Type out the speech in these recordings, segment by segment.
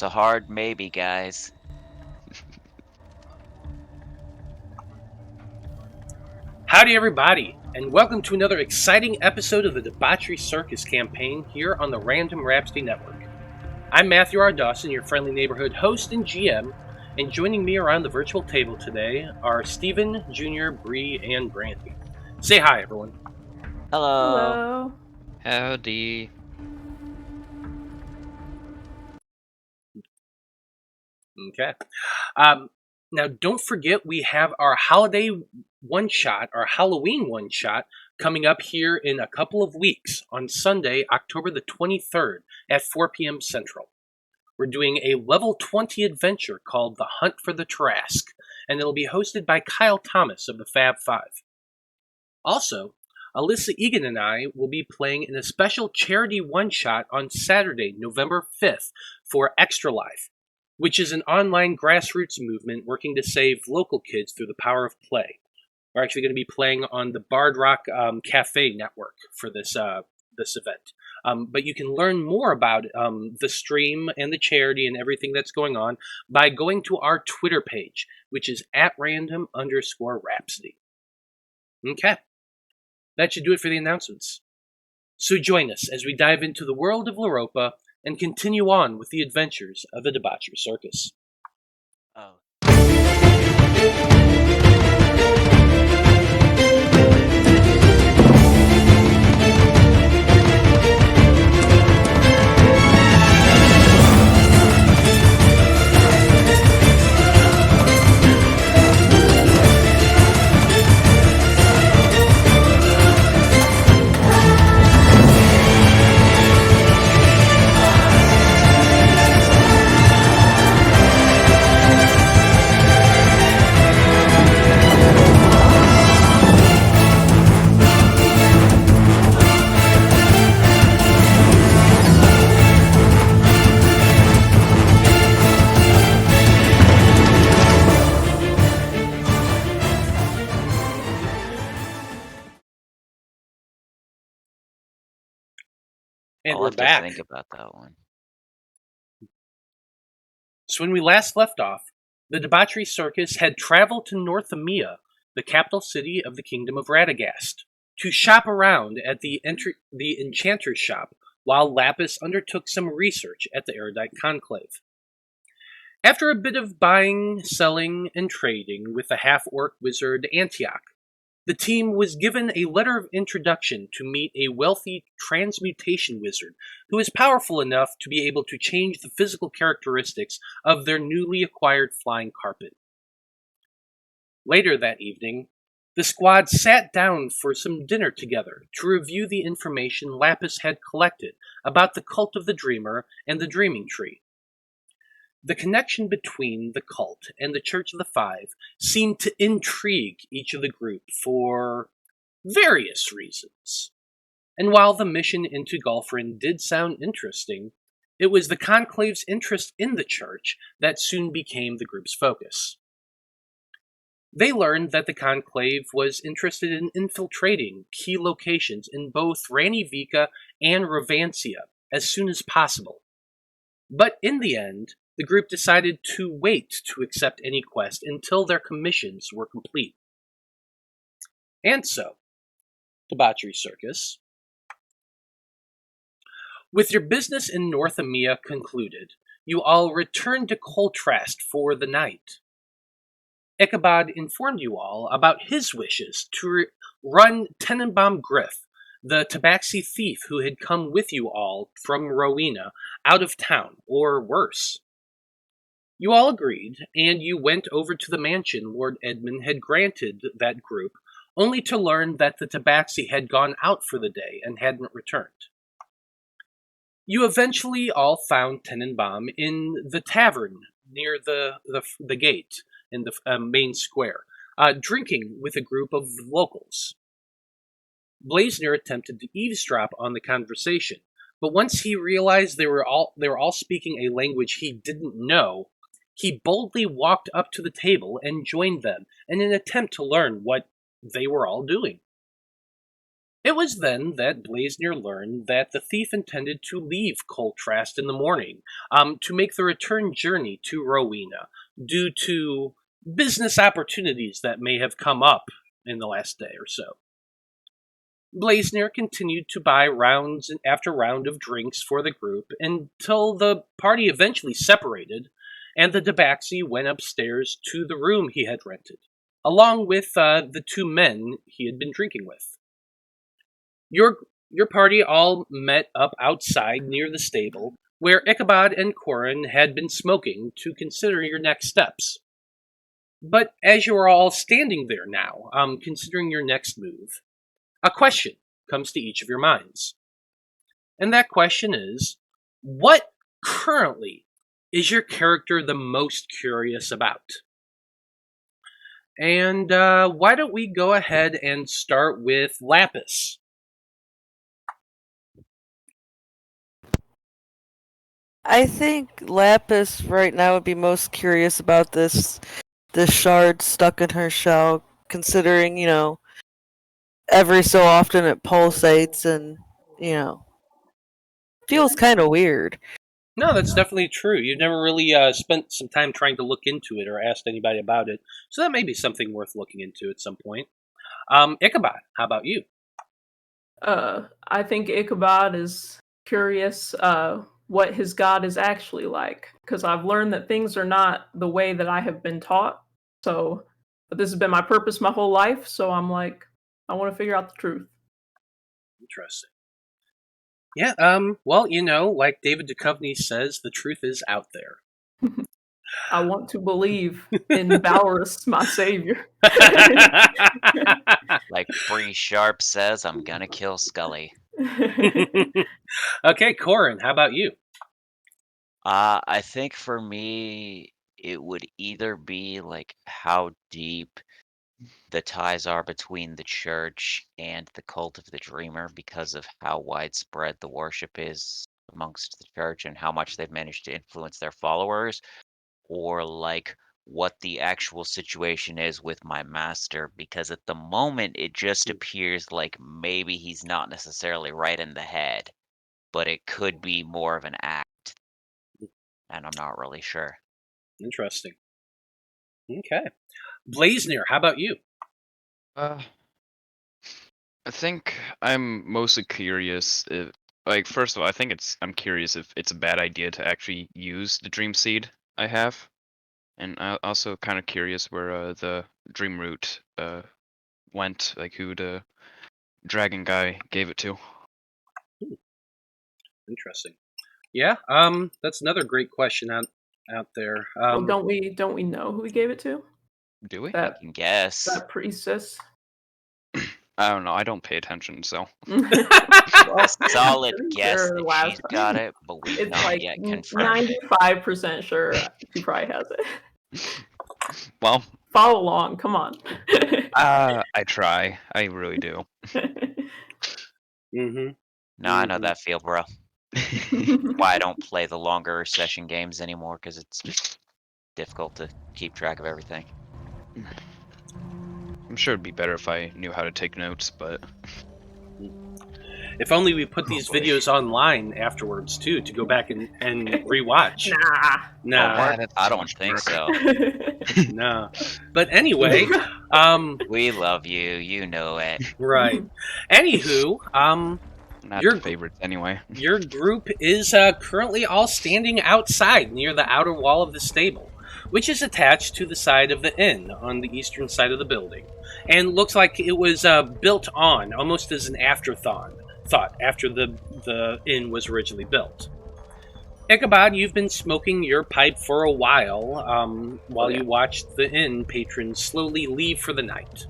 It's a hard maybe, guys. Howdy everybody, and welcome to another exciting episode of the Debauchery Circus campaign here on the Random Rhapsody Network. I'm Matthew R. Dawson, your friendly neighborhood host and GM, and joining me around the virtual table today are Stephen, Jr., Brie, and Brandie. Say hi, everyone. Hello. Hello. Howdy. Okay. Now, don't forget we have our holiday one-shot, our Halloween one-shot, coming up here in a couple of weeks on Sunday, October the 23rd at 4 p.m. Central. We're doing a level 20 adventure called The Hunt for the Trask, and it'll be hosted by Kyle Thomas of the Fab Five. Also, Alyssa Egan and I will be playing in a special charity one-shot on Saturday, November 5th for Extra Life, which is an online grassroots movement working to save local kids through the power of play. We're actually going to be playing on the Bard Rock Cafe network for this event. But you can learn more about the stream and the charity and everything that's going on by going to our Twitter page, which is @random_Rhapsody. Okay. That should do it for the announcements. So join us as we dive into the world of Loroupa and continue on with the adventures of the Debauchery Circus. Oh. And I'll we're have to back. think about that one. So when we last left off, the Debauchery Circus had traveled to Northamia, the capital city of the Kingdom of Radagast, to shop around at the Enchanter's shop while Lapis undertook some research at the Erudite Conclave. After a bit of buying, selling, and trading with the half-orc wizard Antioch, the team was given a letter of introduction to meet a wealthy transmutation wizard who is powerful enough to be able to change the physical characteristics of their newly acquired flying carpet. Later that evening, the squad sat down for some dinner together to review the information Lapis had collected about the cult of the Dreamer and the Dreaming Tree. The connection between the cult and the Church of the Five seemed to intrigue each of the group for various reasons. And while the mission into Gulfrin did sound interesting, it was the Conclave's interest in the Church that soon became the group's focus. They learned that the Conclave was interested in infiltrating key locations in both Ranivika and Ravancia as soon as possible. But in the end, the group decided to wait to accept any quest until their commissions were complete. And so, Debauchery Circus, with your business in Northamia concluded, you all returned to Coltrast for the night. Ichabod informed you all about his wishes to run Tenenbaum Griff, the Tabaxi thief who had come with you all from Rowena, out of town, or worse. You all agreed, and you went over to the mansion Lord Edmund had granted that group, only to learn that the Tabaxi had gone out for the day and hadn't returned. You eventually all found Tenenbaum in the tavern near the gate in the main square, drinking with a group of locals. Blaznir attempted to eavesdrop on the conversation, but once he realized they were all speaking a language he didn't know, he boldly walked up to the table and joined them in an attempt to learn what they were all doing. It It was then that Blaznir learned that the thief intended to leave Coltrast in the morning to make the return journey to Rowena due to business opportunities that may have come up in the last day or so. Blaznir continued to buy rounds after round of drinks for the group until the party eventually separated, and the Debauchery went upstairs to the room he had rented, along with the two men he had been drinking with. Your party all met up outside near the stable, where Ichabod and Corin had been smoking to consider your next steps. But as you are all standing there now, considering your next move, a question comes to each of your minds. And that question is, what currently is your character the most curious about? And why don't we go ahead and start with Lapis? I think Lapis right now would be most curious about this shard stuck in her shell, considering, every so often it pulsates and, feels kind of weird. No, that's definitely true. You've never really spent some time trying to look into it or asked anybody about it, so that may be something worth looking into at some point. Ichabod, how about you? I think Ichabod is curious what his god is actually like, because I've learned that things are not the way that I have been taught. So, but this has been my purpose my whole life, so I'm like, I want to figure out the truth. Interesting. Yeah, well, like David Duchovny says, the truth is out there. I want to believe in Valorous, my savior. Like Brie Sharp says, I'm gonna kill Scully. Okay, Corin, how about you? I think for me, it would either be like how deep the ties are between the church and the cult of the dreamer because of how widespread the worship is amongst the church and how much they've managed to influence their followers, or like what the actual situation is with my master, because at the moment it just appears like maybe he's not necessarily right in the head, but it could be more of an act, and I'm not really sure. Interesting. Okay. Blaznir, how about you? I think I'm mostly curious if, first of all, I'm curious if it's a bad idea to actually use the dream seed I have. And I'm also kind of curious where the dream root went, like who the dragon guy gave it to. Interesting. Yeah, that's another great question out there. Well, don't we know who he gave it to? Do we? I can guess. That priestess. I don't know. I don't pay attention, so. A solid guess sure that she's got it, but we've It's not like yet confirmed. 95% sure she probably has it. Well, follow along. Come on. I try. I really do. Mm-hmm. No, I know that feel, bro. Why I don't play the longer session games anymore, because it's just difficult to keep track of everything. I'm sure it'd be better if I knew how to take notes, but... If only we put these videos online afterwards, too, to go back and rewatch. Nah. I don't think so. No. But anyway... we love you, you know it. Right. Anywho, not your favorites anyway. Your group is currently all standing outside near the outer wall of the stable, which is attached to the side of the inn on the eastern side of the building, and looks like it was built on almost as an afterthought after the inn was originally built. Ichabod, you've been smoking your pipe for a while you watched the inn patrons slowly leave for the night.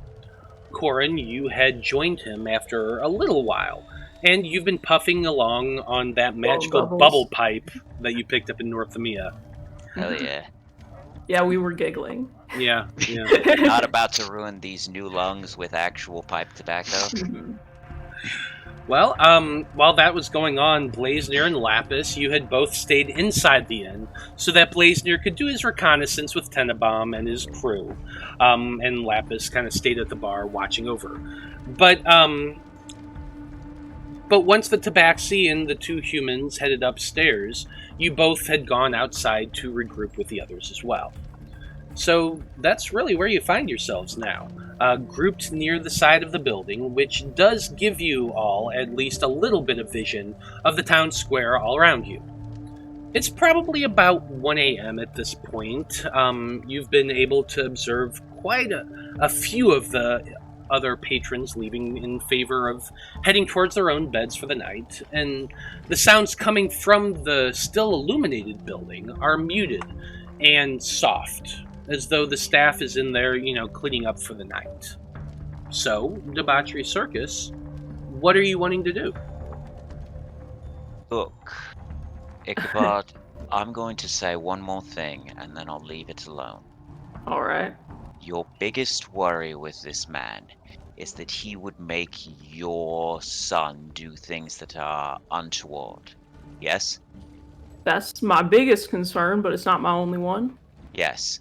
Corin, you had joined him after a little while, and you've been puffing along on that magical bubble pipe that you picked up in Northamia. Hell yeah. Yeah, we were giggling. Yeah. Not about to ruin these new lungs with actual pipe tobacco. Well, while that was going on, Blaznir and Lapis, you had both stayed inside the inn so that Blaznir could do his reconnaissance with Tenenbaum and his crew, and Lapis kind of stayed at the bar watching over. But But once the tabaxi and the two humans headed upstairs, you both had gone outside to regroup with the others as well. So that's really where you find yourselves now, grouped near the side of the building, which does give you all at least a little bit of vision of the town square all around you. It's probably about 1 a.m. at this point. You've been able to observe quite a few of the other patrons leaving in favor of heading towards their own beds for the night, and the sounds coming from the still illuminated building are muted and soft, as though the staff is in there, cleaning up for the night. So, Debauchery Circus, what are you wanting to do? Look, Ichabod, I'm going to say one more thing, and then I'll leave it alone. All right. Your biggest worry with this man is that he would make your son do things that are untoward. Yes? That's my biggest concern, but it's not my only one. Yes.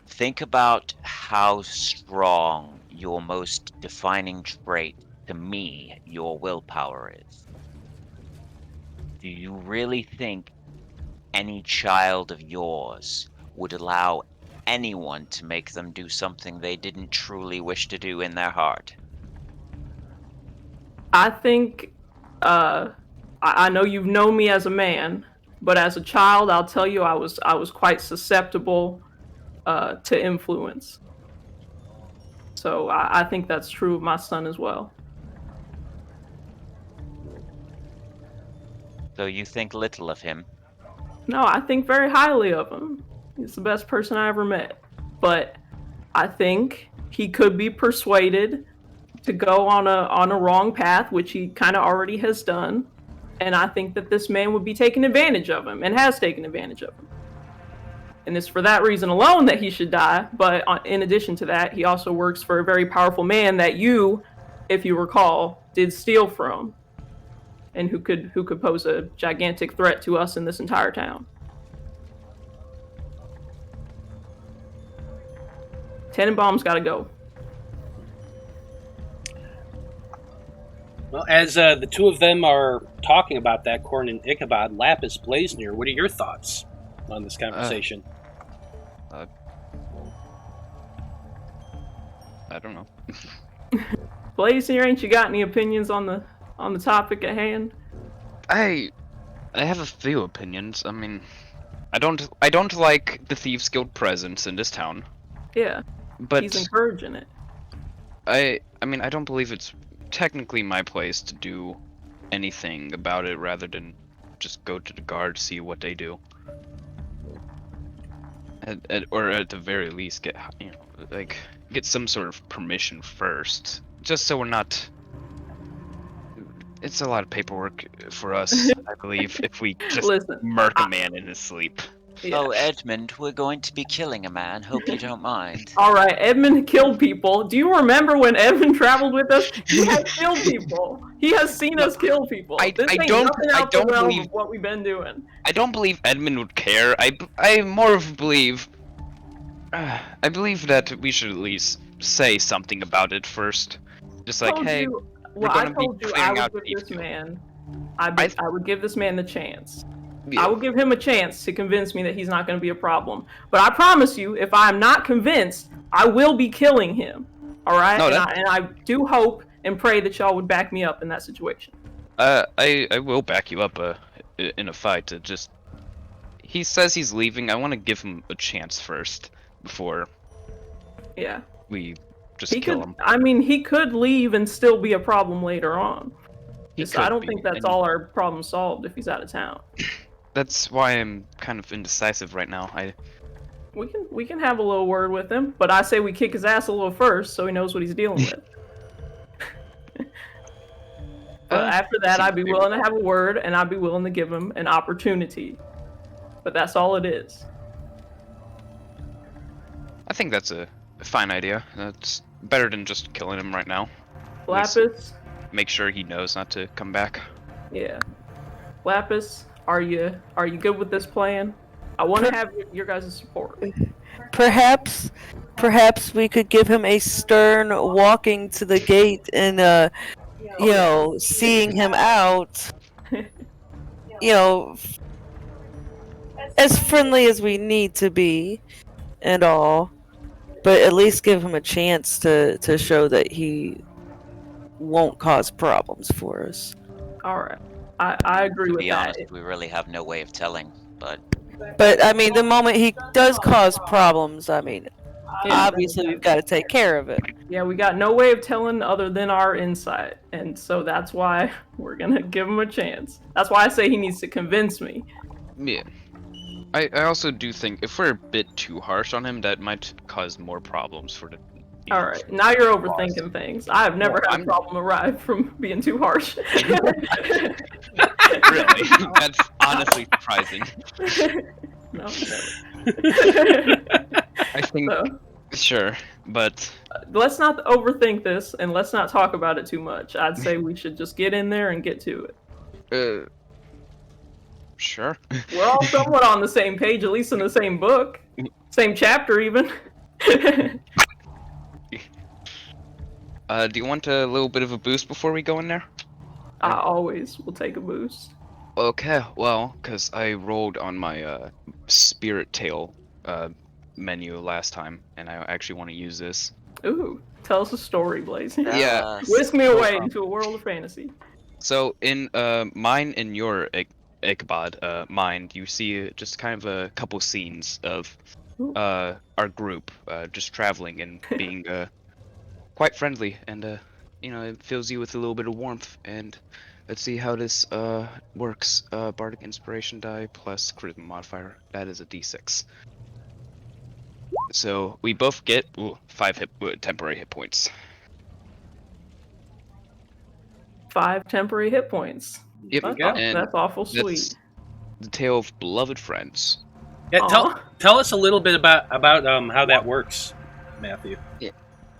Think about how strong your most defining trait to me, your willpower is. Do you really think any child of yours would allow anyone to make them do something they didn't truly wish to do in their heart? I think, I know you've known me as a man, but as a child, I'll tell you I was quite susceptible to influence. So I think that's true of my son as well. So you think little of him? No, I think very highly of him. He's the best person I ever met. But I think he could be persuaded to go on a wrong path, which he kind of already has done. And I think that this man would be taking advantage of him and has taken advantage of him. And it's for that reason alone that he should die. But in addition to that, he also works for a very powerful man that you, if you recall, did steal from. And who could pose a gigantic threat to us in this entire town. Tannenbaum's got to go. Well, as the two of them are talking about that, Corin and Ichabod, Lapis, Blaznir, what are your thoughts on this conversation? I don't know. Blaznir, ain't you got any opinions on the topic at hand? I have a few opinions. I mean, I don't like the Thieves Guild presence in this town. Yeah, but he's encouraging it. I mean, I don't believe it's technically my place to do anything about it, rather than just go to the guard, see what they do, or at the very least get get some sort of permission first, just so we're not. It's a lot of paperwork for us, I believe, if we just murk a man in his sleep. Yeah. Oh, Edmund, we're going to be killing a man. Hope you don't mind. All right, Edmund killed people. Do you remember when Edmund traveled with us? He has killed people. He has seen us kill people. I don't believe what we've been doing. I don't believe Edmund would care. I more of believe. I believe that we should at least say something about it first. Just like, hey, we're I gonna be told you clearing I out would give this Thieves man. I would give this man the chance. Yeah. I will give him a chance to convince me that he's not going to be a problem. But I promise you, if I'm not convinced, I will be killing him. All right? No, and I do hope and pray that y'all would back me up in that situation. I will back you up in a fight. He says he's leaving. I want to give him a chance first before. Yeah. We just kill him. I mean, he could leave and still be a problem later on. I don't think that's all our problem solved if he's out of town. That's why I'm kind of indecisive right now. We can have a little word with him, but I say we kick his ass a little first so he knows what he's dealing with. But after that, I'd be willing to have a word, and I'd be willing to give him an opportunity. But that's all it is. I think that's a fine idea. That's better than just killing him right now. Lapis? Make sure he knows not to come back. Yeah. Lapis, are you good with this plan? I want to have your guys' support. Perhaps we could give him a stern walking to the gate and seeing him out, as friendly as we need to be and all, but at least give him a chance to show that he won't cause problems for us. All right. I agree To with be that. honest, we really have no way of telling, but But I mean, the moment he does cause problems, I mean, Yeah. obviously we've got to take care of it. Yeah, we got no way of telling other than our insight, and so that's why we're gonna give him a chance. That's why I say he needs to convince me. Yeah. I also do think if we're a bit too harsh on him, that might cause more problems for the. All right, now you're overthinking things. I have never had a problem arrive from being too harsh. Really? That's honestly surprising. No, I think. So, Sure, but. let's not overthink this, and let's not talk about it too much. I'd say we should just get in there and get to it. Sure. We're all somewhat on the same page, at least in the same book. Same chapter, even. Do you want a little bit of a boost before we go in there? I always will take a boost. Okay, well, because I rolled on my Spirit Tail menu last time, and I actually want to use this. Ooh, tell us a story, Blaznir. Yeah. Whisk me away into a world of fantasy. So, in mine and your Ichabod mind, you see just kind of a couple scenes of our group just traveling and being quite friendly, and it fills you with a little bit of warmth. And let's see how this works. Bardic Inspiration die plus charisma modifier. That is a d6. So we both get 5 temporary hit points. 5 temporary hit points. Yep, That's awful sweet. That's the tale of beloved friends. Yeah, tell us a little bit about how that works, Matthew. Yeah,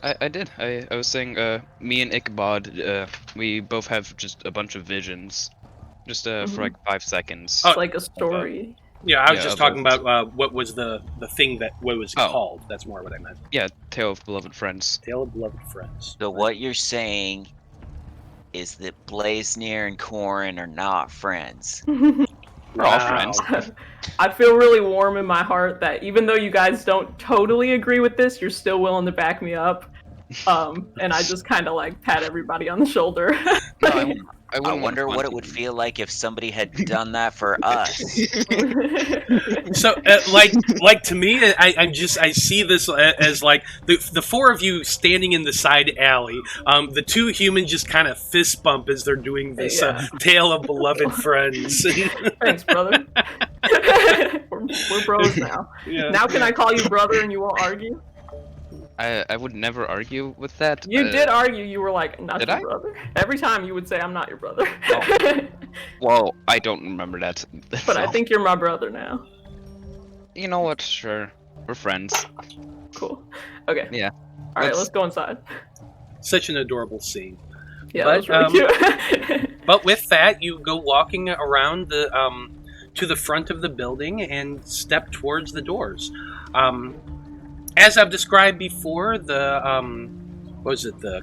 I did. I was saying, me and Ichabod, we both have just a bunch of visions, just for like 5 seconds. It's like a story. Yeah, I was just talking about what was the thing what was it called. That's more what I meant. Yeah, Tale of Beloved Friends. Tale of Beloved Friends. So what you're saying is that Blaznir and Corin are not friends. We're all friends. I feel really warm in my heart that even though you guys don't totally agree with this, you're still willing to back me up. And I just kind of like pat everybody on the shoulder. I wonder what it would feel like if somebody had done that for us. So, like to me, I see this as like the 4 of you standing in the side alley. The 2 humans just kind of fist bump as they're doing this Tale of Beloved Friends. Thanks, brother. we're bros now. Yeah. Now can I call you brother and you won't argue? I would never argue with that. You did argue. You were like, not did your I? brother. Every time you would say, I'm not your brother. Well, I don't remember that. But I think you're my brother now. You know what? Sure. We're friends. Cool. Okay. Yeah. All right, let's go inside. Such an adorable scene. Yeah, that was really cute. But with that, you go walking around to the front of the building and step towards the doors. As I've described before, the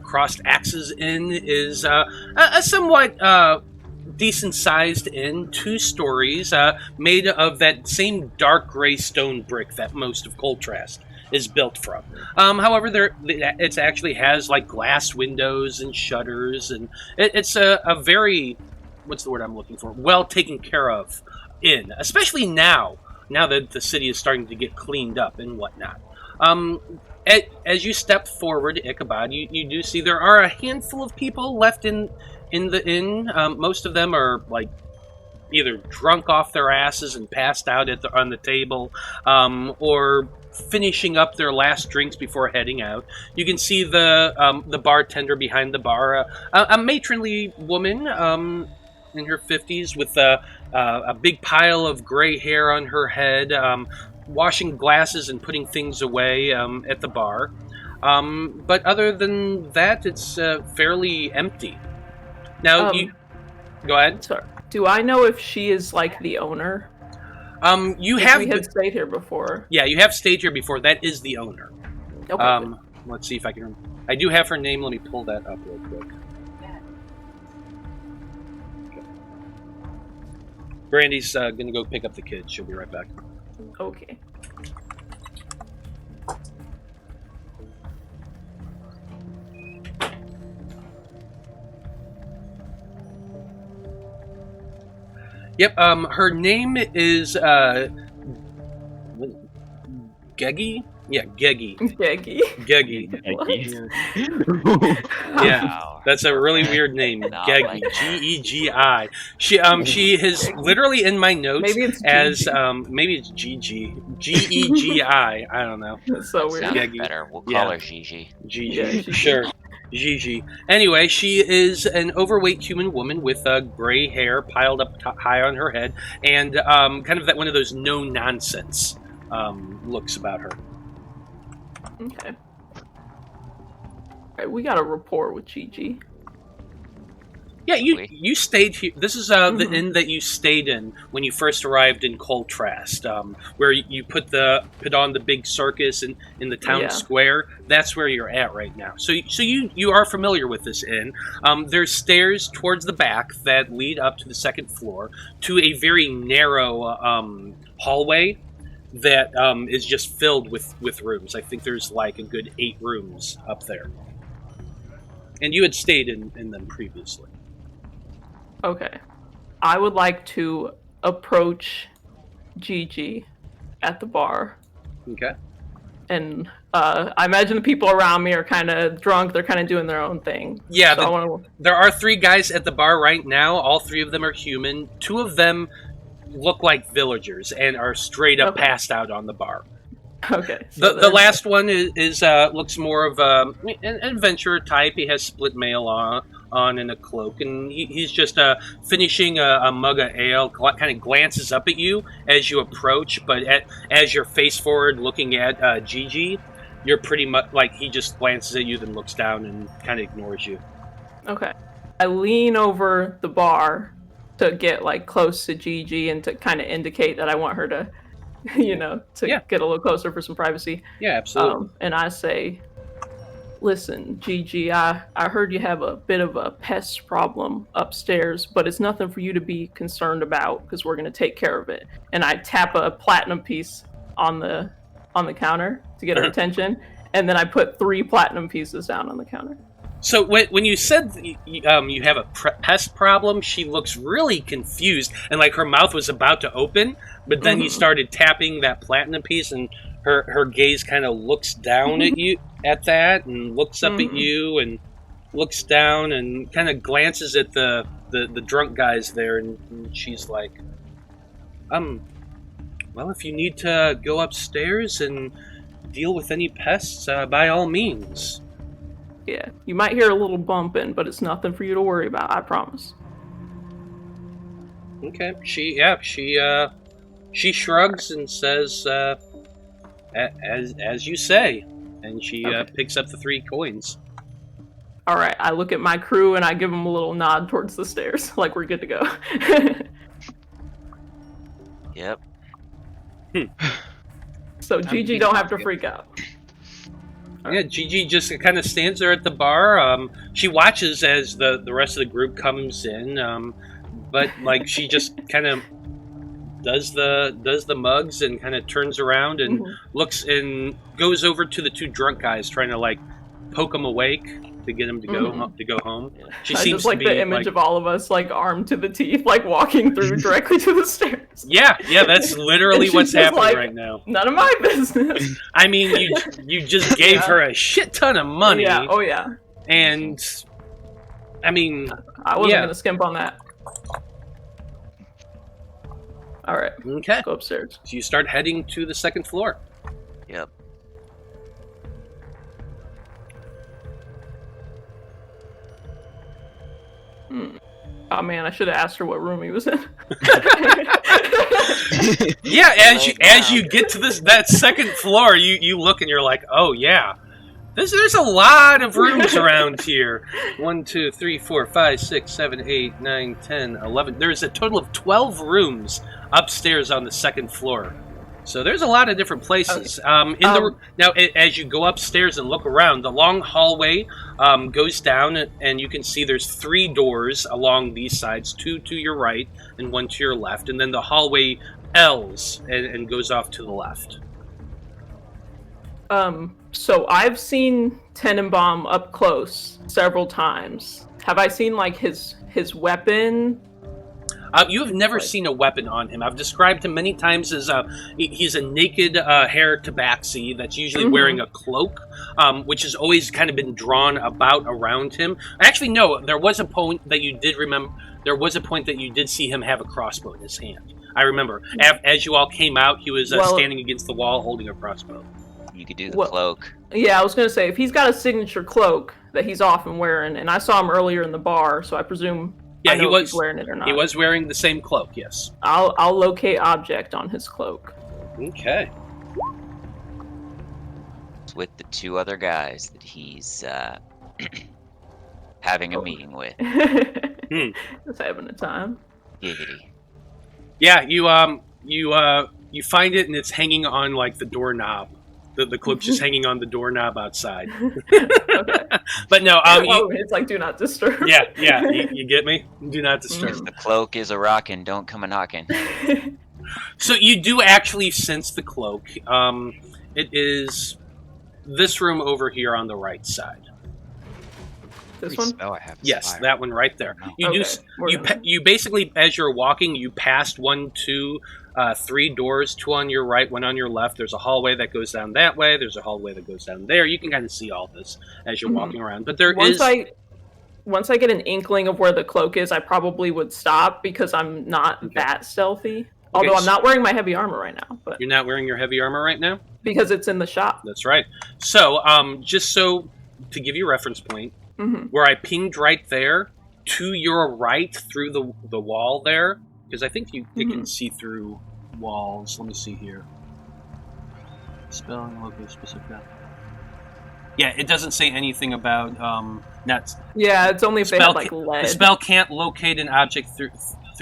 Crossed Axes Inn is a somewhat decent-sized inn, 2 stories, made of that same dark gray stone brick that most of Coltrast is built from. However, it actually has like glass windows and shutters, and it's a very, what's the word I'm looking for? Well taken care of inn, especially now that the city is starting to get cleaned up and whatnot. As you step forward, Ichabod, you do see there are a handful of people left in the inn. Most of them are like either drunk off their asses and passed out on the table, or finishing up their last drinks before heading out. You can see the bartender behind the bar, a matronly woman in her 50s with a big pile of gray hair on her head. Washing glasses and putting things away at the bar. But other than that, it's fairly empty. Now, you... Go ahead. Sorry. Do I know if she is, like, the owner? We had stayed here before. Yeah, you have stayed here before. That is the owner. Okay. Let's see if I can... I do have her name. Let me pull that up real quick. Brandie's gonna go pick up the kids. She'll be right back. Okay. Yep. Her name is Geggy. Yeah, Geggy. Geggy. Geggy. What? Yeah, Wow. that's a really weird name. Not Geggy. like that. G-E-G-I. She is literally in my notes Maybe it's as Gigi. maybe it's G-G. G-E-G-I. I don't know. That's so weird. Sounds Geggy. better. We'll call Yeah. her Gigi. Gigi. Yeah, Gigi. Sure. Gigi. Anyway, she is an overweight human woman with gray hair piled up high on her head, and kind of that one of those no nonsense looks about her. Okay. Alright, we got a rapport with Gigi. Yeah, Oui. you stayed here. This is the inn that you stayed in when you first arrived in Coltrast, where you put on the big circus in the town Yeah. square. That's where you're at right now. So you are familiar with this inn. There's stairs towards the back that lead up to the second floor to a very narrow hallway that is just filled with rooms. I think there's like a good 8 rooms up there. And you had stayed in them previously. Okay. I would like to approach Gigi at the bar. Okay. And I imagine the people around me are kind of drunk. They're kind of doing their own thing. Yeah, So I want to... there are 3 guys at the bar right now. All 3 of them are human. 2 of them look like villagers and are straight up Okay. passed out on the bar. Okay. So The last one is looks more of an adventurer type. He has split mail on and a cloak, and he's just finishing a mug of ale. Kind of glances up at you as you approach, but as you're face forward looking at Gigi, you're pretty much like he just glances at you, then looks down and kind of ignores you. Okay. I lean over the bar to get like close to Gigi and to kind of indicate that I want her to, to Yeah. get a little closer for some privacy. Yeah, absolutely. And I say, listen, Gigi, I heard you have a bit of a pest problem upstairs, but it's nothing for you to be concerned about because we're going to take care of it. And I tap a platinum piece on the counter to get her attention, and then I put 3 platinum pieces down on the counter. So when you said you have a pest problem, she looks really confused, and like her mouth was about to open, but then you started tapping that platinum piece, and her gaze kind of looks down at you at that, and looks up at you, and looks down, and kind of glances at the drunk guys there, and she's like, well, if you need to go upstairs and deal with any pests, by all means. Yeah, you might hear a little bumping, but it's nothing for you to worry about, I promise. Okay. She shrugs and says, as you say, and she Okay. picks up the 3 coins. All right, I look at my crew and I give them a little nod towards the stairs, like we're good to go. Yep. So Gigi don't have to freak out. Yeah, Gigi just kind of stands there at the bar. She watches as the rest of the group comes in, but like she just kind of does the mugs and kind of turns around and looks and goes over to the 2 drunk guys, trying to like poke them awake to get them to go home. She I seems just like to be the image of all of us like armed to the teeth, like walking through directly to the stairs. Yeah, that's literally And what's she's just happening like, right now. None of my business. I mean, you just gave her a shit ton of money. Yeah. Oh yeah. And I mean, I wasn't yeah. gonna skimp on that. All right. Okay. Go upstairs. So you start heading to the 2nd floor. Yep. Oh man, I should have asked her what room he was in. Yeah, as you Wow. get to that 2nd floor, you look and you're like, oh yeah, there's a lot of rooms around here. 1, 2, 3, 4, 5, 6, 7, 8, 9, 10, 11. There's a total of 12 rooms upstairs on the 2nd floor. So there's a lot of different places. Now, as you go upstairs and look around, the long hallway goes down, and you can see there's 3 doors along these sides, 2 to your right and 1 to your left, and then the hallway L's and goes off to the left. So I've seen Tenenbaum up close several times. Have I seen like his weapon? You have never seen a weapon on him. I've described him many times as he's a naked hair tabaxi that's usually wearing a cloak, which has always kind of been drawn about around him. Actually, no, there was a point that you did remember. There was a point that you did see him have a crossbow in his hand. I remember. As you all came out, he was standing against the wall holding a crossbow. You could do the cloak. Yeah, I was going to say, if he's got a signature cloak that he's often wearing, and I saw him earlier in the bar, so I presume I know if he's wearing it or not. He was wearing the same cloak, yes. I'll locate object on his cloak. Okay. It's with the 2 other guys that he's having a meeting with. Just having a time. Giggity. Yeah, you find it, and it's hanging on like the doorknob. The cloak's just hanging on the doorknob outside. Okay. But no, it's like do not disturb. Yeah, you get me? Do not disturb. If the cloak is a rockin', don't come a knockin'. So you do actually sense the cloak. It is this room over here on the right side. This one? Spell I have is Yes, fire. that one right there. You basically, as you're walking, you passed 1, 2, 3 doors, 2 on your right, 1 on your left. There's a hallway that goes down that way. There's a hallway that goes down there. You can kind of see all this as you're walking around. But once I get an inkling of where the cloak is, I probably would stop because I'm not that stealthy. Although I'm not wearing my heavy armor right now. But you're not wearing your heavy armor right now? Because it's in the shop. That's right. So, just so to give you a reference point, where I pinged right there, to your right through the wall there, because I think it can see through walls. Let me see here. Spelling, locate specific. Yeah, it doesn't say anything about nuts. Yeah, it's only if they have like lead. The spell can't locate an object through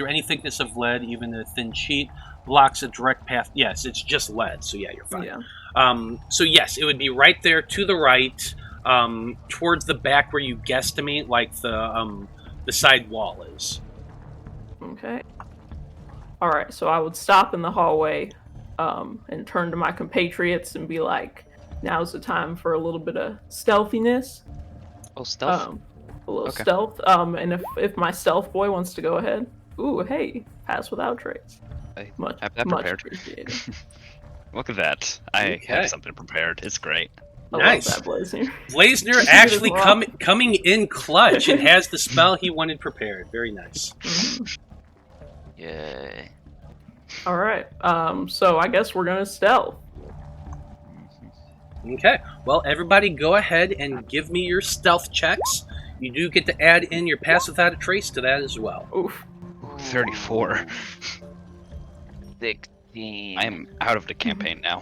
any thickness of lead, even a thin sheet. Blocks a direct path. Yes, it's just lead, so yeah, you're fine. Yeah. So yes, it would be right there to the right, towards the back where you guesstimate, like the side wall is. Okay. All right, so I would stop in the hallway, and turn to my compatriots and be like, "Now's the time for a little bit of stealthiness." Oh, stealth. A little stealth. And if my stealth boy wants to go ahead, ooh, hey, pass without trace. I Much have that prepared. appreciated. Look at that. I have something prepared. It's great. Nice. I love that, Blaznir. Blaznir actually coming in clutch and has the spell he wanted prepared. Very nice. Yeah. All right. So I guess we're gonna stealth. Okay. Well, everybody, go ahead and give me your stealth checks. You do get to add in your pass without a trace to that as well. Oof. 34. 16. I am out of the campaign now.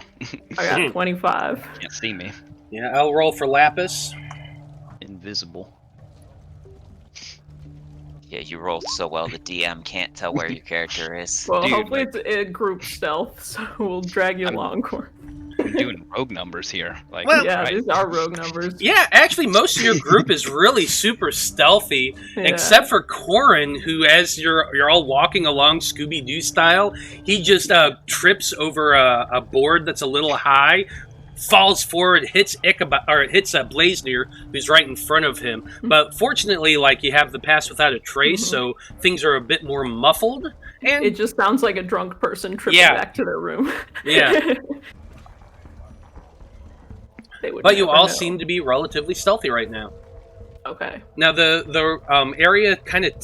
I got 25. Can't see me. Yeah, I'll roll for Lapis. Invisible. Yeah, you rolled so well the DM can't tell where your character is. Well, Dude, hopefully it's a group stealth, so we'll drag you along, Corin. I'm doing rogue numbers here. Like, Well, Yeah, right. these are rogue numbers. Yeah, actually, most of your group is really super stealthy, Yeah. except for Corin, who, as you're all walking along Scooby-Doo style, he just trips over a board that's a little high, falls forward, hits Blaznir, who's right in front of him. But fortunately, like, you have the pass without a trace, so things are a bit more muffled. And It just sounds like a drunk person tripping Yeah. back to their room. Yeah. They would but you never all know. seem to be relatively stealthy right now. Okay. Now the area kind of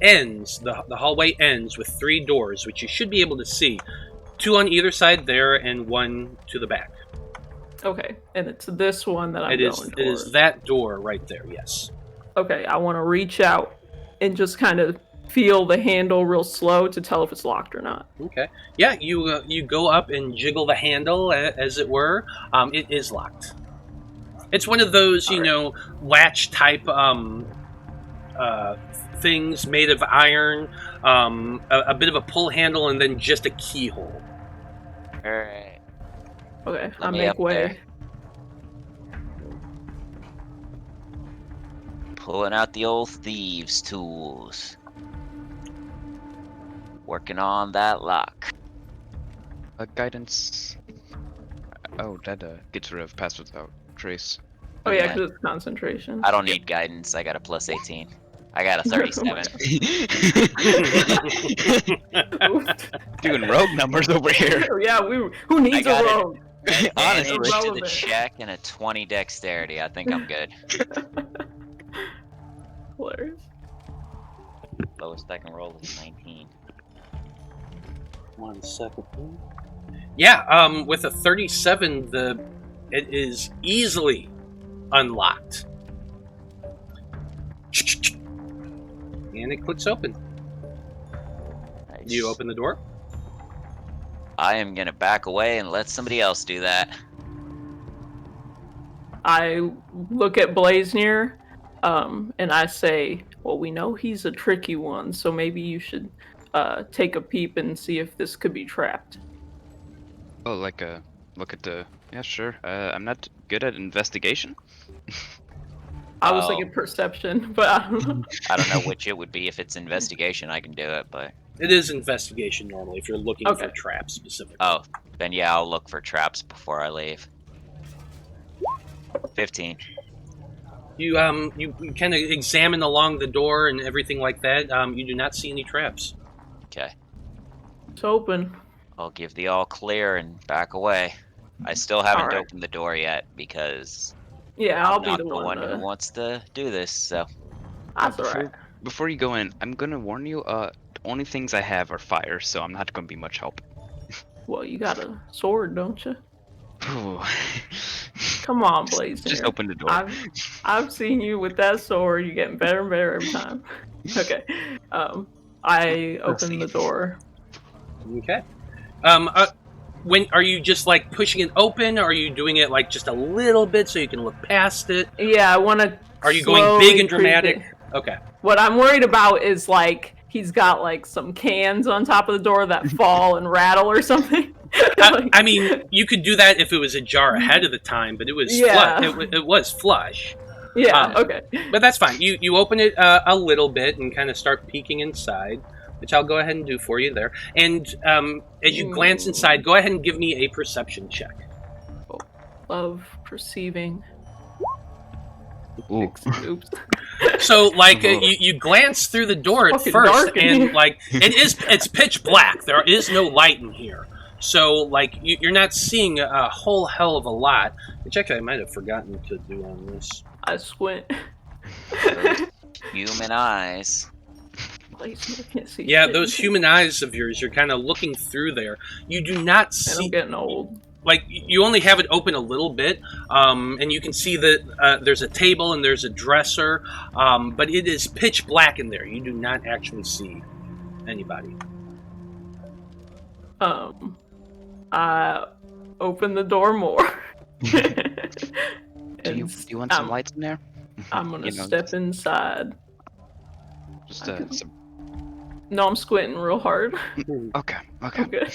ends. The hallway ends with 3 doors, which you should be able to see. 2 on either side there, and 1 to the back. Okay. And it's this one that I'm It going is. toward. It is that door right there. Yes. Okay, I want to reach out and just kind of feel the handle real slow to tell if it's locked or not. Okay. Yeah. You go up and jiggle the handle, as it were. It is locked. It's one of those, latch type things made of iron, a bit of a pull handle, and then just a keyhole. Alright. Okay, I me make up way. there. Pulling out the old thieves' tools. Working on that lock. Guidance. Oh, that gets rid of pass without trace. Oh yeah, Yeah. because it's concentration. I don't need guidance. I got a plus 18. I got a 37. Doing rogue numbers over here. Yeah, who needs a got it. rogue? Advantage to the Irrelevant. check and a 20 dexterity. I think I'm good. Hilarious. Lowest I can roll is 19. 1 second. Yeah, with a 37, it is easily unlocked. And it clicks open. Nice. You open the door? I am gonna back away and let somebody else do that. I look at Blaznir, and I say, well, we know he's a tricky one, so maybe you should take a peep and see if this could be trapped. Oh, like look at the. Yeah, sure. I'm not good at investigation. I was Oh. thinking perception, but I don't know. I don't know which it would be. If it's investigation, I can do it, but... It is investigation normally if you're looking Okay. for traps specifically. Oh, then yeah, I'll look for traps before I leave. 15. You kind of examine along the door and everything like that. You do not see any traps. Okay. It's open. I'll give the all clear and back away. I still haven't Alright. opened the door yet because Yeah, I'll I'm be not the one. who wants to do this, so... That's alright. Before you go in, I'm gonna warn you. The only things I have are fire, so I'm not gonna be much help. Well, you got a sword, don't you? Ooh. Come on, Blaze. Just open the door. I've seen you with that sword. You're getting better and better every time. Okay. I open the door. Okay. When are you just like pushing it open? Or are you doing it like just a little bit so you can look past it? Yeah, I want to. Are you going big and dramatic? Okay. What I'm worried about is like he's got like some cans on top of the door that fall and rattle or something. I mean, you could do that if it was ajar ahead of the time, but it was it was flush. Yeah. Okay. But that's fine. You open it a little bit and kind of start peeking inside, which I'll go ahead and do for you there. And as you glance inside, go ahead and give me a perception check. Love perceiving. Ooh. Oops. So, like, you glance through the door at Fucking first, dark in and here. like it's pitch black. There is no light in here. So, like, you're not seeing a whole hell of a lot, which actually I might have forgotten to do on this. I squint. Human eyes. Blaze, I can't see. Yeah, shit. those human eyes of yours, you're kind of looking through there. You do not And see... I'm getting old. Like, you only have it open a little bit, and you can see that there's a table and there's a dresser, but it is pitch black in there. You do not actually see anybody. I open the door more. Do you want some lights in there? I'm gonna You know, step inside. Just some. No, I'm squinting real hard. Okay. Okay. Okay.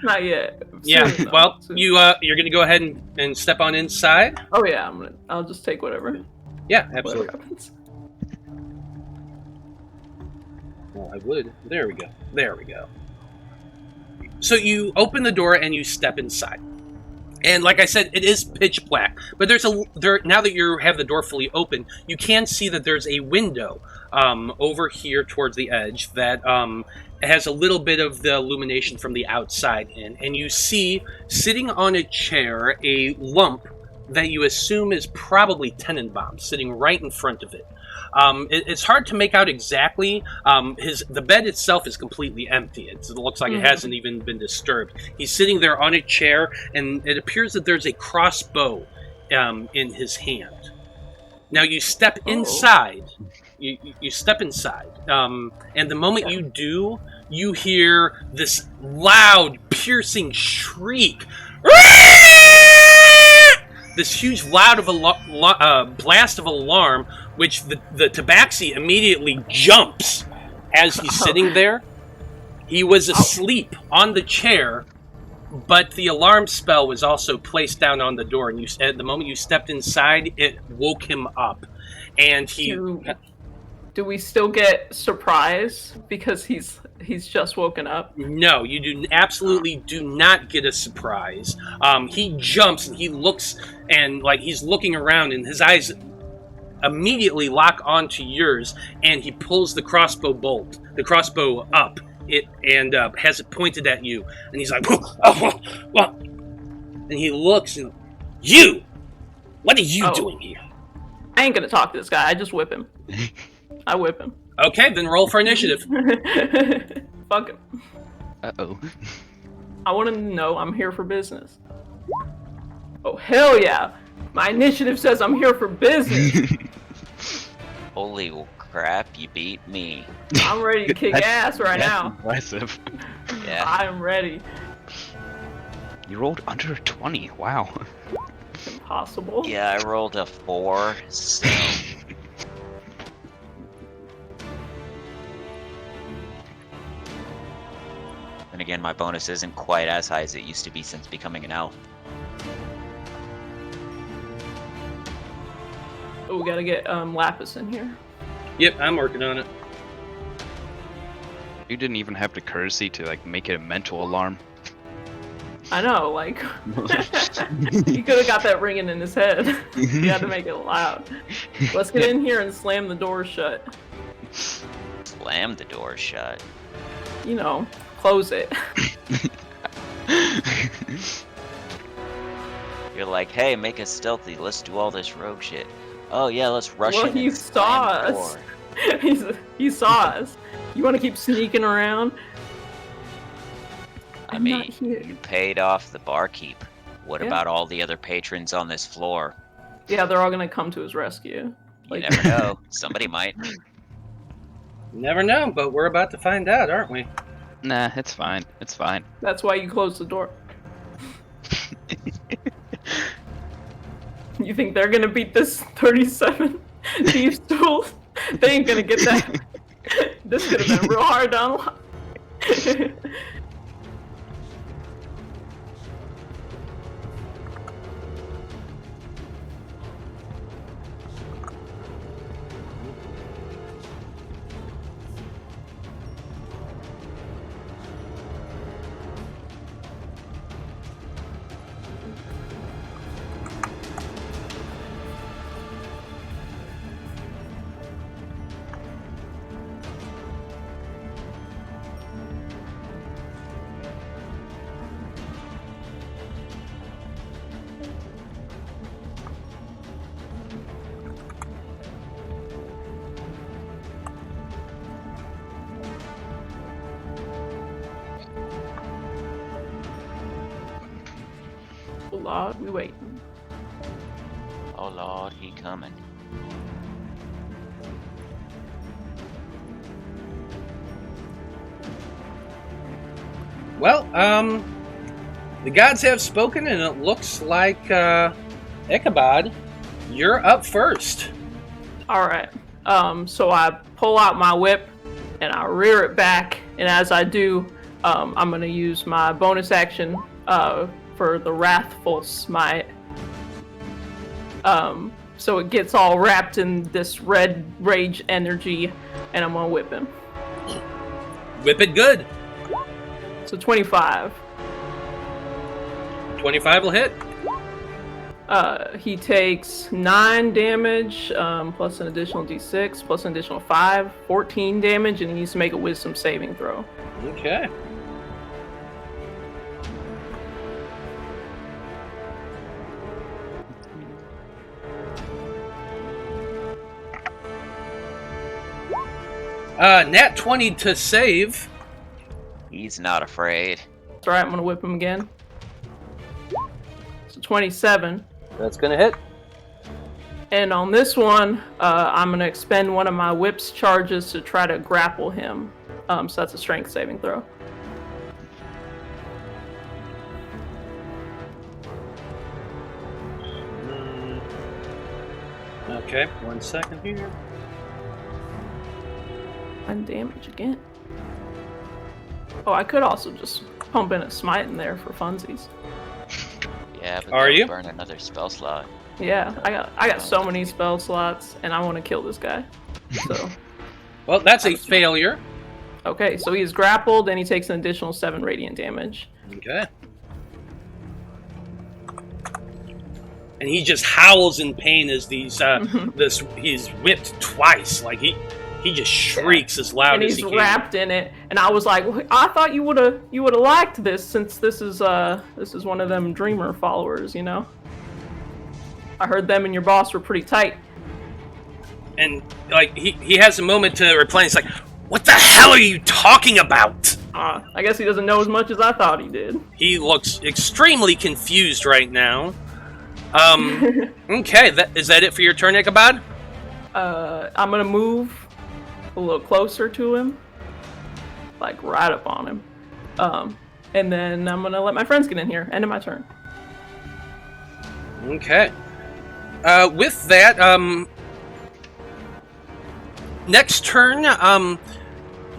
Not yet. Yeah, Soon, though. well, Soon. you're gonna go ahead and step on inside? Oh yeah, I'll just take whatever. Yeah, Whatever absolutely. happens. Well, I would. There we go. There we go. So you open the door and you step inside. And like I said, it is pitch black. But now that you have the door fully open, you can see that there's a window over here towards the edge that has a little bit of the illumination from the outside in. And you see, sitting on a chair, a lump that you assume is probably Tenenbaum sitting right in front of it. It's hard to make out exactly. The bed itself is completely empty. It looks like it hasn't even been disturbed. He's sitting there on a chair, and it appears that there's a crossbow in his hand. Now you step inside. You step inside, and the moment you do, you hear this loud, piercing shriek. This huge, loud of blast of alarm which the tabaxi immediately jumps as he's sitting there. He was asleep on the chair, but the alarm spell was also placed down on the door, and at the moment you stepped inside, it woke him up. And he... Do we still get surprise because he's just woken up? No, you absolutely do not get a surprise. He jumps and he looks, and like he's looking around, and his eyes immediately lock onto yours, and he pulls the crossbow up, and has it pointed at you, and he's like, oh, what? And he looks, and you, what are you doing here? I ain't gonna talk to this guy. I just whip him. I whip him. Okay, then roll for initiative. Fuck him. Uh-oh. I want to know I'm here for business. Oh, hell yeah. My initiative says I'm here for business. Holy crap, you beat me. I'm ready to kick ass right now. Impressive. Yeah. I'm ready. You rolled under a 20. Wow. It's impossible. Yeah, I rolled a 4, so... And again, my bonus isn't quite as high as it used to be since becoming an elf. Oh, we gotta get Lapis in here. Yep, I'm working on it. You didn't even have the courtesy to like make it a mental alarm. I know, like... he could have got that ringing in his head. He had to make it loud. Let's get in here and slam the door shut. Slam the door shut. You know, close it. You're like, hey, make us stealthy. Let's do all this rogue shit. Oh yeah, let's rush in. Well, he and saw slam the us. door. He saw us. You want to keep sneaking around? I I'm mean, not here. you paid off the barkeep. What Yeah. about all the other patrons on this floor? Yeah, they're all gonna come to his rescue. You never know. Somebody might. Never know, but we're about to find out, aren't we? Nah, it's fine. It's fine. That's why you close the door. You think they're gonna beat this 37 thieves duel? They ain't gonna get that. This could have been real hard to unlock. Lord, we waiting. Oh Lord, he coming. Well, the gods have spoken, and it looks like, Ichabod, you're up first. Alright. So I pull out my whip and I rear it back, and as I do, I'm gonna use my bonus action for the Wrathful Smite. So it gets all wrapped in this red rage energy, and I'm gonna whip him. Whip it good. So 25. 25 will hit. He takes 9 damage, plus an additional d6, plus an additional 5, 14 damage, and he needs to make a wisdom saving throw. Okay. Nat 20 to save. He's not afraid. That's right, I'm gonna whip him again. So 27. That's gonna hit. And on this one, I'm gonna expend one of my whip's charges to try to grapple him. So that's a strength saving throw. Okay, 1 second here. And damage again. Oh, I could also just pump in a smite in there for funsies. Yeah, but Are that'll you? burn another spell slot. Yeah, I got so many spell slots, and I want to kill this guy. So, Well, that's a failure. okay, so he's grappled, and he takes an additional 7 radiant damage. Okay. And he just howls in pain as he's whipped twice. Like he just shrieks as loud And as he's he can. wrapped in it, and I was like, well, I thought you would have liked this, since this is one of them Dreamer followers, you know. I heard them and your boss were pretty tight. And like he has a moment to reply. He's like, "What the hell are you talking about?" I guess he doesn't know as much as I thought he did. He looks extremely confused right now. Okay, is that it for your turn, Ichabod? I'm gonna move a little closer to him, like right up on him, and then I'm gonna let my friends get in here. End of my turn. Okay. With that, next turn,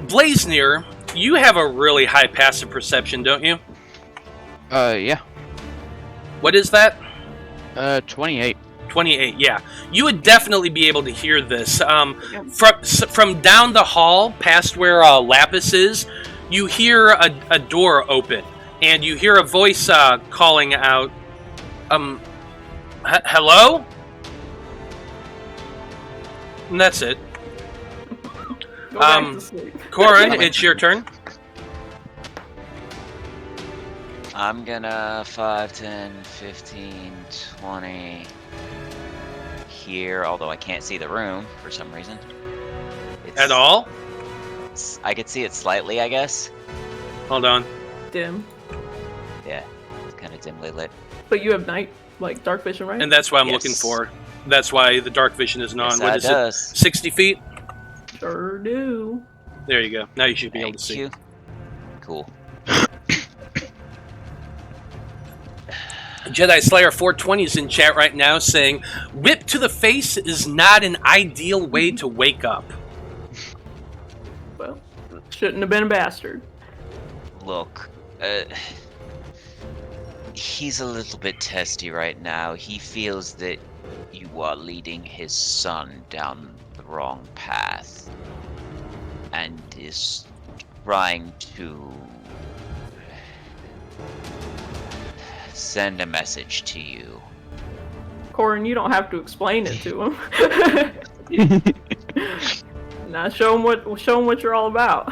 Blaznir, you have a really high passive perception, don't you? Yeah. What is that? 28. 28, yeah. You would definitely be able to hear this. From down the hall, past where Lapis is, you hear a door open, and you hear a voice calling out, hello? And that's it. Go back to sleep. Corin, it's your turn. I'm gonna 5, 10, 15, 20 here, although I can't see the room for some reason. At all? I could see it slightly, I guess. Hold on. Dim. Yeah, it's kind of dimly lit. But you have night, like dark vision, right? And that's what I'm Yes. looking for. That's why the dark vision isn't on. Yes, What it is does. it? 60 feet? Sure do. There you go. Now you should be able to Thank see. you. Cool. Jedi Slayer 420 is in chat right now saying, "Whip to the face is not an ideal way to wake up." Well, shouldn't have been a bastard. Look, he's a little bit testy right now. He feels that you are leading his son down the wrong path and is trying to send a message to you. Corin, you don't have to explain it to him. Now show him what you're all about.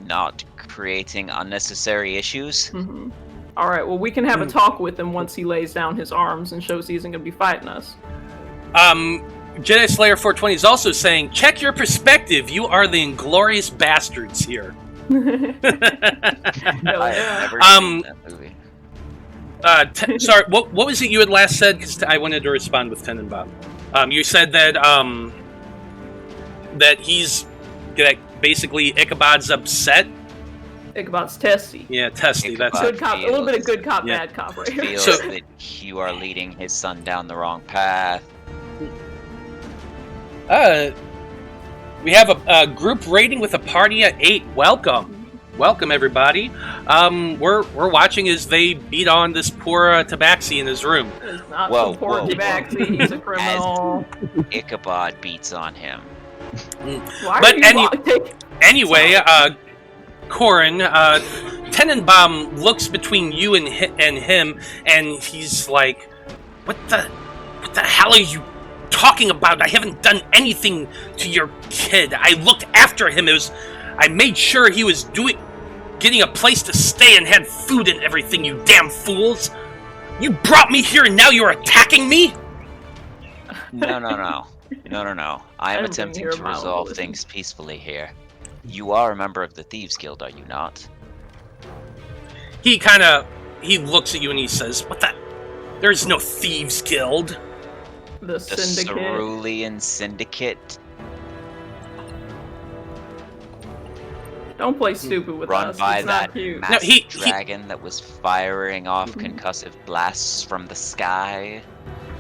Not creating unnecessary issues. Mm-hmm. All right. Well, we can have a talk with him once he lays down his arms and shows he isn't going to be fighting us. Jedi Slayer 420 is also saying, "Check your perspective. You are the inglorious bastards here." Hell I yeah. have never seen that movie. Sorry, what was it you had last said? Because I wanted to respond with Tenenbaum. You said that that basically Ichabod's upset. Ichabod's testy. Yeah, testy. That's Ichabod it. Good cop. A little bit of good cop, Yeah. bad cop right here. Feels So- that you are leading his son down the wrong path. We have a group rating with a party at 8. Welcome everybody. We're watching as they beat on this poor Tabaxi in his room. It's not Whoa, some poor whoa. Tabaxi. He's a criminal. Ichabod beats on him. Why But are you taking... Anyway, Corin, Tenenbaum looks between you and him, and he's like, "What the hell are you talking about? I haven't done anything to your kid. I looked after him. I made sure he was getting a place to stay and had food and everything, you damn fools. You brought me here and now you're attacking me?" No. I am didn't bring attempting here to my own resolve volition. things peacefully here. You are a member of the Thieves Guild, are you not? He looks at you and he says, "What the? There's no Thieves Guild." The The Syndicate. Cerulean Syndicate? Don't play stupid with run us. by It's that not cute. massive dragon that was firing off concussive blasts from the sky.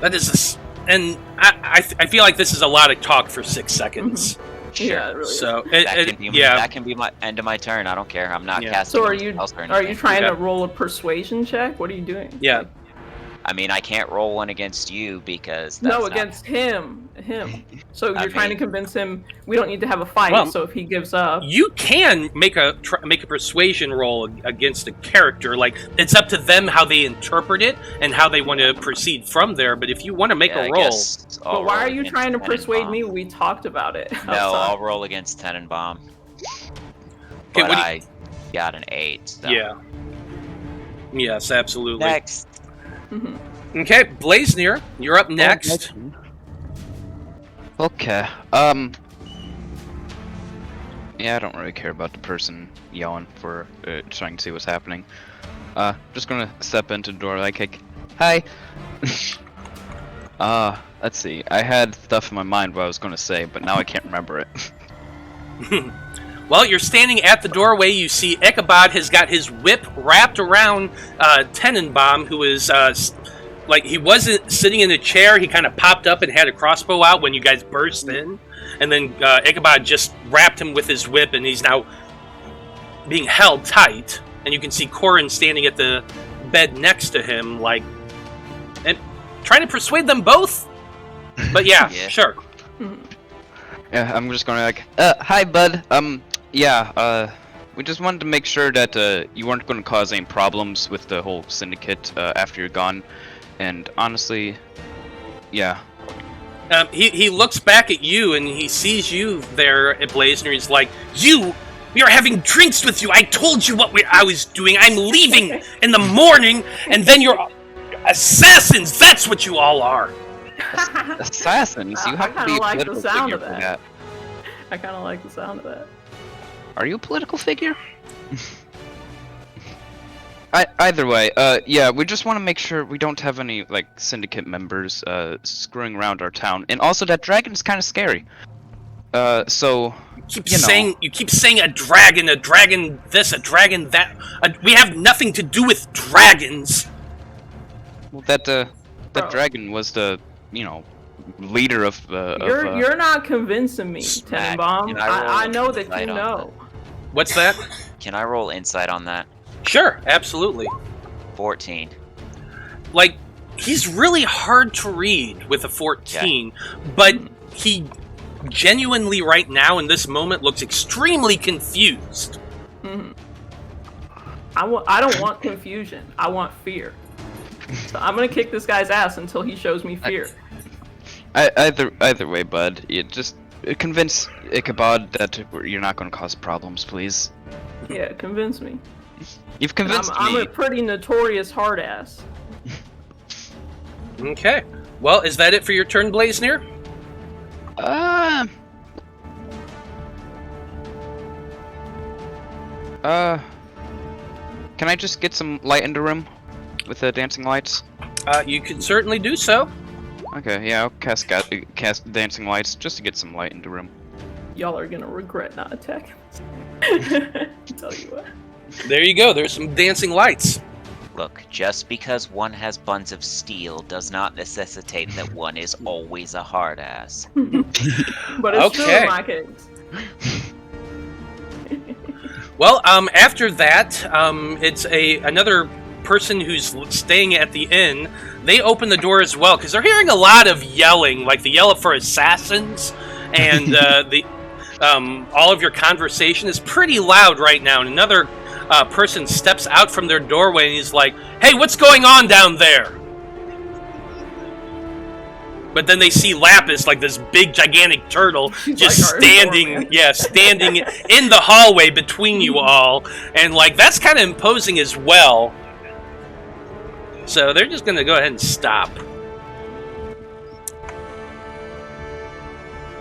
That is, and I feel like this is a lot of talk for 6 seconds. Sure. Yeah, it really is. So that can be my end of my turn. I don't care. I'm not casting. So are anything you else or are you anything. trying to roll a persuasion check? What are you doing? Yeah. I mean, I can't roll one against you because that's No, not- against him. So I you're trying to mean- convince him we don't need to have a fight. Well, so if he gives up, You can make a persuasion roll against a character. Like, it's up to them how they interpret it and how they want to proceed from there. But if you want to make Yeah, a I roll, guess I'll but why roll are you against trying to persuade Tenenbaum. me? We talked about it. No, outside. I'll roll against Tenenbaum. Okay, But what do you- I got an 8. So. yeah, yes, absolutely. Next. Okay, Blaznir, you're up next. Okay. Yeah, I don't really care about the person yelling for trying to see what's happening. Just gonna step into the door like, hi. Let's see. I had stuff in my mind what I was gonna say, but now I can't remember it. Well, you're standing at the doorway. You see Ichabod has got his whip wrapped around Tenenbaum, who is like, he wasn't sitting in a chair. He kind of popped up and had a crossbow out when you guys burst in, and then Ichabod just wrapped him with his whip, and he's now being held tight. And you can see Corin standing at the bed next to him, like, and trying to persuade them both. But yeah. Sure. Yeah, I'm just gonna like, hi, bud. We just wanted to make sure that you weren't going to cause any problems with the whole syndicate after you're gone. And honestly, yeah. He looks back at you and he sees you there at Blaznir. He's like, we are having drinks with you. I told you what I was doing. I'm leaving in the morning, and then you're assassins. That's what you all are. Assassins? You have to be a like the political sound figure of for that. that. I kind of like the sound of that. Are you a political figure? Either way, yeah, we just want to make sure we don't have any, like, syndicate members screwing around our town. And also, that dragon is kind of scary. So, You keep saying a dragon this, a dragon that. We have nothing to do with dragons. well, that dragon was the, leader of You're not convincing me, Smack. Tenenbaum. Can I roll I know that insight you on know. What's that? Can I roll insight on that? Sure, absolutely. 14. Like, he's really hard to read with a 14, but he genuinely right now in this moment looks extremely confused. I don't want confusion. I want fear. So I'm gonna kick this guy's ass until he shows me fear. Either way, bud, you just convince Ichabod that you're not going to cause problems, please. Yeah, convince me. You've convinced I'm me. a pretty notorious hard ass. Okay. Well, is that it for your turn, Blaznir? Can I just get some light in the room with the dancing lights? You can certainly do so. Okay, yeah, I'll cast dancing lights just to get some light in the room. Y'all are gonna regret not attacking us. Tell you what. There you go. There's some dancing lights. Look, just because one has buns of steel does not necessitate that one is always a hard ass. But it's true Okay. in my case. Well, after that, it's another person who's staying at the inn. They open the door as well because they're hearing a lot of yelling, like the yell for assassins, and all of your conversation is pretty loud right now. And another person steps out from their doorway and he's like, "Hey, what's going on down there?" But then they see Lapis, like this big, gigantic turtle, She's just like our standing in the hallway between you all, and like that's kind of imposing as well. So they're just gonna go ahead and stop.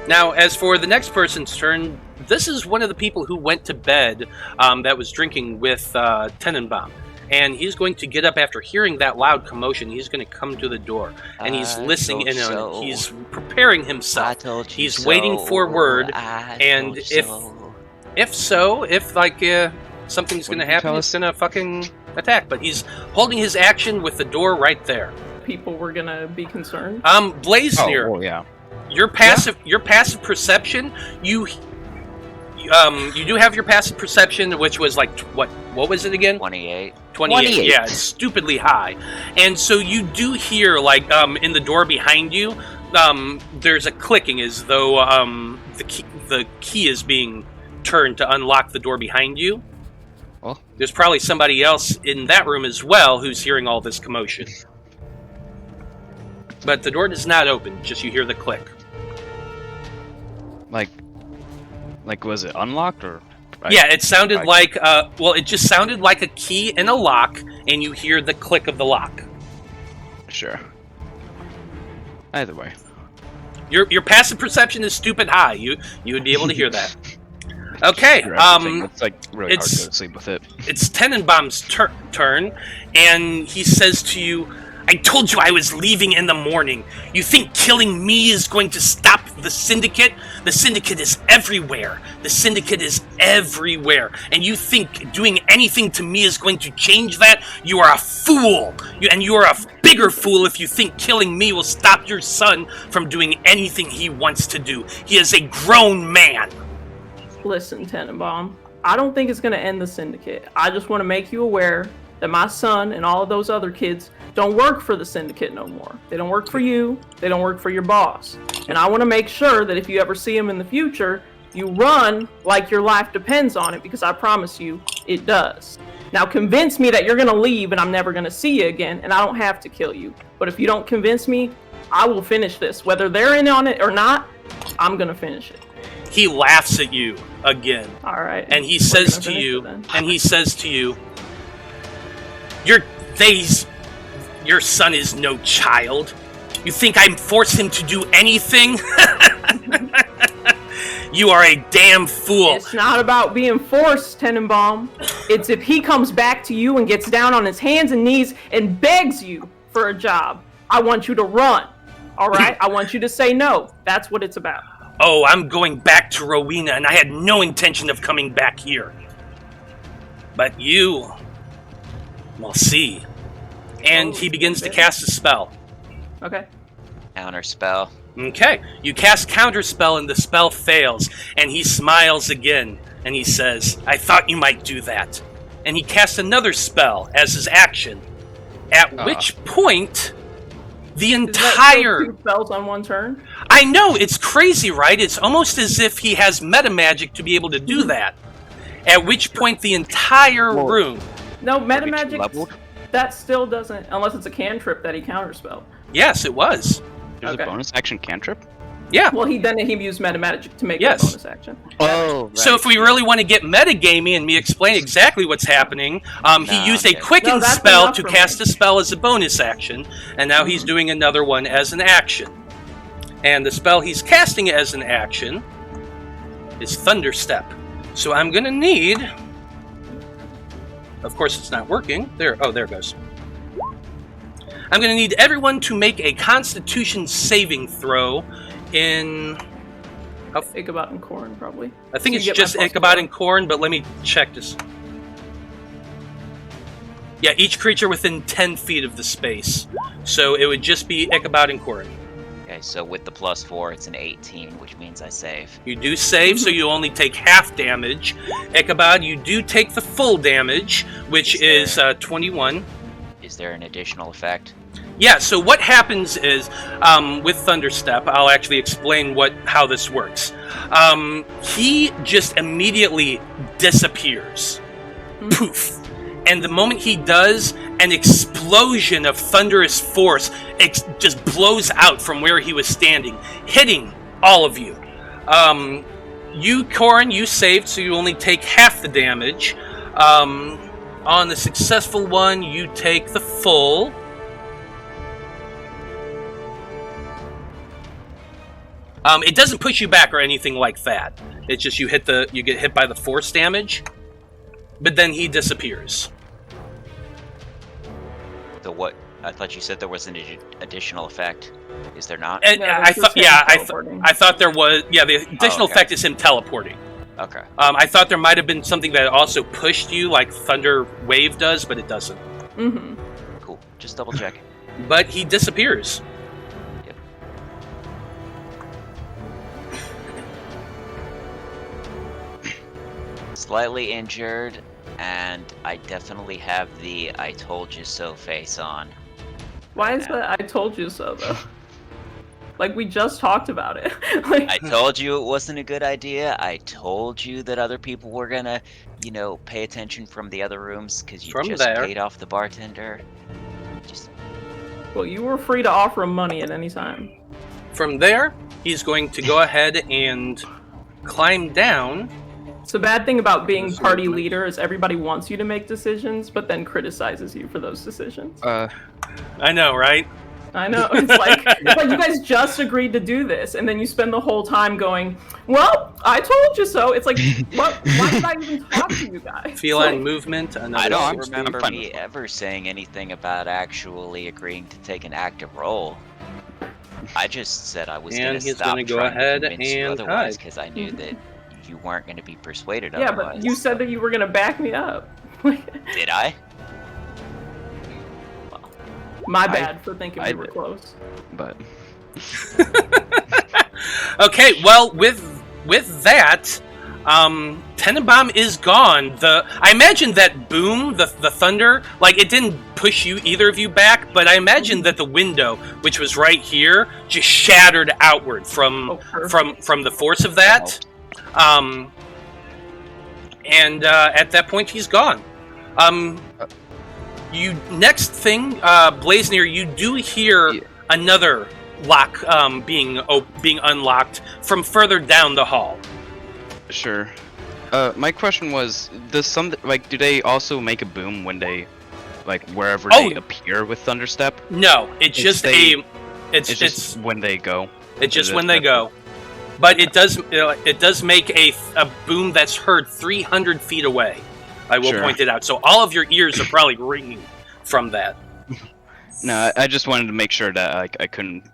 Now, as for the next person's turn, this is one of the people who went to bed that was drinking with Tenenbaum. And he's going to get up after hearing that loud commotion. He's going to come to the door. And he's listening in on it. He's preparing himself. I told you He's so. waiting for word. I And told if so. If something's going to happen, he's going to fucking attack. But he's holding his action with the door right there. People were gonna be concerned. Blaznir. Oh, well, yeah. Your passive perception, you do have your passive perception, which was like what was it again? 28. 28. Yeah, it's stupidly high. And so you do hear like in the door behind you, there's a clicking as though the key is being turned to unlock the door behind you. Well, there's probably somebody else in that room as well who's hearing all this commotion. But the door does not open, just you hear the click. Like was it unlocked or? Yeah, it sounded like, it just sounded like a key in a lock, and you hear the click of the lock. Sure. Either way. Your passive perception is stupid high. You would be able to hear that. Okay, it's like really hard to go to sleep with it. It's Tenenbaum's turn, and he says to you, I told you I was leaving in the morning. You think killing me is going to stop the Syndicate? The Syndicate is everywhere. The Syndicate is everywhere. And you think doing anything to me is going to change that? You are a fool. And you are a bigger fool if you think killing me will stop your son from doing anything he wants to do. He is a grown man. Listen, Tenenbaum, I don't think it's going to end the Syndicate. I just want to make you aware that my son and all of those other kids don't work for the Syndicate no more. They don't work for you. They don't work for your boss. And I want to make sure that if you ever see them in the future, you run like your life depends on it, because I promise you, it does. Now convince me that you're going to leave and I'm never going to see you again, and I don't have to kill you. But if you don't convince me, I will finish this. Whether they're in on it or not, I'm going to finish it. He laughs at you again. All right. And he says to you, your son is no child. You think I'm forcing him to do anything? You are a damn fool. It's not about being forced, Tenenbaum. It's if he comes back to you and gets down on his hands and knees and begs you for a job, I want you to run. All right? I want you to say no. That's what it's about. Oh, I'm going back to Rowena, and I had no intention of coming back here. But you will see. And he begins to cast a spell. Okay. Counter spell. Okay. You cast counter spell, and the spell fails. And he smiles again, and he says, I thought you might do that. And he casts another spell as his action. At which point, the entire... Is that 2 spells on one turn? I know, it's crazy, right? It's almost as if he has meta magic to be able to do that. At which point, the entire room... No, meta magic... That still doesn't, unless it's a cantrip that he counterspelled. Yes, it was. There's a bonus action cantrip? Yeah. Well, he used meta magic to make a bonus action. Oh, right. So if we really want to get metagamey and me explain exactly what's happening, he used a quicken spell to cast a spell as a bonus action, and now he's doing another one as an action. And the spell he's casting as an action is Thunderstep. So I'm going to need... Of course, it's not working. There it goes. I'm going to need everyone to make a Constitution saving throw in... Ichabod and Corin, probably. I think it's just Ichabod and Corin, but let me check this. Yeah, each creature within 10 feet of the space. So it would just be Ichabod and Corin. Okay, so with the +4, it's an 18, which means I save. You do save, so you only take half damage. Ichabod, you do take the full damage, which is 21. Is there an additional effect? Yeah, so what happens is, with Thunderstep, I'll actually explain how this works. He just immediately disappears. Poof. And the moment he does, an explosion of thunderous force just blows out from where he was standing, hitting all of you. You, Corin, you saved, so you only take half the damage. On the successful one, you take the full. It doesn't push you back or anything like that. It's just you get hit by the force damage, but then he disappears. So what? I thought you said there was an additional effect. Is there not? I thought there was. Yeah, the additional effect is him teleporting. Okay. I thought there might have been something that also pushed you, like Thunder Wave does, but it doesn't. Mm-hmm. Cool. Just double checking. But he disappears. Yep. Slightly injured, and I definitely have the "I told you so" face on. Why is that? I told you so, though. Like, we just talked about it. Like, I told you it wasn't a good idea. I told you that other people were gonna, pay attention from the other rooms because you From just there. paid off the bartender. Just well, you were free to offer him money at any time. From there, he's going to go ahead and climb down. It's a bad thing about being party leader is everybody wants you to make decisions, but then criticizes you for those decisions. I know, right? I know. It's like you guys just agreed to do this, and then you spend the whole time going, "Well, I told you so." It's like, what? Why did I even talk to you guys? Feline movement. I don't force remember fine me with it. ever saying anything about actually agreeing to take an active role. I just said I was And going he's to stop gonna go trying ahead to convince you and otherwise hide. because I knew that you weren't going to be persuaded Yeah, otherwise. but you said that you were gonna back me up. Did I? My bad for thinking I we were did. close. But Okay, well, with that, Tenenbaum is gone. I imagine that boom, the thunder, like it didn't push either of you back, but I imagine that the window, which was right here, just shattered outward from the force of that. And at that point, he's gone. Next thing, Blaznir, you do hear another lock being unlocked from further down the hall. sure. My question was, do they also make a boom when they, wherever they appear with Thunderstep? No, it's just when they go. It's just when they go. But it does make a boom that's heard 300 feet away. I will point it out. So all of your ears are probably ringing from that. No, I just wanted to make sure that I couldn't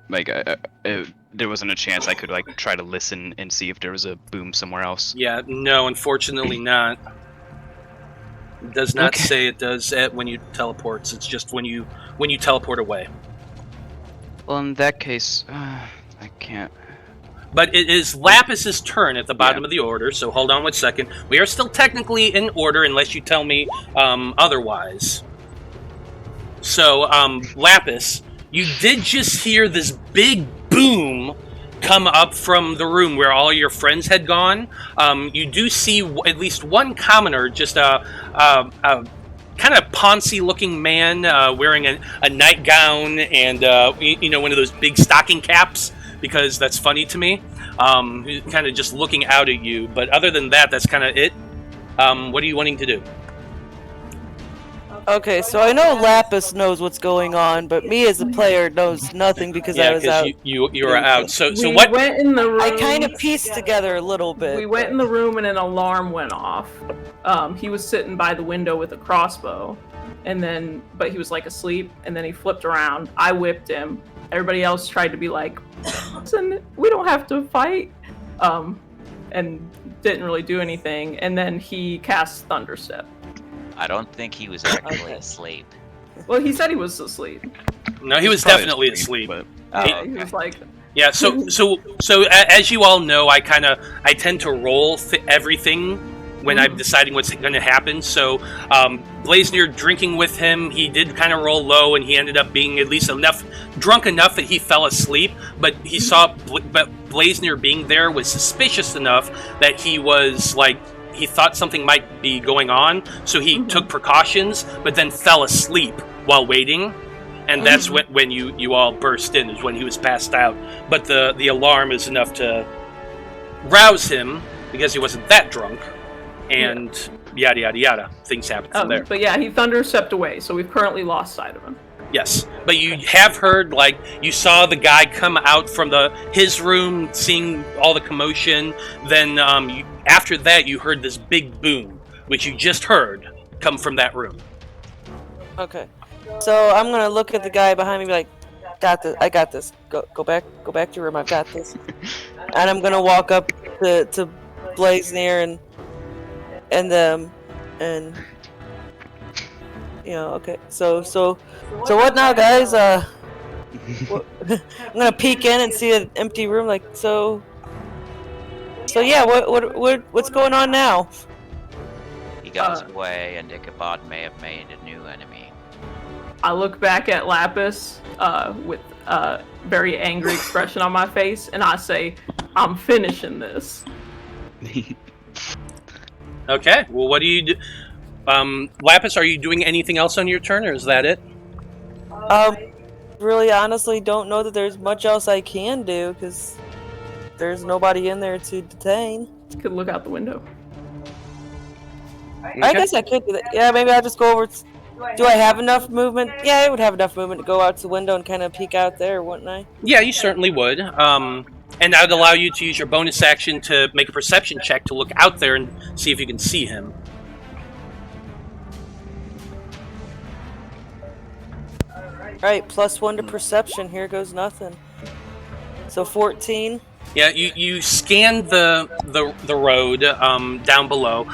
there wasn't a chance I could try to listen and see if there was a boom somewhere else. Yeah, no, unfortunately not. It does not say it does it when you teleports. It's just when you teleport away. Well, in that case, I can't. But it is Lapis's turn at the bottom of the order, so hold on 1 second. We are still technically in order unless you tell me otherwise. So, Lapis, you did just hear this big boom come up from the room where all your friends had gone. You do see at least one commoner, just a kind of poncy-looking man wearing a nightgown and one of those big stocking caps, because that's funny to me. Kind of just looking out at you, but other than that, that's kind of it. What are you wanting to do? Okay, so I know Lapis knows what's going on, but me as a player knows nothing because I was out. you were out. So we what? Went in the room. I kind of pieced together a little bit. We went in the room and an alarm went off. He was sitting by the window with a crossbow, but he was asleep, and then he flipped around. I whipped him. Everybody else tried to be like, listen, we don't have to fight, and didn't really do anything. And then he cast Thunderstep. I don't think he was actually asleep. Well, he said he was asleep. No, he was definitely asleep. But He was like, Yeah. So as you all know, I tend to roll everything when I'm deciding what's going to happen. So Blaznir drinking with him, he did kind of roll low, and he ended up being at least drunk enough that he fell asleep. But he saw Blaznir being there was suspicious enough that he was he thought something might be going on, so he took precautions, but then fell asleep while waiting. And that's when you all burst in, is when he was passed out. But the alarm is enough to rouse him, because he wasn't that drunk. And yada, yada, yada. Things happen from there. But yeah, he Thunderstepped away, so we've currently lost sight of him. Yes, but you have heard, you saw the guy come out from his room, seeing all the commotion. Then after that, you heard this big boom, which you just heard come from that room. Okay, so I'm gonna look at the guy behind me, and be like, "Got this. I got this. Go back to your room. I've got this." And I'm gonna walk up to Blaznir and them, and okay. So what now, guys? I'm gonna peek in and see an empty room. Like so yeah. What's going on now? He got away, and Ichabod may have made a new enemy. I look back at Lapis with a very angry expression on my face, and I say, "I'm finishing this." Okay. Well, what do you do? Lapis, are you doing anything else on your turn, or is that it? Really, honestly, don't know that there's much else I can do because there's nobody in there to detain. You could look out the window. Okay. I guess I could do that. Yeah, maybe I'll just go over. Do I have enough movement? Yeah, I would have enough movement to go out the window and kind of peek out there, wouldn't I? Yeah, you certainly would. And that would allow you to use your bonus action to make a perception check to look out there and see if you can see him. Alright, +1 to perception. Here goes nothing. So 14. Yeah, you scan the road down below,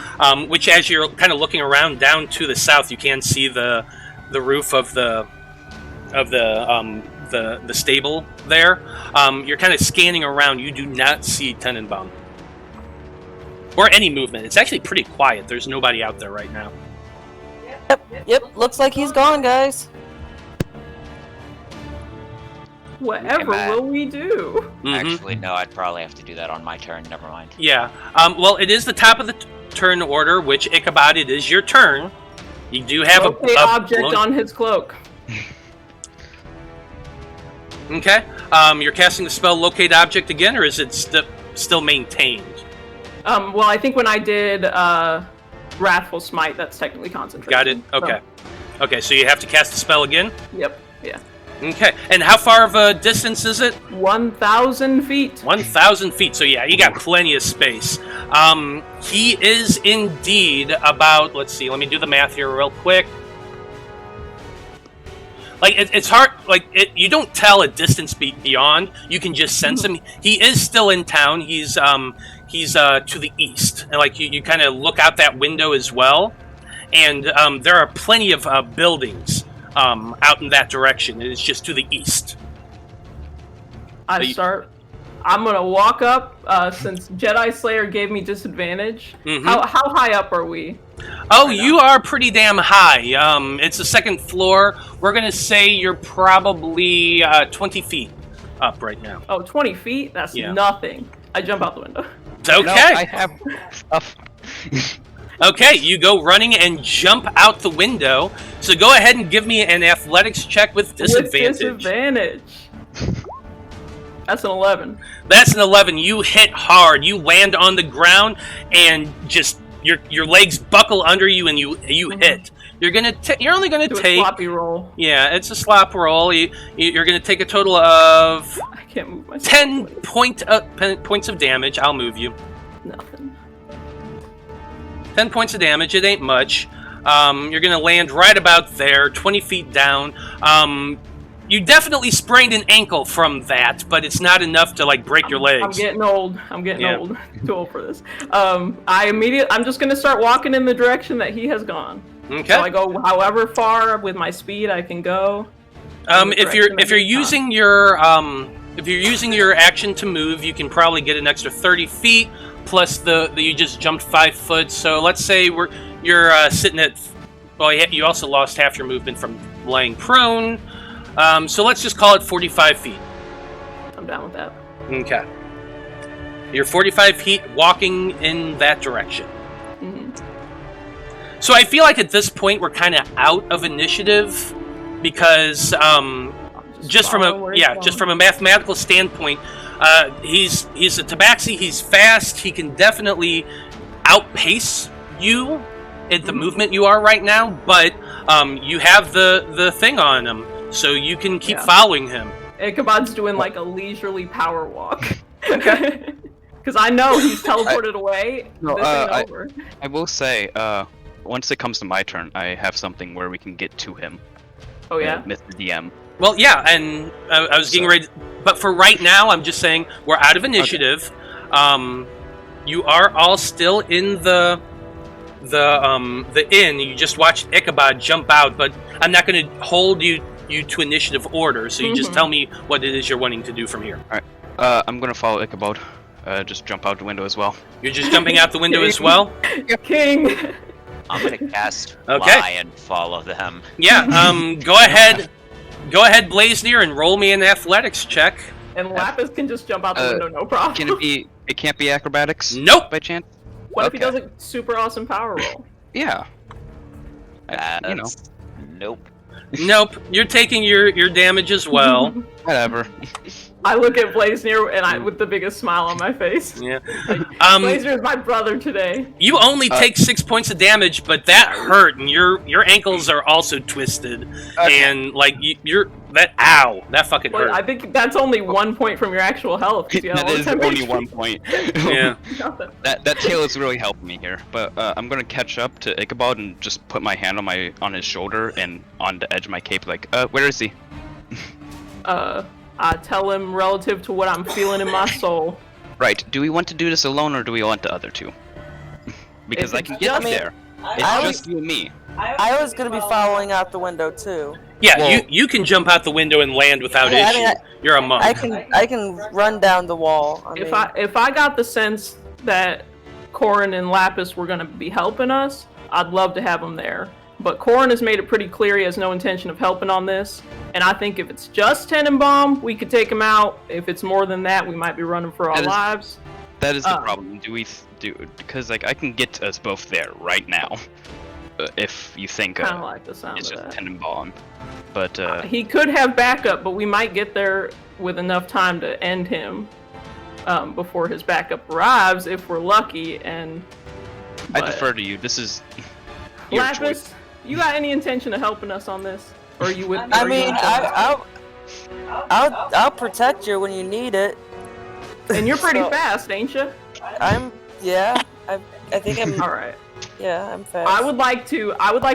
which as you're kind of looking around down to the south, you can see the roof of the stable there. You're kind of scanning around. You do not see Tenenbaum or any movement. It's actually pretty quiet. There's nobody out there right now. Yep. Looks like he's gone, guys. Whatever will we do? Mm-hmm. Actually, no, I'd probably have to do that on my turn. Never mind. Yeah. Well, it is the top of the turn order, which, Ichabod, it is your turn. You do have a object on his cloak. Okay. You're casting the spell Locate Object again, or is it still maintained? Well, I think when I did Wrathful Smite, that's technically concentration. Got it. Okay. So. Okay, so you have to cast the spell again? Yep. Yeah. Okay. And how far of a distance is it? 1,000 feet. 1,000 feet. So yeah, you got plenty of space. He is indeed about, let's see, let me do the math here real quick. Like, it's hard, you don't tell a distance beyond, you can just sense him. He is still in town, he's to the east. And you kind of look out that window as well, and there are plenty of buildings out in that direction. It's just to the east. I'm gonna walk up, since Jedi Slayer gave me disadvantage. Mm-hmm. How high up are we? Oh, you are pretty damn high. It's the second floor. We're gonna say you're probably 20 feet up right now. Oh, 20 feet? That's nothing. I jump out the window. Okay. No, I have stuff. Okay, you go running and jump out the window. So go ahead and give me an athletics check with disadvantage. With disadvantage. That's an 11. That's an 11. You hit hard. You land on the ground, and just your legs buckle under you, and you hit. You're only gonna take a sloppy roll. Yeah, it's a slop roll. You're gonna take a total of I can't move myself. 10 points of damage. I'll move you. Nothing. 10 points of damage. It ain't much. You're gonna land right about there, 20 feet down. You definitely sprained an ankle from that, but it's not enough to break your legs. I'm getting old. Old. Too old for this. I'm just gonna start walking in the direction that he has gone. Okay. So I go however far with my speed I can go. If you're using your action to move, you can probably get an extra 30 feet plus the you just jumped 5 foot. So let's say you're sitting at. Well, you also lost half your movement from laying prone. So let's just call it 45 feet. I'm down with that. Okay. You're 45 feet walking in that direction. Mm-hmm. So I feel like at this point we're kind of out of initiative because just from a mathematical standpoint, he's a tabaxi. He's fast. He can definitely outpace you at the movement you are right now. But you have the thing on him. So you can keep following him. Ichabod's doing a leisurely power walk. Okay. Because I know he's teleported away. No, this ain't over. I will say, once it comes to my turn, I have something where we can get to him. Oh yeah? Mr. DM. Well, yeah, and I was getting ready. But for right now, I'm just saying we're out of initiative. Okay. You are all still in the inn. You just watched Ichabod jump out, but I'm not going to hold you to initiative order. So you just tell me what it is you're wanting to do from here. All right. I'm gonna follow Ichabod. Just jump out the window as well. You're just jumping out the window as well? King. I'm gonna cast Okay. Fly and follow them. Yeah, go ahead. Go ahead, Blaznir, and roll me an athletics check. And Lapis can just jump out the window, no problem. Can it be? It can't be acrobatics. Nope. By chance? What if he Okay. does a super awesome power roll? Yeah. You know. Nope. Nope. You're taking your damage as well. Whatever. I look at Blaznir and with the biggest smile on my face. Yeah. Blaznir is my brother today. You only take 6 points of damage, but that hurt, and your ankles are also twisted, and like you're that. Ow! That fucking But hurt. I think that's only 1 point from your actual health. 'cause you have That all is 10 only HP. 1 point. Yeah. Nothing. That tail is really helping me here, but I'm gonna catch up to Ichabod and just put my hand on his shoulder and on the edge of my cape, like, where is he? I tell him relative to what I'm feeling in my soul. Right. Do we want to do this alone, or do we want the other two? Because If I can it's get up just- there. It's I just you and me. I was gonna be following out the window too. Yeah, Well- you can jump out the window and land without Yeah, I issue. mean, You're a monk. I can run down the wall. If I got the sense that Corin and Lapis were going to be helping us, I'd love to have them there. But Corin has made it pretty clear he has no intention of helping on this. And I think if it's just Tenenbaum, we could take him out. If it's more than that, we might be running for our That is- lives. That is the problem. Because like I can get us both there right now, if you think Kind of like the sound it's of just that. Tenenbaum. But He could have backup, but we might get there with enough time to end him before his backup arrives, if we're lucky. And I but- defer to you. This is your Lapis, choice. you got any intention of helping us on this? Or you would? I mean, I'll protect you when you need it. And you're pretty So- fast, ain't you? Yeah. I think I'm. All right. Yeah, I'm fast. I would like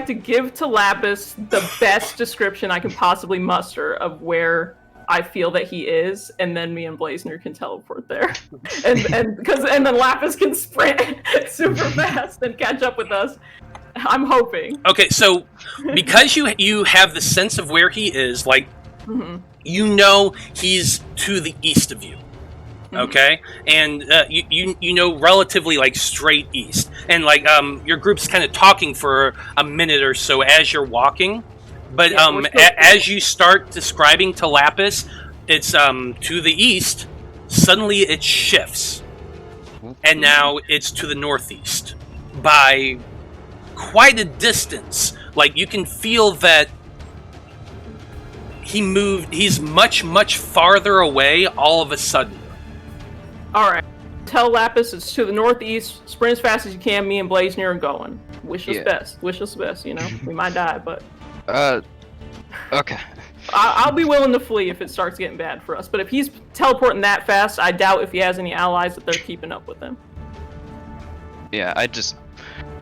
to give to Lapis the best description I can possibly muster of where I feel that he is, and then me and Blaznir can teleport there, and then Lapis can sprint super fast and catch up with us. I'm hoping. Okay, so because you have the sense of where he is, like you know he's to the east of you. Okay, and you know relatively like straight east, and like your group's kind of talking for a minute or so as you're walking, but as you start describing to Lapis, it's to the east. Suddenly it shifts, and now it's to the northeast by quite a distance. Like you can feel that he moved. He's much farther away all of a sudden. All right. Tell Lapis it's to the northeast. Sprint as fast as you can. Me and Blaznir are going. Wish us best. Wish us best. You know, we might die, but Okay. I'll be willing to flee if it starts getting bad for us. But if he's teleporting that fast, I doubt if he has any allies that they're keeping up with him. Yeah,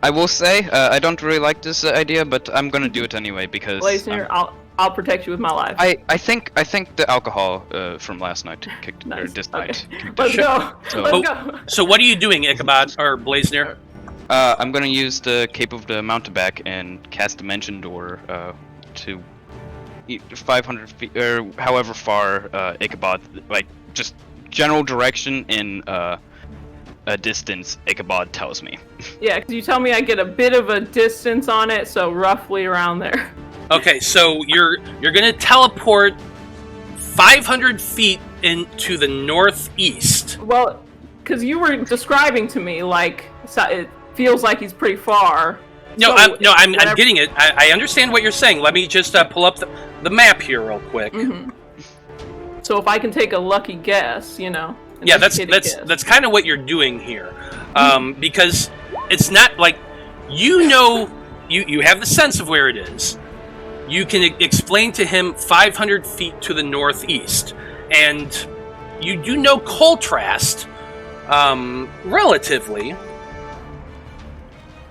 I will say, I don't really like this idea, but I'm gonna do it anyway because Blaznir, I'll protect you with my life. I think the alcohol from last night kicked or Nice. this Okay. night. kicked Let's in. go. So- Let's go. So what are you doing, Ichabod or Blaznir? I'm gonna use the Cape of the Mountebank and cast Dimension Door to 500 feet or however far Ichabod, like just general direction in a distance Ichabod tells me. Yeah, because you tell me I get a bit of a distance on it, so roughly around there. Okay, so you're gonna teleport 500 feet into the northeast. Well, because you were describing to me like so it feels like he's pretty far. No, So I'm whatever- getting it. I understand what you're saying. Let me just pull up the map here real quick. So if I can take a lucky guess, you know. an Yeah, that's educated guess. that's kind of what you're doing here, because it's not like you know you have the sense of where it is. You can explain to him 500 feet to the northeast, and you do know Coltrast relatively.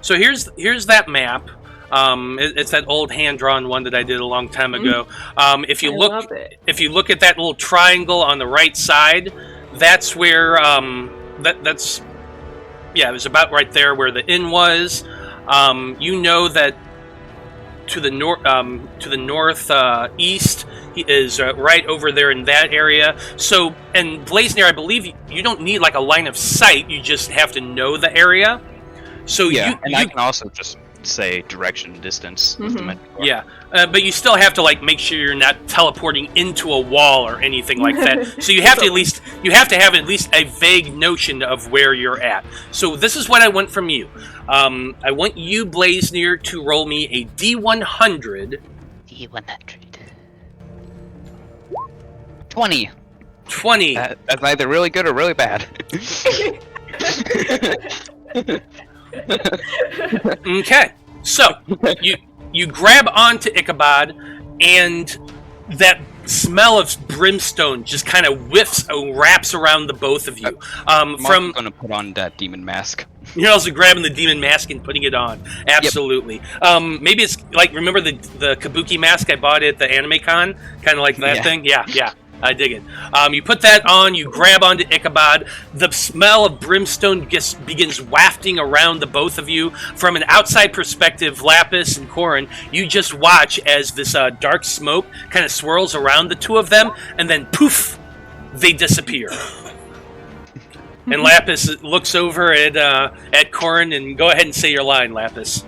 So here's that map. It's that old hand-drawn one that I did a long time ago. If you I look love it. if you look at that little triangle on the right side, that's where that's it was about right there where the inn was. You know that to the northeast is right over there in that area. So, and Blaznir, I believe you don't need like a line of sight. You just have to know the area. So I can also just say direction, distance. With the mentor. Yeah, but you still have to like make sure you're not teleporting into a wall or anything like that. So you have to have at least a vague notion of where you're at. So this is what I want from you. I want you, Blaznir, to roll me a D100. D100. 20. 20. That's either really good or really bad. Okay, so you grab onto Ichabod, and that smell of brimstone just kind of wraps around the both of you. I'm going to put on that demon mask. You're also grabbing the demon mask and putting it on. Absolutely. Yep. Maybe it's like, remember the Kabuki mask I bought at the Anime Con? Kind of like that thing? Yeah. I dig it. You put that on, you grab onto Ichabod. The smell of brimstone begins wafting around the both of you. From an outside perspective, Lapis and Corin, you just watch as this dark smoke kind of swirls around the two of them, and then poof, they disappear. And Lapis looks over at Corin, and go ahead and say your line, Lapis.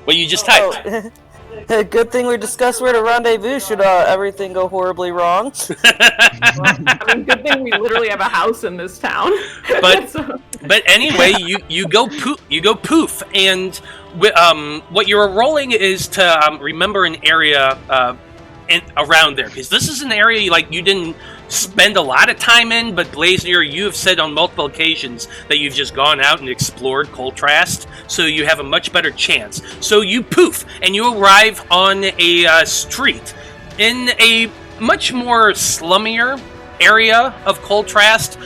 What you just typed. Good thing we discussed where to rendezvous should everything go horribly wrong. Good thing we literally have a house in this town. But anyway, you go poof, and what you're rolling is to remember an area around there, because this is an area you didn't spend a lot of time in, but Blaznir, you have said on multiple occasions that you've just gone out and explored Coltrast, so you have a much better chance. So you poof, and you arrive on a street in a much more slummier area of Coltrast.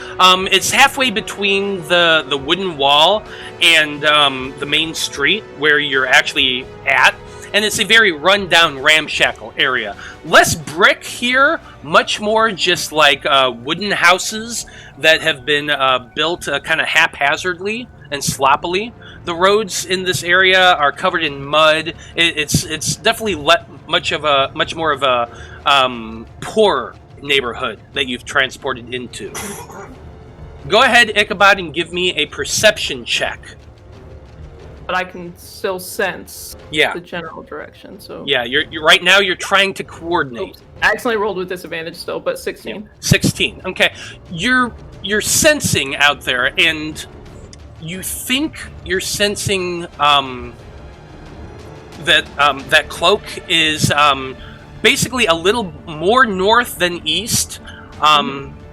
It's halfway between the wooden wall and the main street where you're actually at. And it's a very run-down, ramshackle area. Less brick here, much more just like wooden houses that have been built kind of haphazardly and sloppily. The roads in this area are covered in mud. It's definitely much more of a poor neighborhood that you've transported into. Go ahead, Ichabod, and give me a perception check. But I can still sense the general direction. So you're right now. You're trying to coordinate. Oops. I accidentally rolled with disadvantage still, but 16. Yeah. 16. Okay, you're sensing out there, and you think you're sensing that cloak is basically a little more north than east.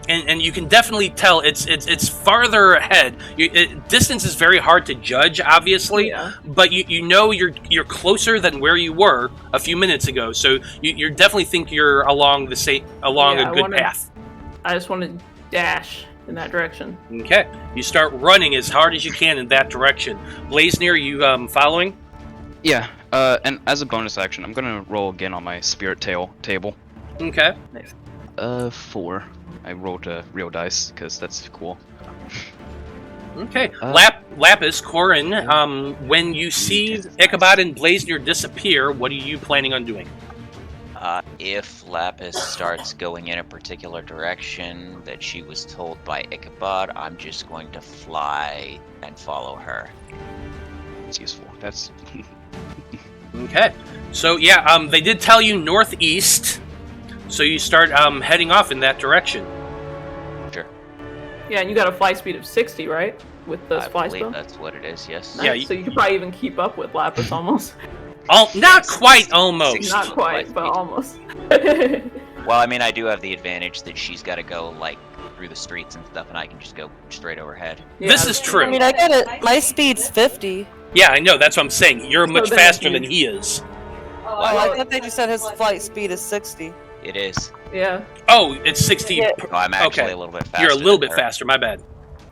And you can definitely tell it's farther ahead. Distance is very hard to judge, obviously, but you know you're closer than where you were a few minutes ago. So you definitely think you're along a good path. I just want to dash in that direction. Okay, you start running as hard as you can in that direction. Blaznir, you following? Yeah. And as a bonus action, I'm gonna roll again on my spirit table. Okay. Nice. 4. I rolled a real dice because that's cool. Okay. Lapis, Corin, when you see Ichabod and Blaznir disappear, what are you planning on doing? If Lapis starts going in a particular direction that she was told by Ichabod, I'm just going to fly and follow her. It's useful. That's... Okay. So, they did tell you northeast. So you start heading off in that direction. Sure. Yeah, and you got a fly speed of 60, right? With the fly spell? That's what it is, yes. Nice. So you could probably even keep up with Lapis almost. Not quite, almost. Not quite, but almost. Well, I mean, I do have the advantage that she's got to go, through the streets and stuff, and I can just go straight overhead. Yeah, this is true. I mean, I get it. My speed's 50. Yeah, I know. That's what I'm saying. You're much faster than he is. Oh, I thought they just said his flight speed is 60. It is. Yeah. Oh, it's 60. Yeah. Oh, I'm actually a little bit faster. You're a little bit faster. My bad.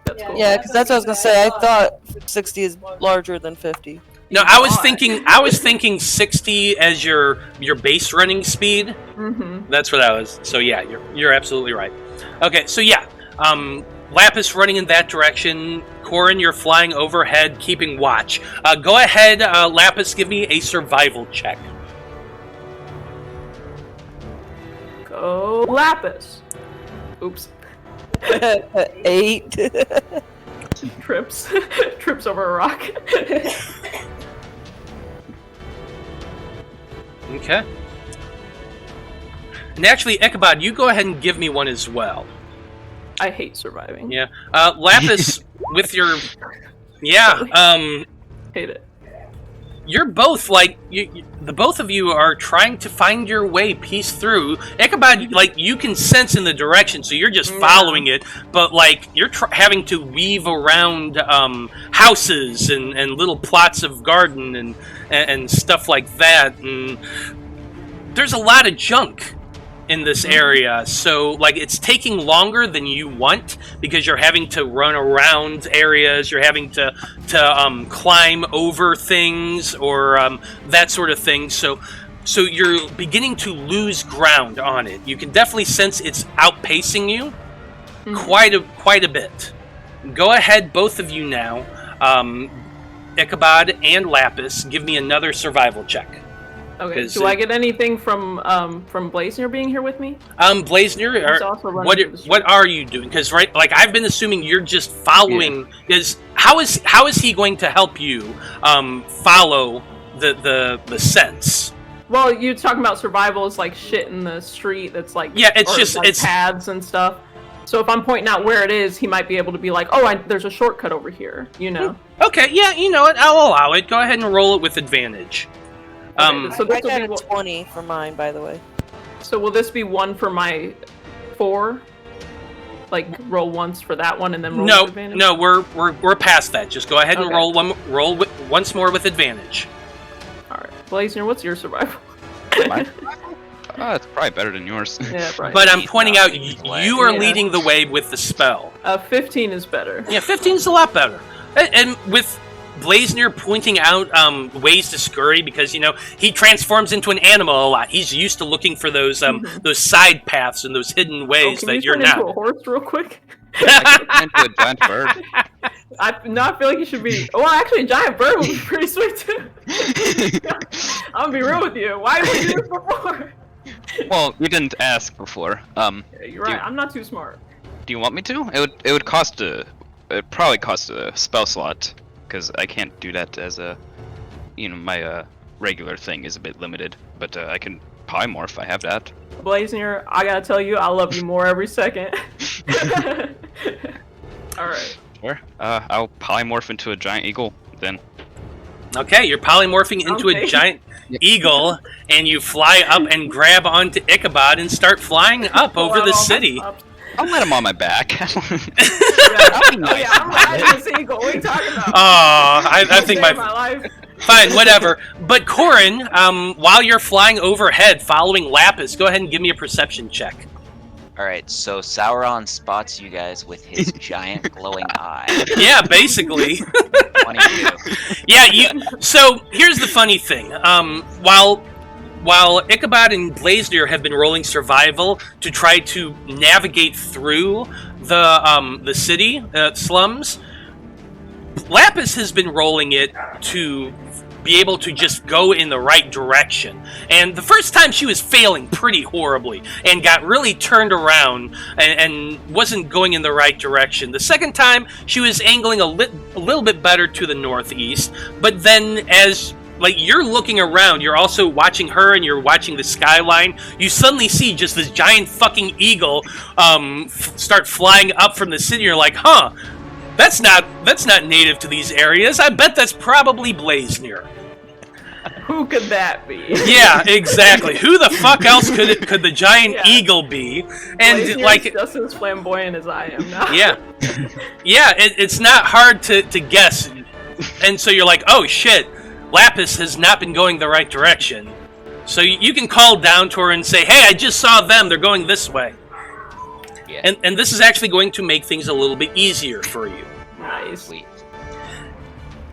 That's cool. Yeah, because that's what I was gonna say. I thought 60 is larger than 50. No, I was thinking 60 as your base running speed. Mm-hmm. That's what I was. So yeah, you're absolutely right. Okay, so Lapis running in that direction. Corin, you're flying overhead, keeping watch. Go ahead, Lapis, give me a survival check. Go Lapis. Oops. 8. Trips. Trips over a rock. Okay. And actually, Ichabod, you go ahead and give me one as well. I hate surviving. Yeah. Lapis, with your... Yeah, Hate it. you're both, like, the both of you are trying to find your way, piece through. Ichabod, like, you can sense in the direction, so you're just following it, but, like, you're having to weave around houses and little plots of garden and stuff like that, and there's a lot of junk in this area, so like it's taking longer than you want because you're having to run around areas, you're having to climb over things or that sort of thing. So you're beginning to lose ground on it. You can definitely sense it's outpacing you quite a bit. Go ahead, both of you now, Ichabod and Lapis. Give me another survival check. Okay. Do I get anything from Blaznir being here with me? Blaznir, what are you doing? Because like I've been assuming you're just following. How is he going to help you follow the sense? Well, you're talking about survival is like shit in the street. That's like it's paths and stuff. So if I'm pointing out where it is, he might be able to be like, oh, there's a shortcut over here. You know. Okay. Yeah. You know what? I'll allow it. Go ahead and roll it with advantage. Okay, so I got a 20 for mine, by the way. So will this be 1 for my 4? Like roll once for that one and then roll with advantage? No, we're past that. Just go ahead and roll once more with advantage. All right, Blaznir, what's your survival? It's probably better than yours. Yeah, probably. But I'm pointing out you are leading the way with the spell. 15 is better. Yeah, 15 is a lot better. And with Blaznir pointing out ways to scurry because he transforms into an animal a lot. He's used to looking for those side paths and those hidden ways that you're not. Can you turn into a horse real quick? I can turn into a giant bird. I feel like you should be. Well, actually, a giant bird would be pretty sweet too. I'm gonna be real with you. Why did we do this before? Well, you didn't ask before. Yeah, you're right. I'm not too smart. Do you want me to? It would cost it'd probably cost a spell slot. Because I can't do that as my regular thing is a bit limited, but I can polymorph. I have that. Blaznir, I gotta tell you, I love you more every second. All right. Sure. I'll polymorph into a giant eagle then. Okay, you're polymorphing into a giant eagle, and you fly up and grab onto Ichabod and start flying up over the city. I'll let him on my back. I'm riding this eagle. What are you talking about? I think my life. Fine, whatever. But Corin, while you're flying overhead, following Lapis, go ahead and give me a perception check. All right, so Sauron spots you guys with his giant glowing eye. Yeah, basically. 22. Yeah, so here's the funny thing. While Ichabod and Blaznir have been rolling survival to try to navigate through the city slums, Lapis has been rolling it to be able to just go in the right direction. And the first time she was failing pretty horribly and got really turned around and wasn't going in the right direction. The second time she was angling a little bit better to the northeast, but then as you're looking around, you're also watching her and you're watching the skyline. You suddenly see just this giant fucking eagle start flying up from the city. You're like, huh, that's not native to these areas. I bet that's probably Blaznir. Who could that be? Yeah, exactly. Who the fuck else could the giant eagle be? And Blaznir's just as flamboyant as I am now. Yeah, it's not hard to guess. And so you're like, oh shit. Lapis has not been going the right direction. So you can call down to her and say, hey, I just saw them. They're going this way. Yeah. And this is actually going to make things a little bit easier for you. Nice. Sweet.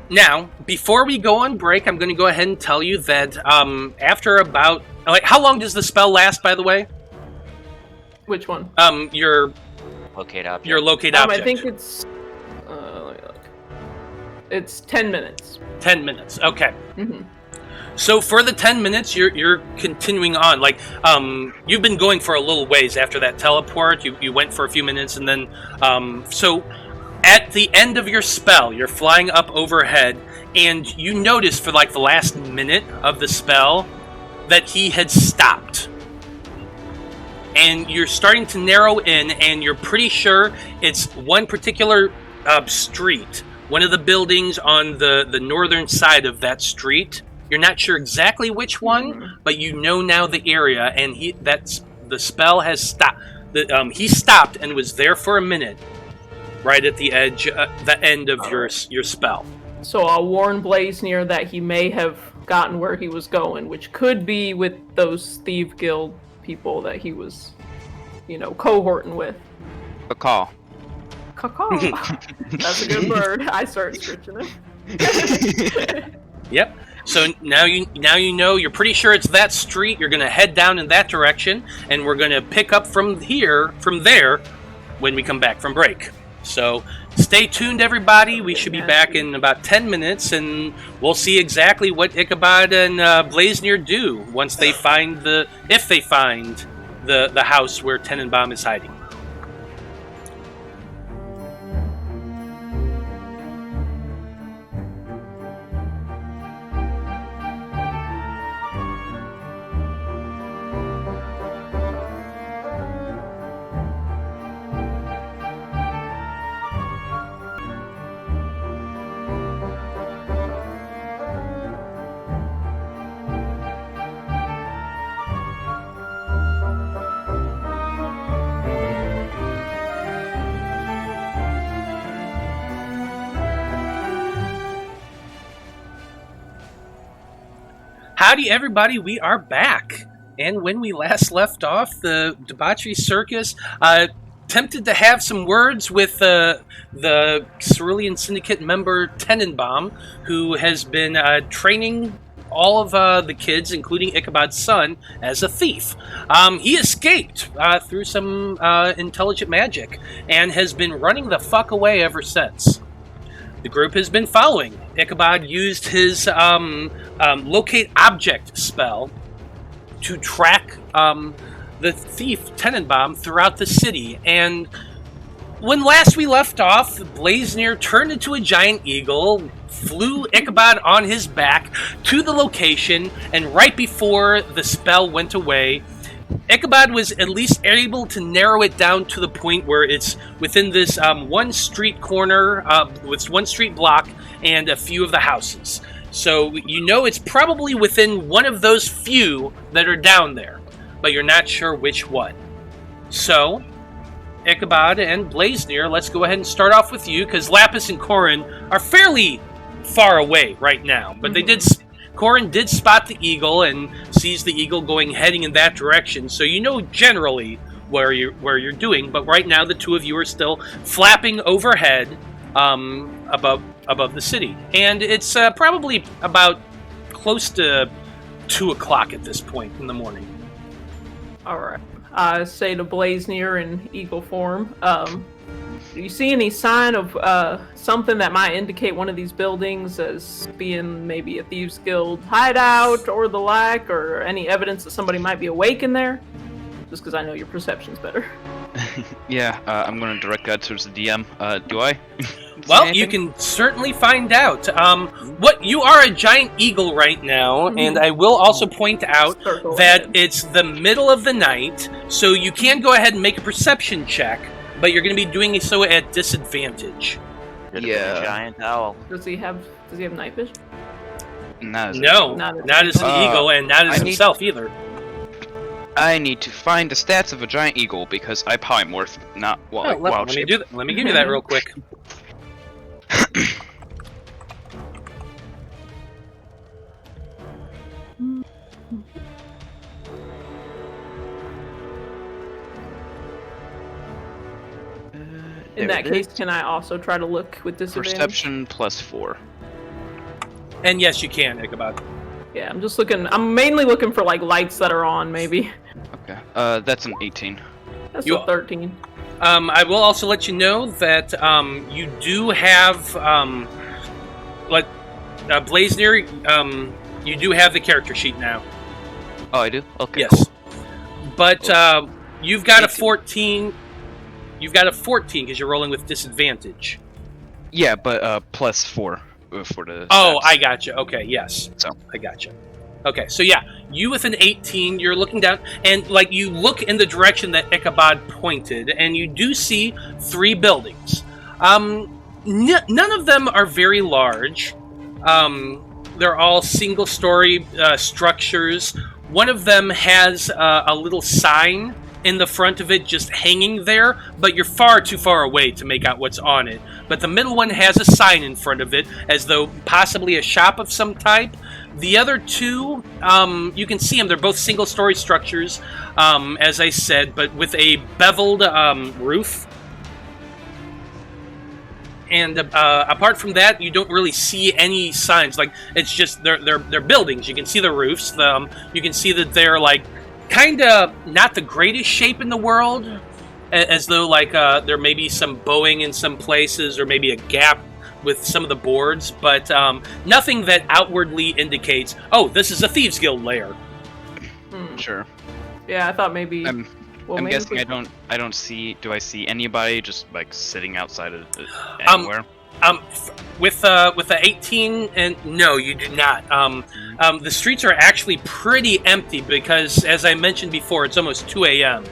Now, before we go on break, I'm going to go ahead and tell you that after about... how long does the spell last, by the way? Which one? Your locate object. Your locate object. I think it's. Let me look. It's 10 minutes. 10 minutes. Okay. Mm-hmm. So for the 10 minutes, you're continuing on. Like, you've been going for a little ways after that teleport. You went for a few minutes, and then, so at the end of your spell, you're flying up overhead, and you notice for like the last minute of the spell that he had stopped. And you're starting to narrow in, and you're pretty sure it's one particular street, one of the buildings on the northern side of that street. You're not sure exactly which one, but you know now the area, and the spell has stopped. He stopped and was there for a minute, right at the edge, the end of your spell. So I'll warn Blaznir that he may have gotten where he was going, which could be with those Thief Guild people that he was, cohorting with. A call. Caw. That's a good bird. I start stretching it. Yep. So now you know, you're pretty sure it's that street. You're going to head down in that direction, and we're going to pick up from there when we come back from break. So stay tuned, everybody. We should be back in about 10 minutes, and we'll see exactly what Ichabod and Blaznir do once they find the house where Tenenbaum is hiding. Howdy, everybody. We are back. And when we last left off, the Debauchery Circus attempted to have some words with the Cerulean Syndicate member Tenenbaum, who has been training all of the kids, including Ichabod's son, as a thief. He escaped through some intelligent magic and has been running the fuck away ever since. The group has been following. Ichabod used his locate object spell to track the thief Tenenbaum throughout the city. And when last we left off, Blaznir turned into a giant eagle, flew Ichabod on his back to the location, and right before the spell went away, Ichabod was at least able to narrow it down to the point where it's within this one street corner, with one street block, and a few of the houses. So you know it's probably within one of those few that are down there, but you're not sure which one. So, Ichabod and Blaznir, let's go ahead and start off with you, because Lapis and Corin are fairly far away right now, but Corin did spot the eagle and sees the eagle heading in that direction, so you know generally where you're doing. But right now, the two of you are still flapping overhead, above the city, and it's probably about close to 2 o'clock at this point in the morning. All right. I say to Blaznir in eagle form, do you see any sign of something that might indicate one of these buildings as being maybe a Thieves Guild hideout or the like, or any evidence that somebody might be awake in there? Just because I know your perception's better. Yeah, I'm going to direct that towards the DM. Do I? Well, you can certainly find out. You are a giant eagle right now, and I will also point out that it's the middle of the night, so you can go ahead and make a perception check, but you're going to be doing so at disadvantage. Yeah. Giant owl. Does he have night vision? Not as an eagle, and not as himself either. I need to find the stats of a giant eagle because I polymorph, not wild shape. Let me give you that real quick. In that case, can I also try to look with disadvantage? Perception +4. And yes, you can, Ichabod. Yeah, I'm mainly looking for like lights that are on, maybe. Okay. That's an 18. That's a 13. I will also let you know that you do have, Blaznir, you do have the character sheet now. Oh, I do? Okay, Yes. cool. But you've got a 18. 14. You've got a 14 because you're rolling with disadvantage. Yeah, but +4 for the Oh, stats. I gotcha. Okay, yes. So. I gotcha. Okay, so yeah, you with an 18, you're looking down, and like you look in the direction that Ichabod pointed, and you do see 3 buildings. None of them are very large. They're all single-story structures. One of them has a little sign in the front of it just hanging there, but you're far too far away to make out what's on it. But the middle one has a sign in front of it, as though possibly a shop of some type. The other 2, you can see them. They're both single-story structures, as I said, but with a beveled roof. And apart from that, you don't really see any signs. Like, it's just they're buildings. You can see the roofs. You can see that they're like kind of not the greatest shape in the world, as though like there may be some bowing in some places, or maybe a gap with some of the boards, but nothing that outwardly indicates, oh, this is a Thieves Guild lair. Sure. Yeah, I thought maybe. I'm maybe guessing I don't see. Do I see anybody just like sitting outside of anywhere? With the 18, and no, you do not. The streets are actually pretty empty because, as I mentioned before, it's almost 2 a.m.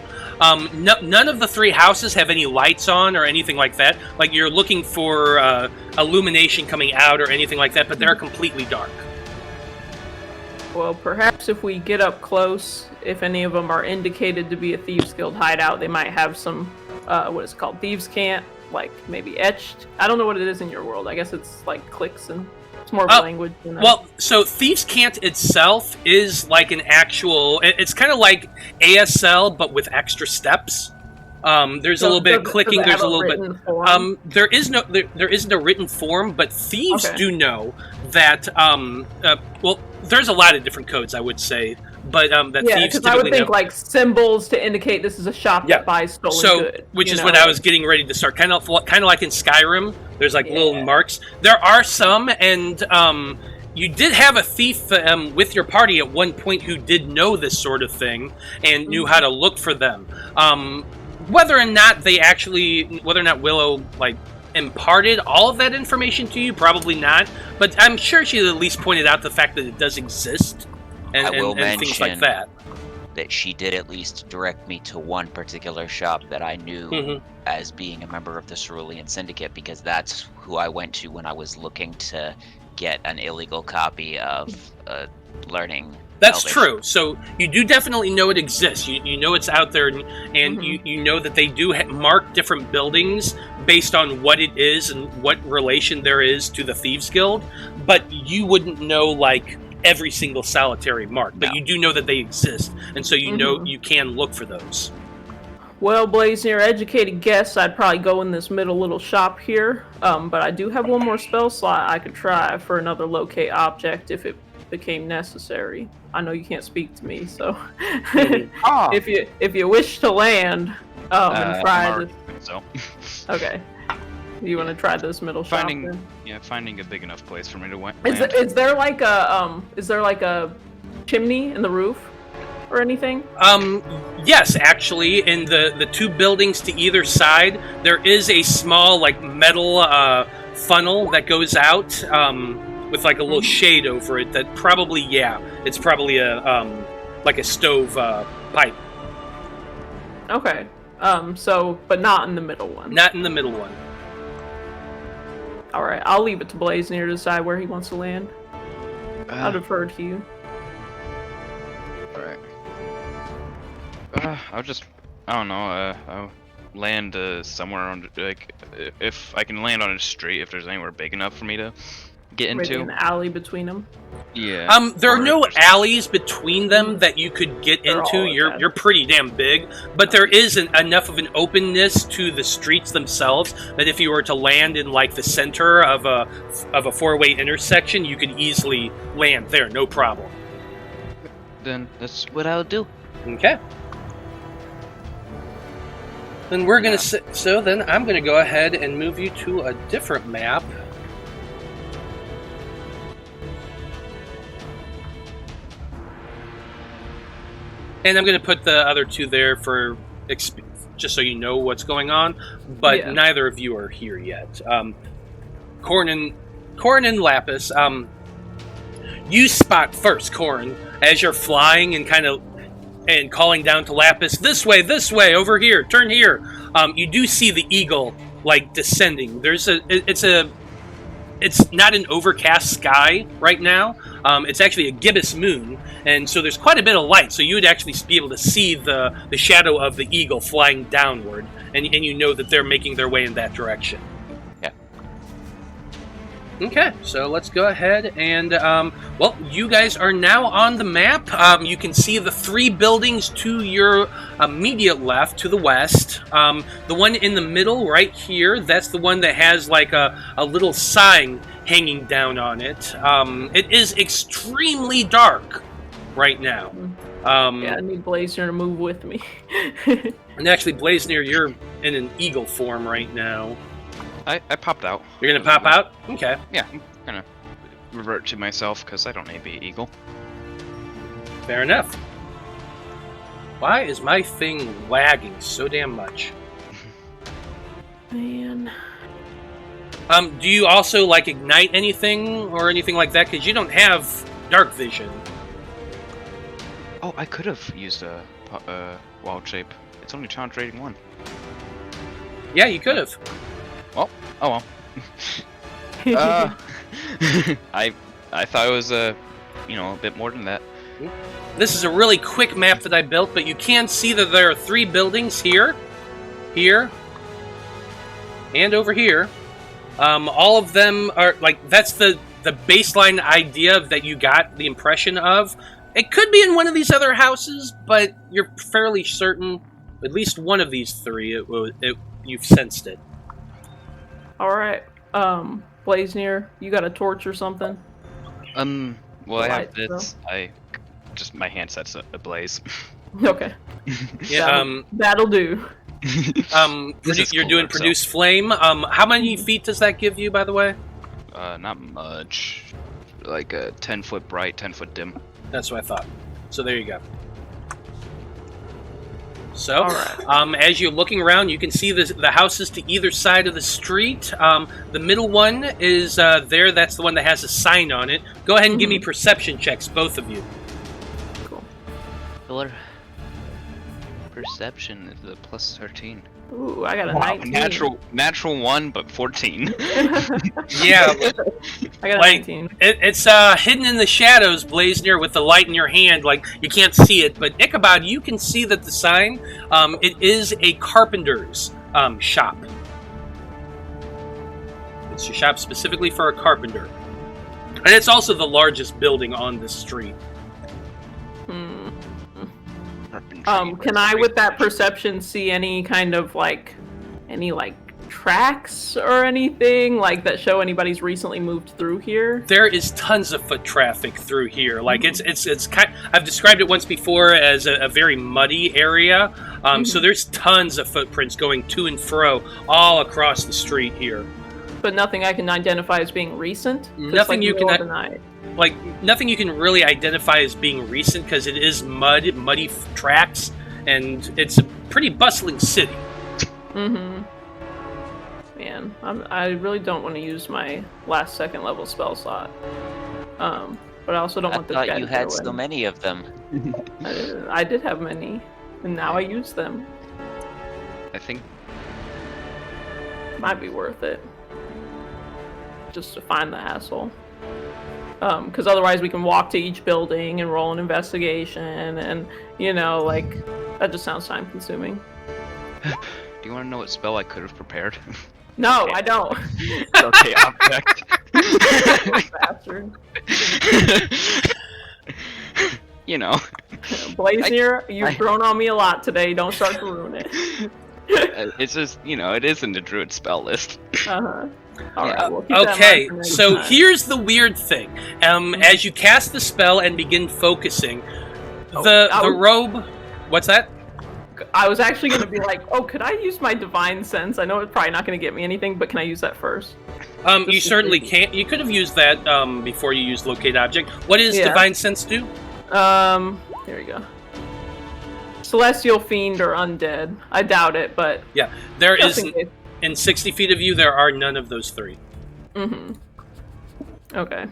None of the 3 houses have any lights on or anything like that. Like, you're looking for illumination coming out or anything like that, but they're completely dark. Well, perhaps if we get up close, if any of them are indicated to be a Thieves Guild hideout, they might have some, what is it called, Thieves' Cant, like maybe etched. I don't know what it is in your world. I guess it's like clicks and it's more of a language. Well, so Thieves' Cant itself is like an actual. It's kind of like ASL, but with extra steps. There's a little bit of clicking. There's a little bit. There isn't a written form, but thieves do know that. Well, there's a lot of different codes, I would say, but that thieves typically I would think know. like symbols to indicate this is a shop that buys stolen goods. Which is what I was getting ready to start. Kind of like in Skyrim. There's like little marks. There are some, and you did have a thief with your party at one point who did know this sort of thing and knew how to look for them. Whether or not Willow like imparted all of that information to you, probably not. But I'm sure she at least pointed out the fact that it does exist and things like that. That she did at least direct me to one particular shop that I knew as being a member of the Cerulean Syndicate, because that's who I went to when I was looking to get an illegal copy of Learning. That's Elvish. true. So you do definitely know it exists. You know it's out there, and you know that they do mark different buildings based on what it is and what relation there is to the Thieves Guild. But you wouldn't know like every single solitary mark. But you do know that they exist, and so you know you can look for those. Well, Blaznir, educated guess, I'd probably go in this middle little shop here. But I do have one more spell slot I could try for another locate object if it became necessary. I know you can't speak to me, so if you wish to land and try this. So. Okay. You want to try this middle shop? Finding a big enough place for me to land. Is there like a chimney in the roof or anything? Yes, actually, in the 2 buildings to either side, there is a small like metal funnel that goes out with like a little shade over it. That probably it's probably a like a stove pipe. Okay. But not in the middle one. Not in the middle one. All right, I'll leave it to Blaznir to decide where he wants to land. I'll defer to you. All right. I'll land somewhere on like if I can land on a street, if there's anywhere big enough for me to get into. Maybe an alley between them. Yeah. There are no alleys between them that you could get into. You're pretty damn big, but there is enough of an openness to the streets themselves that if you were to land in like the center of a 4-way intersection, you could easily land there, no problem. Then that's what I'll do. Okay. Then we're gonna so then I'm gonna go ahead and move you to a different map. And I'm gonna put the other two there for just so you know what's going on. But neither of you are here yet. Corin and Lapis. You spot first, Corin, as you're flying and calling down to Lapis, this way, over here, turn here. You do see the eagle descending. It's not an overcast sky right now. It's actually a gibbous moon, and so there's quite a bit of light. So you would actually be able to see the shadow of the eagle flying downward, and you know that they're making their way in that direction. Yeah. Okay, so let's go ahead and well, you guys are now on the map. You can see the 3 buildings to your immediate left, to the west. The one in the middle, right here, that's the one that has a little sign hanging down on it. It is extremely dark right now. Yeah, I need Blaznir to move with me. And actually, Blaznir, you're in an eagle form right now. I popped out. You're gonna pop out? Okay. Yeah, I'm gonna revert to myself because I don't need to be eagle. Fair enough. Why is my thing lagging so damn much? Man. Do you also ignite anything or anything like that? Because you don't have dark vision. Oh, I could have used a wild shape. It's only challenge rating 1. Yeah, you could have. Well, oh well. I thought it was a bit more than that. This is a really quick map that I built, but you can see that there are 3 buildings here, and over here. All of them are that's the baseline idea that you got the impression of. It could be in one of these other houses, but you're fairly certain at least one of these 3. You've sensed it. All right, Blaznir, you got a torch or something? Well, I have this. My hand sets ablaze. Okay. Yeah. That'll do. You're doing produce flame. How many feet does that give you, by the way? Not much. Like a 10-foot bright, 10-foot dim. That's what I thought. So there you go. So, right. As you're looking around, you can see the houses to either side of the street. The middle one is there. That's the one that has a sign on it. Go ahead and give me perception checks, both of you. Cool. Killer. Perception is a plus 13. Ooh, I got a 19. Natural 1, but 14. Yeah. I got a 19. It's hidden in the shadows, Blaznir, with the light in your hand. You can't see it, but Ichabod, you can see that the sign, it is a carpenter's shop. It's a shop specifically for a carpenter. And it's also the largest building on the street. Can I, with that perception, see any kind of any tracks or anything that show anybody's recently moved through here? There is tons of foot traffic through here. It's kind. I've described it once before as a very muddy area. So there's tons of footprints going to and fro all across the street here. But nothing I can identify as being recent. Nothing you can. Nothing you can really identify as being recent because it is muddy tracks, and it's a pretty bustling city. Mm-hmm. Man, I really don't want to use my last 2nd level spell slot. But I also don't want this guy to I thought you had go so in. many of them. I did have many, and now I use them. I think Might be worth it. Just to find the asshole. Because otherwise we can walk to each building and roll an investigation, and that just sounds time consuming. Do you want to know what spell I could have prepared? No, I don't. Okay, object. Bastard. Blaznir, you've grown on me a lot today. Don't start to ruin it. It's just, it is in the druid spell list. Uh-huh. All right, we'll keep okay, that in mind for so next time. here's the weird thing. As you cast the spell and begin focusing, the robe... What's that? I was actually going to be like, oh, could I use my divine sense? I know it's probably not going to get me anything, but can I use that first? You certainly can. You could have used that before you used locate object. What does divine sense do? Here we go. Celestial fiend or undead. I doubt it, but yeah, there is in 60 feet of you. There are none of those three. Mm-hmm. Okay.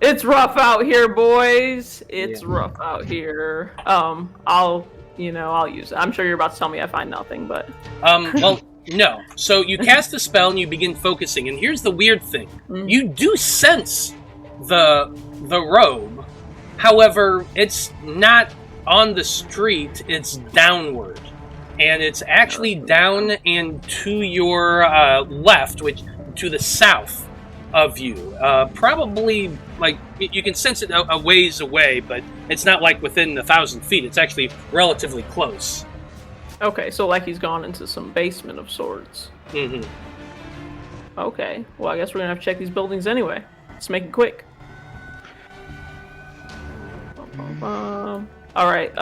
It's rough out here, boys. It's rough out here. I'll use it. I'm sure you're about to tell me I find nothing, but well, no. So you cast a spell and you begin focusing, and here's the weird thing: you do sense the robe. However, it's not on the street; it's downward, and it's actually down and to your left, which to the south of you. Probably, like, you can sense it a ways away, but it's not like within 1,000 feet. It's actually relatively close. Okay, so like he's gone into some basement of sorts. Mm-hmm. Okay, well, I guess we're gonna have to check these buildings anyway. Let's make it quick. Alright,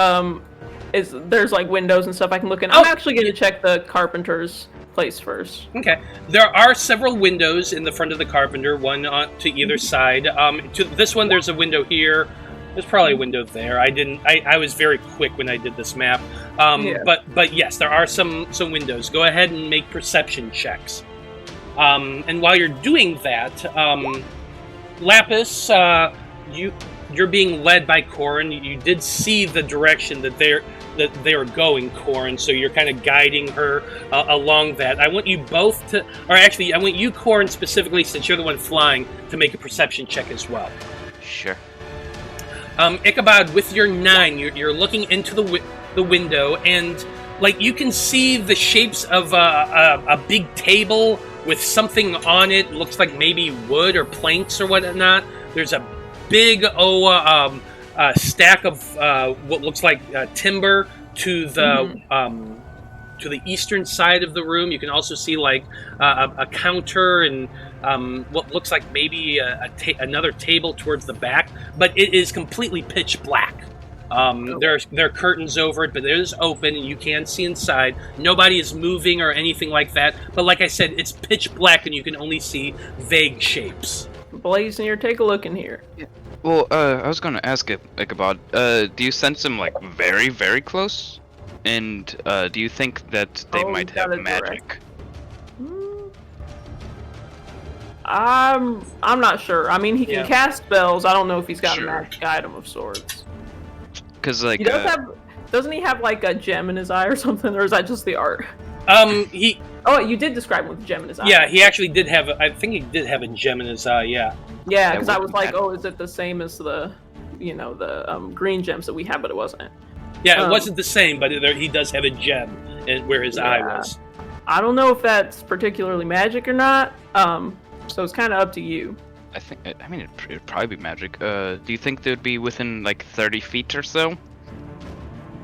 there's like windows and stuff I can look in. I'm actually gonna check the carpenter's place first. Okay. There are several windows in the front of the carpenter, one to either side. To this one, there's a window here. There's probably a window there. I was very quick when I did this map. But yes, there are some windows. Go ahead and make perception checks. And while you're doing that, Lapis, you're being led by Corin. You did see the direction that they were going, Corin, so you're kind of guiding her along that. I want you both to, or actually, I want you, Corin, specifically, since you're the one flying, to make a perception check as well. Sure. Ichabod, with your 9, you're looking into the window, and like you can see the shapes of a big table with something on it. Looks like maybe wood or planks or whatnot. There's a big stack of what looks like timber to the eastern side of the room. You can also see like a counter and what looks like maybe another table towards the back, but it is completely pitch black. There are curtains over it, but it is open and you can see inside. Nobody is moving or anything like that, but like I said, it's pitch black and you can only see vague shapes. Blaznir, take a look in here. Yeah. Well, I was gonna ask Ichabod, do you sense them like very, very close? And do you think that they might have magic? I'm not sure. I mean, he can cast spells. I don't know if he's got a magic item of sorts. Because like he doesn't he have like a gem in his eye or something, or is that just the art? Oh, you did describe him with a gem in his eye. Yeah, he actually did have. I think he did have a gem in his eye. Yeah. Yeah, because I was like, oh, is it the same as the green gems that we have? But it wasn't. Yeah, it wasn't the same, but he does have a gem where his eye was. I don't know if that's particularly magic or not. So it's kind of up to you. I mean, it'd probably be magic. Do you think they'd be within like 30 feet or so?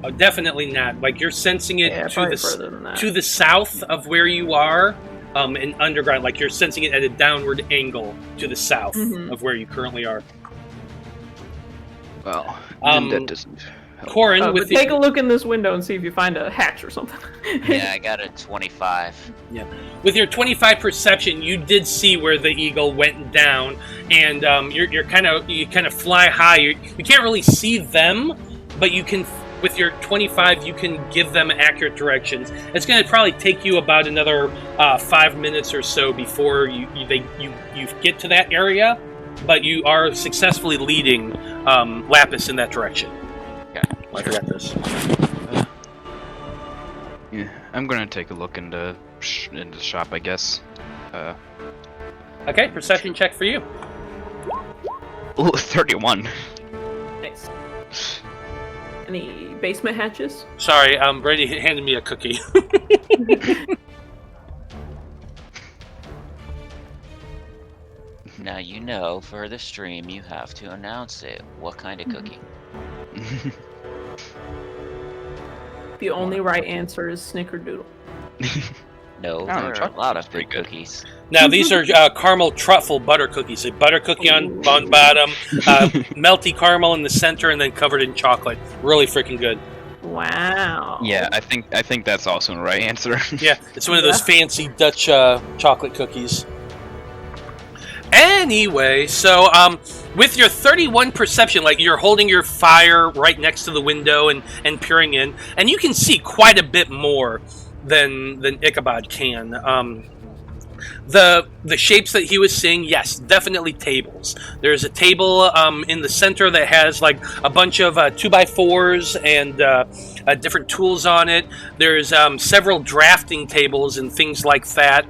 Oh, definitely not. Like you're sensing it to the south of where you are, and underground. Like you're sensing it at a downward angle to the south of where you currently are. Well, that doesn't help. Corin, take a look in this window and see if you find a hatch or something. Yeah, I got a 25. Yeah, with your 25 perception, you did see where the eagle went down, and you kind of fly high. You can't really see them, but you can. With your 25, you can give them accurate directions. It's going to probably take you about another 5 minutes or so before you get to that area, but you are successfully leading Lapis in that direction. Yeah, I forgot this. Yeah, I'm going to take a look into the shop, I guess. Okay, perception check for you. Ooh, 31. Nice. Any basement hatches? Sorry, Brandie handed me a cookie. Now you know, for the stream, you have to announce it. What kind of cookie? The only right answer is Snickerdoodle. No, there are a lot of good cookies. Now, these are caramel truffle butter cookies. A butter cookie on bottom, melty caramel in the center, and then covered in chocolate. Really freaking good. Wow. Yeah, I think that's also the right answer. Yeah, it's one of those fancy Dutch chocolate cookies. Anyway, so with your 31 perception, like you're holding your fire right next to the window and peering in, and you can see quite a bit more than Ichabod can. The shapes that he was seeing, yes, definitely tables. There's a table in the center that has like a bunch of 2x4s and different tools on it. There's several drafting tables and things like that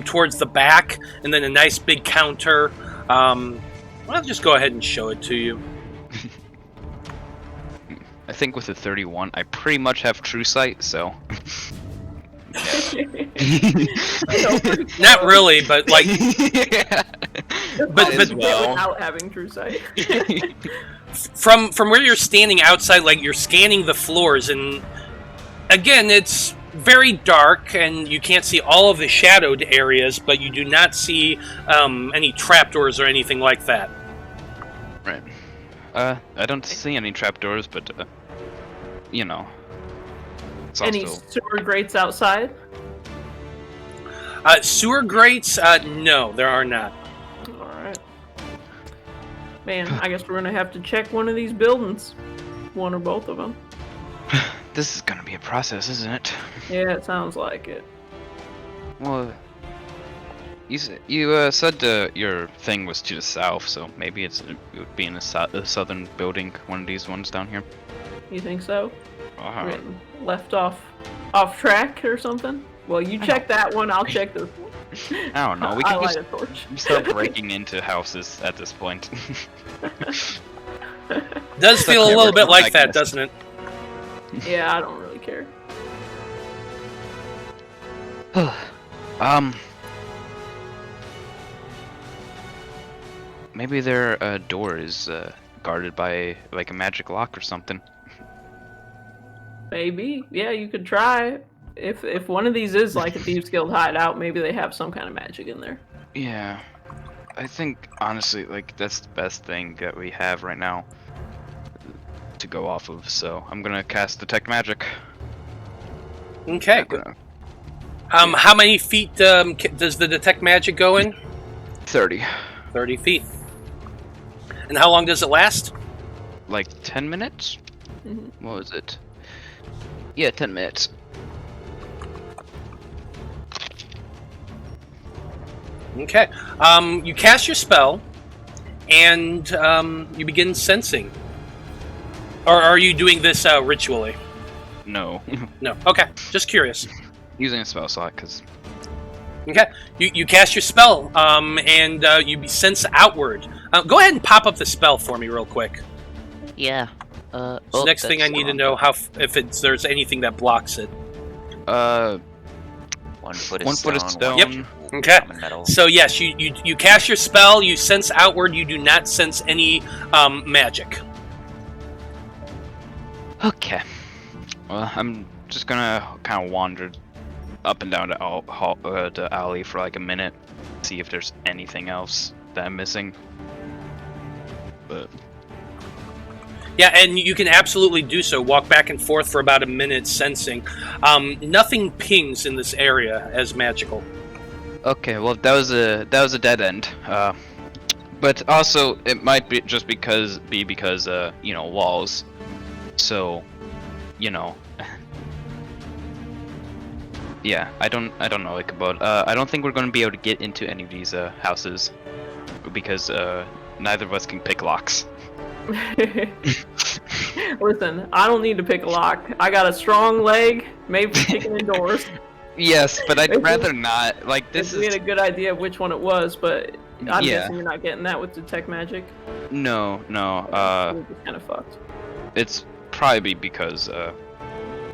towards the back, and then a nice big counter. I'll just go ahead and show it to you. I think with the 31, I pretty much have true sight, so. Not really, but like, Yeah. but well. Without having true sight. from where you're standing outside, like you're scanning the floors, and again, it's very dark, and you can't see all of the shadowed areas, but you do not see any trapdoors or anything like that. Right. I don't see any trapdoors, but you know. It's Any also... sewer grates outside? Sewer grates? No, there are not. Alright. Man, I guess we're gonna have to check one of these buildings. One or both of them. This is gonna be a process, isn't it? Yeah, it sounds like it. Well, you said your thing was to the south, so maybe it would be in a southern building, one of these ones down here. You think so? Uh-huh. Left off track or something? Well, you check that one, I'll check this one. I don't know. We I can light just a torch. start breaking into houses at this point. Does feel a little bit like that, doesn't it? Yeah, I don't really care. Maybe their door is guarded by like a magic lock or something. Maybe. Yeah, you could try. If one of these is like a Thieves Guild hideout, maybe they have some kind of magic in there. Yeah. I think, honestly, like, that's the best thing that we have right now to go off of, so I'm gonna cast Detect Magic. Okay. How many feet does the Detect Magic go in? 30. 30 feet. And how long does it last? Like 10 minutes? Mm-hmm. What was it? Yeah, 10 minutes. Okay. You cast your spell, and you begin sensing. Or are you doing this ritually? No. No. Okay. Just curious. Using a spell slot, because... Okay. You cast your spell, and you sense outward. Go ahead and pop up the spell for me real quick. Yeah. So next thing I need to know if there's anything that blocks it. 1 foot of One stone. foot of stone. Yep. Okay. Common metal. So yes, you cast your spell. You sense outward. You do not sense any magic. Okay. Well, I'm just gonna kind of wander up and down the alley for like a minute, see if there's anything else that I'm missing. But Yeah, and you can absolutely do so. Walk back and forth for about a minute, sensing. Nothing pings in this area as magical. okay, well that was a dead end. But also it might be just because you know, walls. So, you know. Yeah, I don't know, Ichabod. I don't think we're going to be able to get into any of these houses because neither of us can pick locks. Listen, I don't need to pick a lock. I got a strong leg made for kicking in doors. Yes, but I'd rather not. Like, this We is... had a good idea of which one it was, but I'm Yeah. guessing you're not getting that with Detect Magic. No. We're just kind of fucked. It's probably because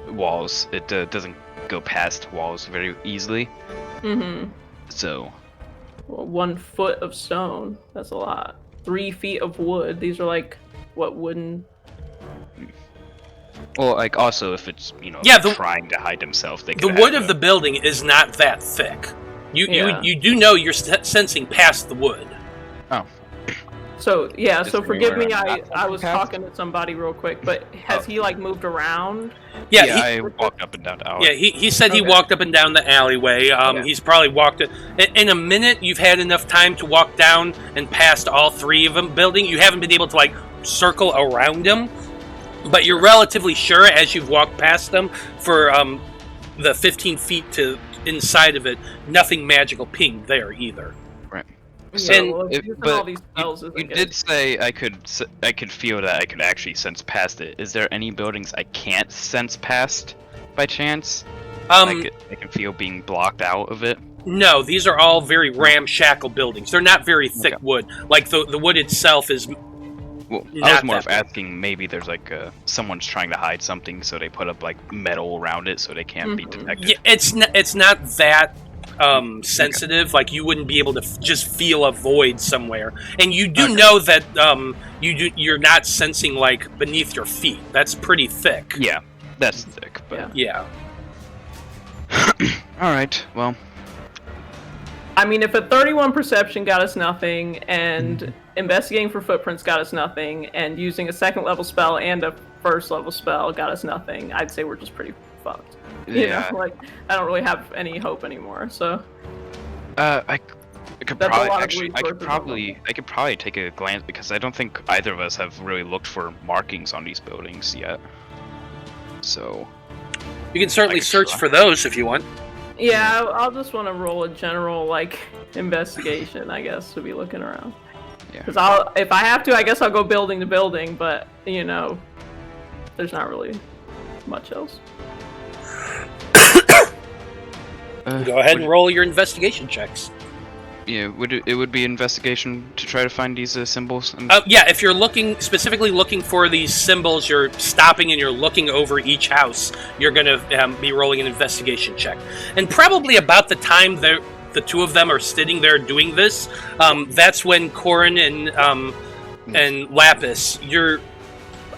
walls. It doesn't go past walls very easily. Mm-hmm. So... Well, 1 foot of stone. That's a lot. 3 feet of wood. These are like, what, wooden... Well, like, also, if it's, you know, Yeah, trying to hide himself, they The could wood have of the building is not that thick. Yeah. You do know you're sensing past the wood. Oh. So yeah, Just so forgive me, anywhere. I was talking to somebody real quick, but has he like moved around? Yeah, I walked up and down the alley. Yeah, he said he Okay. walked up and down the alleyway. Okay. He's probably walked it. In a minute, you've had enough time to walk down and past all three of them building. You haven't been able to, like, circle around them, but you're relatively sure as you've walked past them for the 15 feet to inside of it, nothing magical pinged there either. Right. So, And- well, It- using but all these spells isn't You good. did say I could feel that I could actually sense past it. Is there any buildings I can't sense past by chance? I can feel being blocked out of it. No, these are all very ramshackle buildings. They're not very thick Okay. wood. Like, the wood itself is... Well, I Not was more that of asking maybe there's like someone's trying to hide something, so they put up like metal around it so they can't be detected. Yeah, it's not that sensitive. Like, you wouldn't be able to just feel a void somewhere. And you do know that you're not sensing, like, beneath your feet. That's pretty thick. Yeah, that's thick. But Yeah. all right, well, I mean, if a 31 perception got us nothing, and investigating for footprints got us nothing, and using a second level spell and a first level spell got us nothing, I'd say we're just pretty fucked. You yeah. know, like, I don't really have any hope anymore, so. I could That's a probably lot of actually I could probably take a glance because I don't think either of us have really looked for markings on these buildings yet. So You can certainly I could search try. for those if you want. Yeah, I'll just want to roll a general, like, investigation, I guess, to be looking around. Yeah. Because if I have to, I guess I'll go building to building, but, you know, there's not really much else. Go ahead and roll your investigation checks. Yeah, it would be investigation to try to find these symbols? Yeah, if you're specifically looking for these symbols, you're stopping and you're looking over each house, you're going to be rolling an investigation check. And probably about the time the two of them are sitting there doing this, that's when Corin and Lapis, you're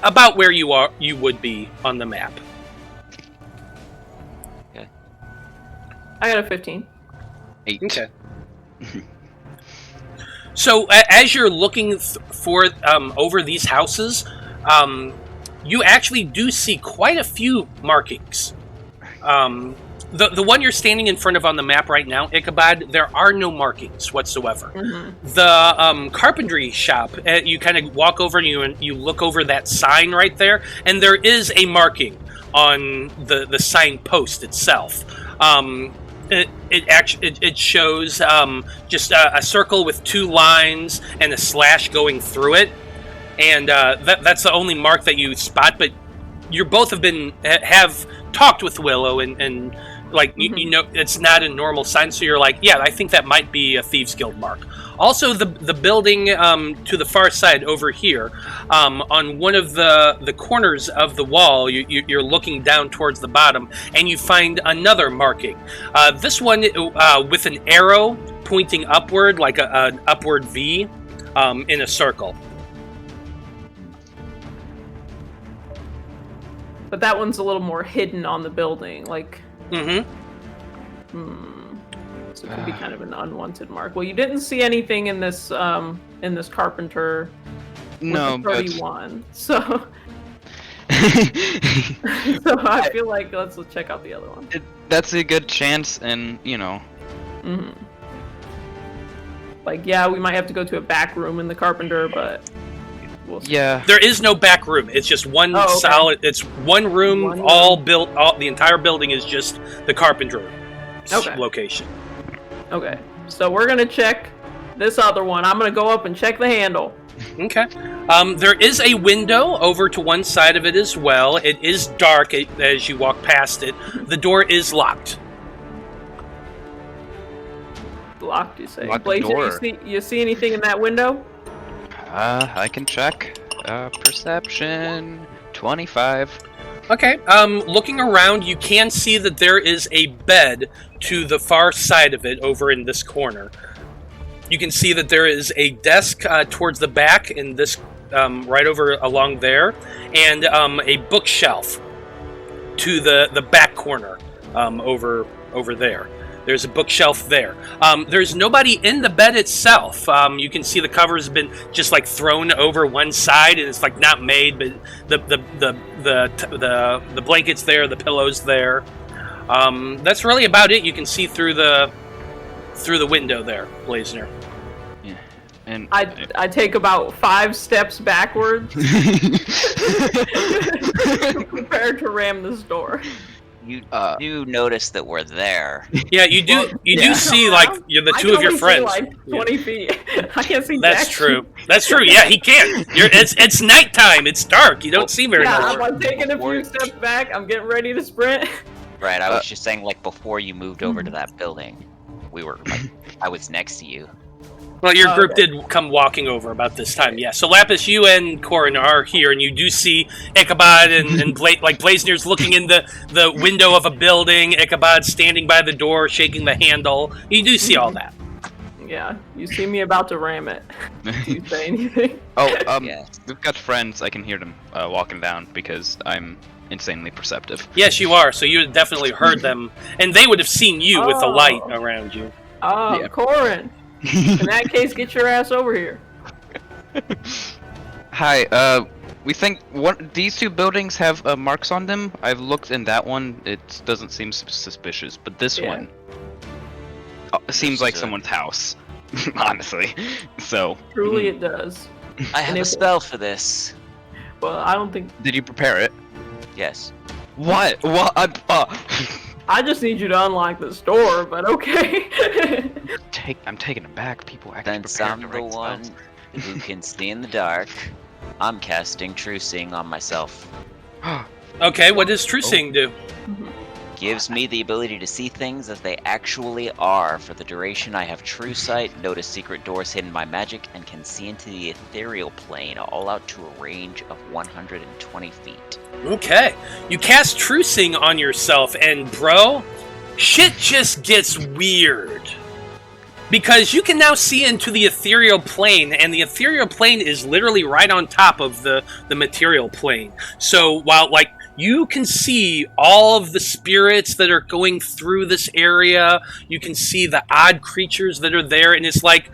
about where you would be on the map. I got a 15. 8. Okay. So as you're looking for over these houses, you actually do see quite a few markings. The one you're standing in front of on the map right now, Ichabod, there are no markings whatsoever. Mm-hmm. The carpentry shop, you kind of walk over and you look over that sign right there, and there is a marking on the sign post itself. It shows just a circle with 2 lines and a slash going through it, and that's the only mark that you spot. But you both have talked with Willow, and like you know it's not a normal sign, so you're like, yeah, I think that might be a Thieves Guild mark. Also, the building to the far side over here, on one of the corners of the wall, you're looking down towards the bottom, and you find another marking. This one with an arrow pointing upward, like an upward V, in a circle. But that one's a little more hidden on the building, like... Mm-hmm. So it could be kind of an unwanted mark. Well, you didn't see anything in this carpenter with No, the but 31, so... so I feel like let's check out the other one. that's a good chance, and you know. Mm-hmm. Like, yeah, we might have to go to a back room in the carpenter, but we'll see. Yeah. There is no back room. It's just one solid. It's one room, One room. all built. The entire building is just the carpenter location. Okay, so we're gonna check this other one. I'm gonna go up and check the handle. Okay. There is a window over to one side of it as well. It is dark as you walk past it. The door is locked. Locked, you say? Lock the Blaznir, door. you see anything in that window? I can check. Perception 25. Okay. Looking around, you can see that there is a bed to the far side of it over in this corner. You can see that there is a desk towards the back in this right over along there, and a bookshelf to the back corner over there. There's a bookshelf there. There's nobody in the bed itself. You can see the cover's been just like thrown over one side, and it's like not made, but the blanket's there, the pillow's there. That's really about it. You can see through the window there, Blaznir. Yeah. And I take about 5 steps backwards prepared to ram this door. You do notice that we're there. Yeah, you do. You do see like the two of your friends. I can only see like 20 feet. I can't see. That's jack true. shit. That's true. Yeah, he can't. It's nighttime. It's dark. You don't see very much. I'm taking a few steps back. I'm getting ready to sprint. Right, I was just saying, like, before you moved over to that building, we were, like, I was next to you. Well, your group did come walking over about this time, yeah. So Lapis, you and Corin are here, and you do see Ichabod and Blaznir's looking in the window of a building. Ichabod standing by the door, shaking the handle. You do see all that. Yeah, you see me about to ram it. Do you say anything? Yes. We've got friends. I can hear them walking down because I'm insanely perceptive. Yes, you are. So you definitely heard them, and they would have seen you with the light around you. Oh, yeah. Corin. In that case, get your ass over here. Hi. We think these 2 buildings have marks on them. I've looked in that one. It doesn't seem suspicious, but this one seems like someone's house. Honestly. So. Truly, it does. I have a spell for this. Well, I don't think. Did you prepare it? Yes. What? What? I just need you to unlock this door, but okay. I'm taking it back. People actually Since prepared I'm to the write one spells. who can see in the dark, I'm casting True Seeing on myself. Okay, what does True Seeing do? Gives me the ability to see things as they actually are. For the duration, I have True Sight, notice secret doors hidden by magic, and can see into the ethereal plane, all out to a range of 120 feet. Okay. You cast True Seeing on yourself, and bro, shit just gets weird. Because you can now see into the ethereal plane, and the ethereal plane is literally right on top of the material plane. So while, like, you can see all of the spirits that are going through this area, you can see the odd creatures that are there, and it's like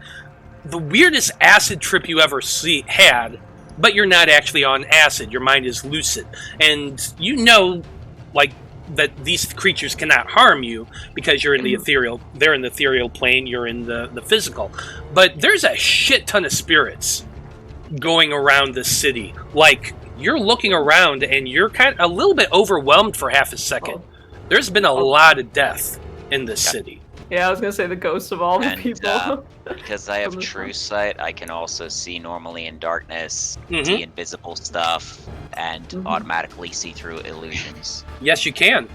the weirdest acid trip you ever had, but you're not actually on acid. Your mind is lucid. And you know, like, that these creatures cannot harm you because you're in the ethereal, they're in the ethereal plane, you're in the physical. But there's a shit ton of spirits going around the city. Like, you're looking around and you're kind of a little bit overwhelmed for half a second. There's been a lot of death in this city. Yeah, I was gonna say the ghosts of all the people. Because I have True Sight, I can also see normally in darkness, see invisible stuff, and automatically see through illusions. Yes, you can.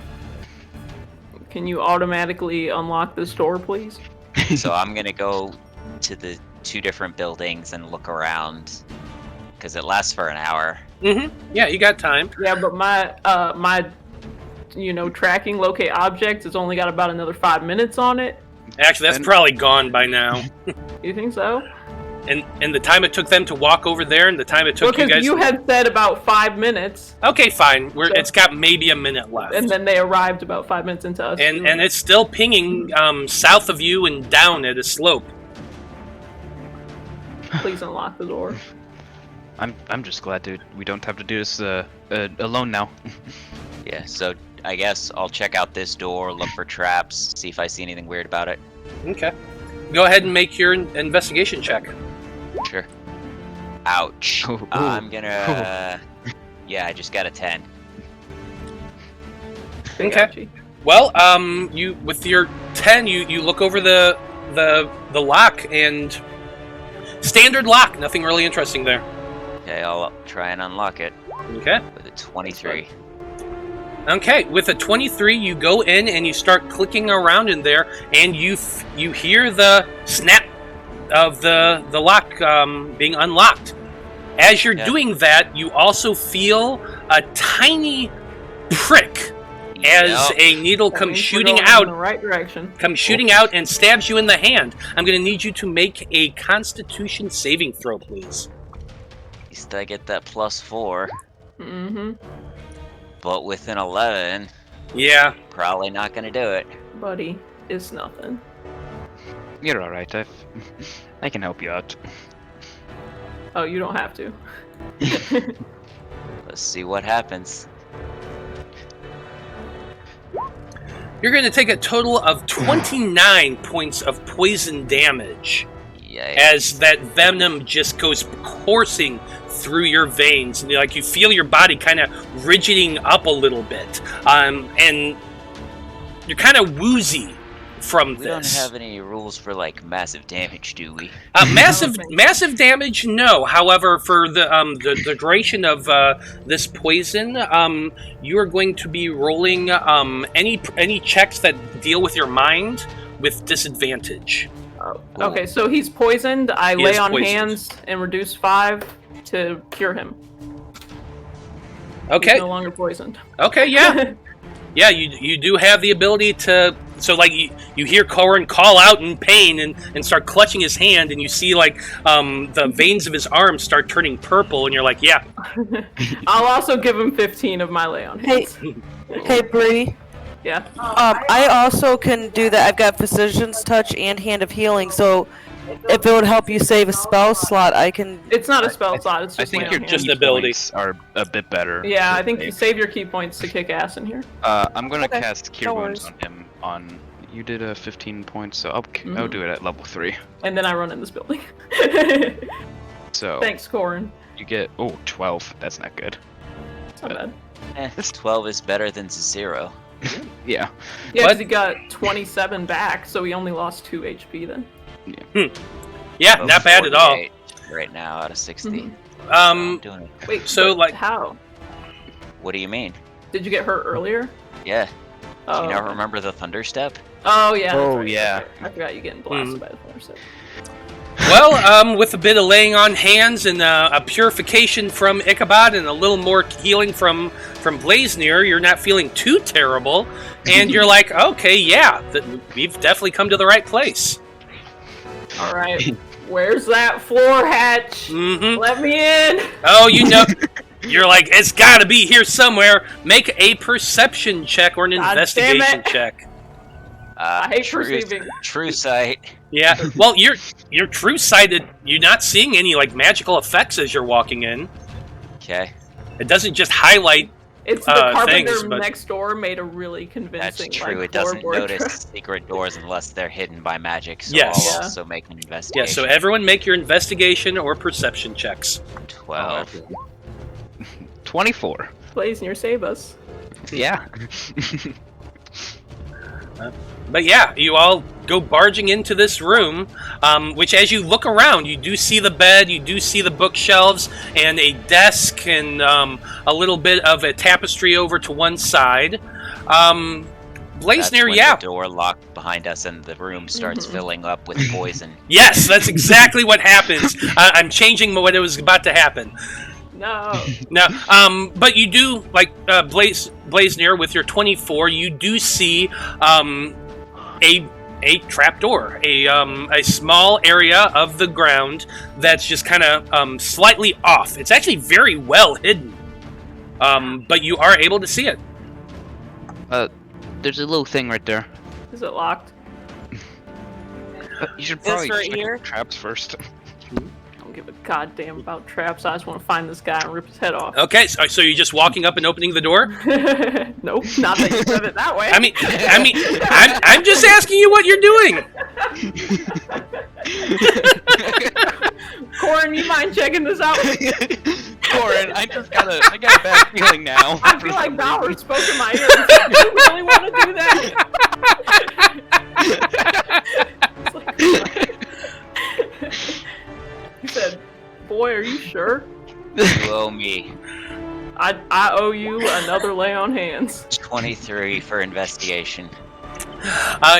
Can you automatically unlock this door, please? So I'm gonna go to the 2 different buildings and look around, because it lasts for an hour. Yeah, you got time. Yeah, but my tracking locate objects has only got about another 5 minutes on it. Actually, that's probably gone by now. You think so? And the time it took them to walk over there, and the time it took you guys. You had said about 5 minutes. Okay, fine. It's got maybe a minute left. And then they arrived about 5 minutes into us. And it's still pinging south of you and down at a slope. Please unlock the door. I'm just glad, dude. We don't have to do this alone now. Yeah, so I guess I'll check out this door, look for traps, see if I see anything weird about it. Okay. Go ahead and make your investigation check. Sure. Ouch. Ooh. I'm gonna... Yeah, I just got a 10. Okay. Well, you with your 10, you look over the lock, and standard lock. Nothing really interesting there. Okay, I'll try and unlock it. Okay. With a 23. Okay, with a 23, you go in and you start clicking around in there, and you hear the snap of the lock being unlocked. As you're doing that, you also feel a tiny prick as a needle comes shooting out. In the right direction. Comes shooting out and stabs you in the hand. I'm going to need you to make a Constitution saving throw, please. At least I get that +4. Mm-hmm. But with an 11, yeah, probably not going to do it. Buddy. is nothing. You're all right. I can help you out. Oh, you don't have to. Let's see what happens. You're going to take a total of 29 points of poison damage Yikes. as that venom just goes coursing through your veins. And you feel your body kind of rigiding up a little bit. And you're kind of woozy from We this. don't have any rules for massive damage, do we? Massive damage, no. However, for the duration of this poison, you are going to be rolling any checks that deal with your mind with disadvantage. Okay, so he's poisoned. I He lay is on poisoned. hands and reduce 5 to cure him. Okay. He's no longer poisoned. Okay, yeah. Yeah, you do have the ability to... So, you hear Corin call out in pain and start clutching his hand, and you see, the veins of his arms start turning purple, and you're like, yeah. I'll also give him 15 of my lay on hands. Hey, Brie. Yeah. I also can do that. I've got Physician's Touch and Hand of Healing, so if it would help you save a spell slot, I can... It's not a spell slot, it's I just lay think on your hands. just key ability. points are a bit better. Yeah, I think you save your key points to kick ass in here. I'm gonna Okay, cast Cure no Wounds worries. on him. You did 15 points, so I'll do it at level 3. And then I run in this building. So Thanks, Corin. you get 12. That's not good. It's not bad. 12 is better than 0. Yeah. Yeah, What? because he got 27 back, so he only lost 2 HP then. Yeah, Well, not bad at all. 48 Right now out of 60. Mhm. I'm doing it. Wait, So, but how? What do you mean? Did you get hurt earlier? Yeah. Do Oh, you not okay. remember the thunder step? Oh, yeah. That's Oh, right, yeah. that's right. I forgot you getting blasted by the thunder step. Well, with a bit of laying on hands and a purification from Ichabod and a little more healing from Blaznir, you're not feeling too terrible, and you're like, okay, yeah, we've definitely come to the right place. All right. Where's that floor hatch? Mm-hmm. Let me in. Oh, you're like, it's got to be here somewhere. Make a perception check or an God investigation damn it. check. I hate perceiving. True sight. Yeah. Well, you're true sighted. You're not seeing any magical effects as you're walking in. Okay. It doesn't just highlight. It's the carpenter things, but- next door made a really That's convincing. true. It doesn't notice secret doors unless they're hidden by magic, so Yes. I'll Yeah. also make an Yeah. investigation. So everyone, make your investigation or perception checks. 12. 24. Blaznir, save us. Yeah. But yeah, you all go barging into this room, which as you look around, you do see the bed, you do see the bookshelves, and a desk, and a little bit of a tapestry over to one side. That's Blaznir, when yeah. the door locked behind us and the room starts filling up with poison. Yes, that's exactly what happens. I'm changing what was about to happen. No. Now, but you do, Blaznir, with your 24, you do see a trapdoor, a small area of the ground that's just kind of slightly off. It's actually very well hidden, but you are able to see it. There's a little thing right there. Is it locked? You should This probably right check here? the traps first. I don't give a goddamn about traps. I just want to find this guy and rip his head off. Okay, so you're just walking up and opening the door? Nope, not that you said it that way. I'm just asking you what you're doing. Corin, you mind checking this out? Corin, I got a bad feeling now. I feel like Bauer spoke in my ear and said, "Do you really want to do that?" It's like, he said, "Boy, are you sure? You owe me I owe you another lay on hands." 23 for investigation.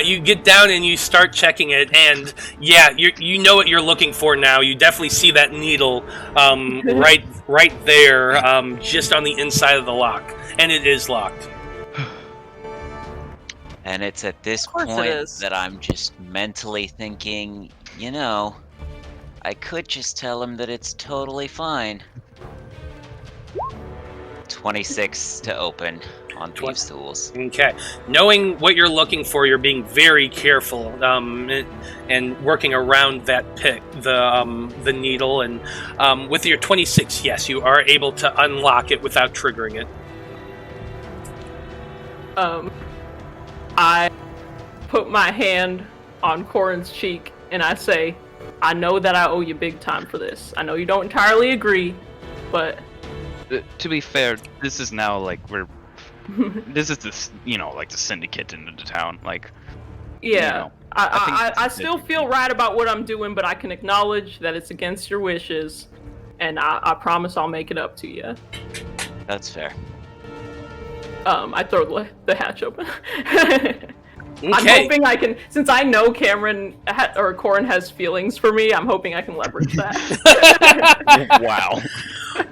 You get down and you start checking it, and yeah, you know what you're looking for now. You definitely see that needle right there, just on the inside of the lock, and it is locked. And it's at this Of course it point is. that I'm just mentally thinking, I could just tell him that it's totally fine. 26 to open on thieves' tools. Okay. Knowing what you're looking for, you're being very careful and working around that pick, the needle. And with your 26, yes, you are able to unlock it without triggering it. I put my hand on Corin's cheek and I say, I know that I owe you big time for this. I know you don't entirely agree, but... To be fair, this is now like this is this, like the Syndicate into the town. Like, yeah, I still feel right about what I'm doing, but I can acknowledge that it's against your wishes, and I promise I'll make it up to you. That's fair. I throw the hatch open. Okay. I'm hoping I can, since I know Corin has feelings for me, I'm hoping I can leverage that. Wow.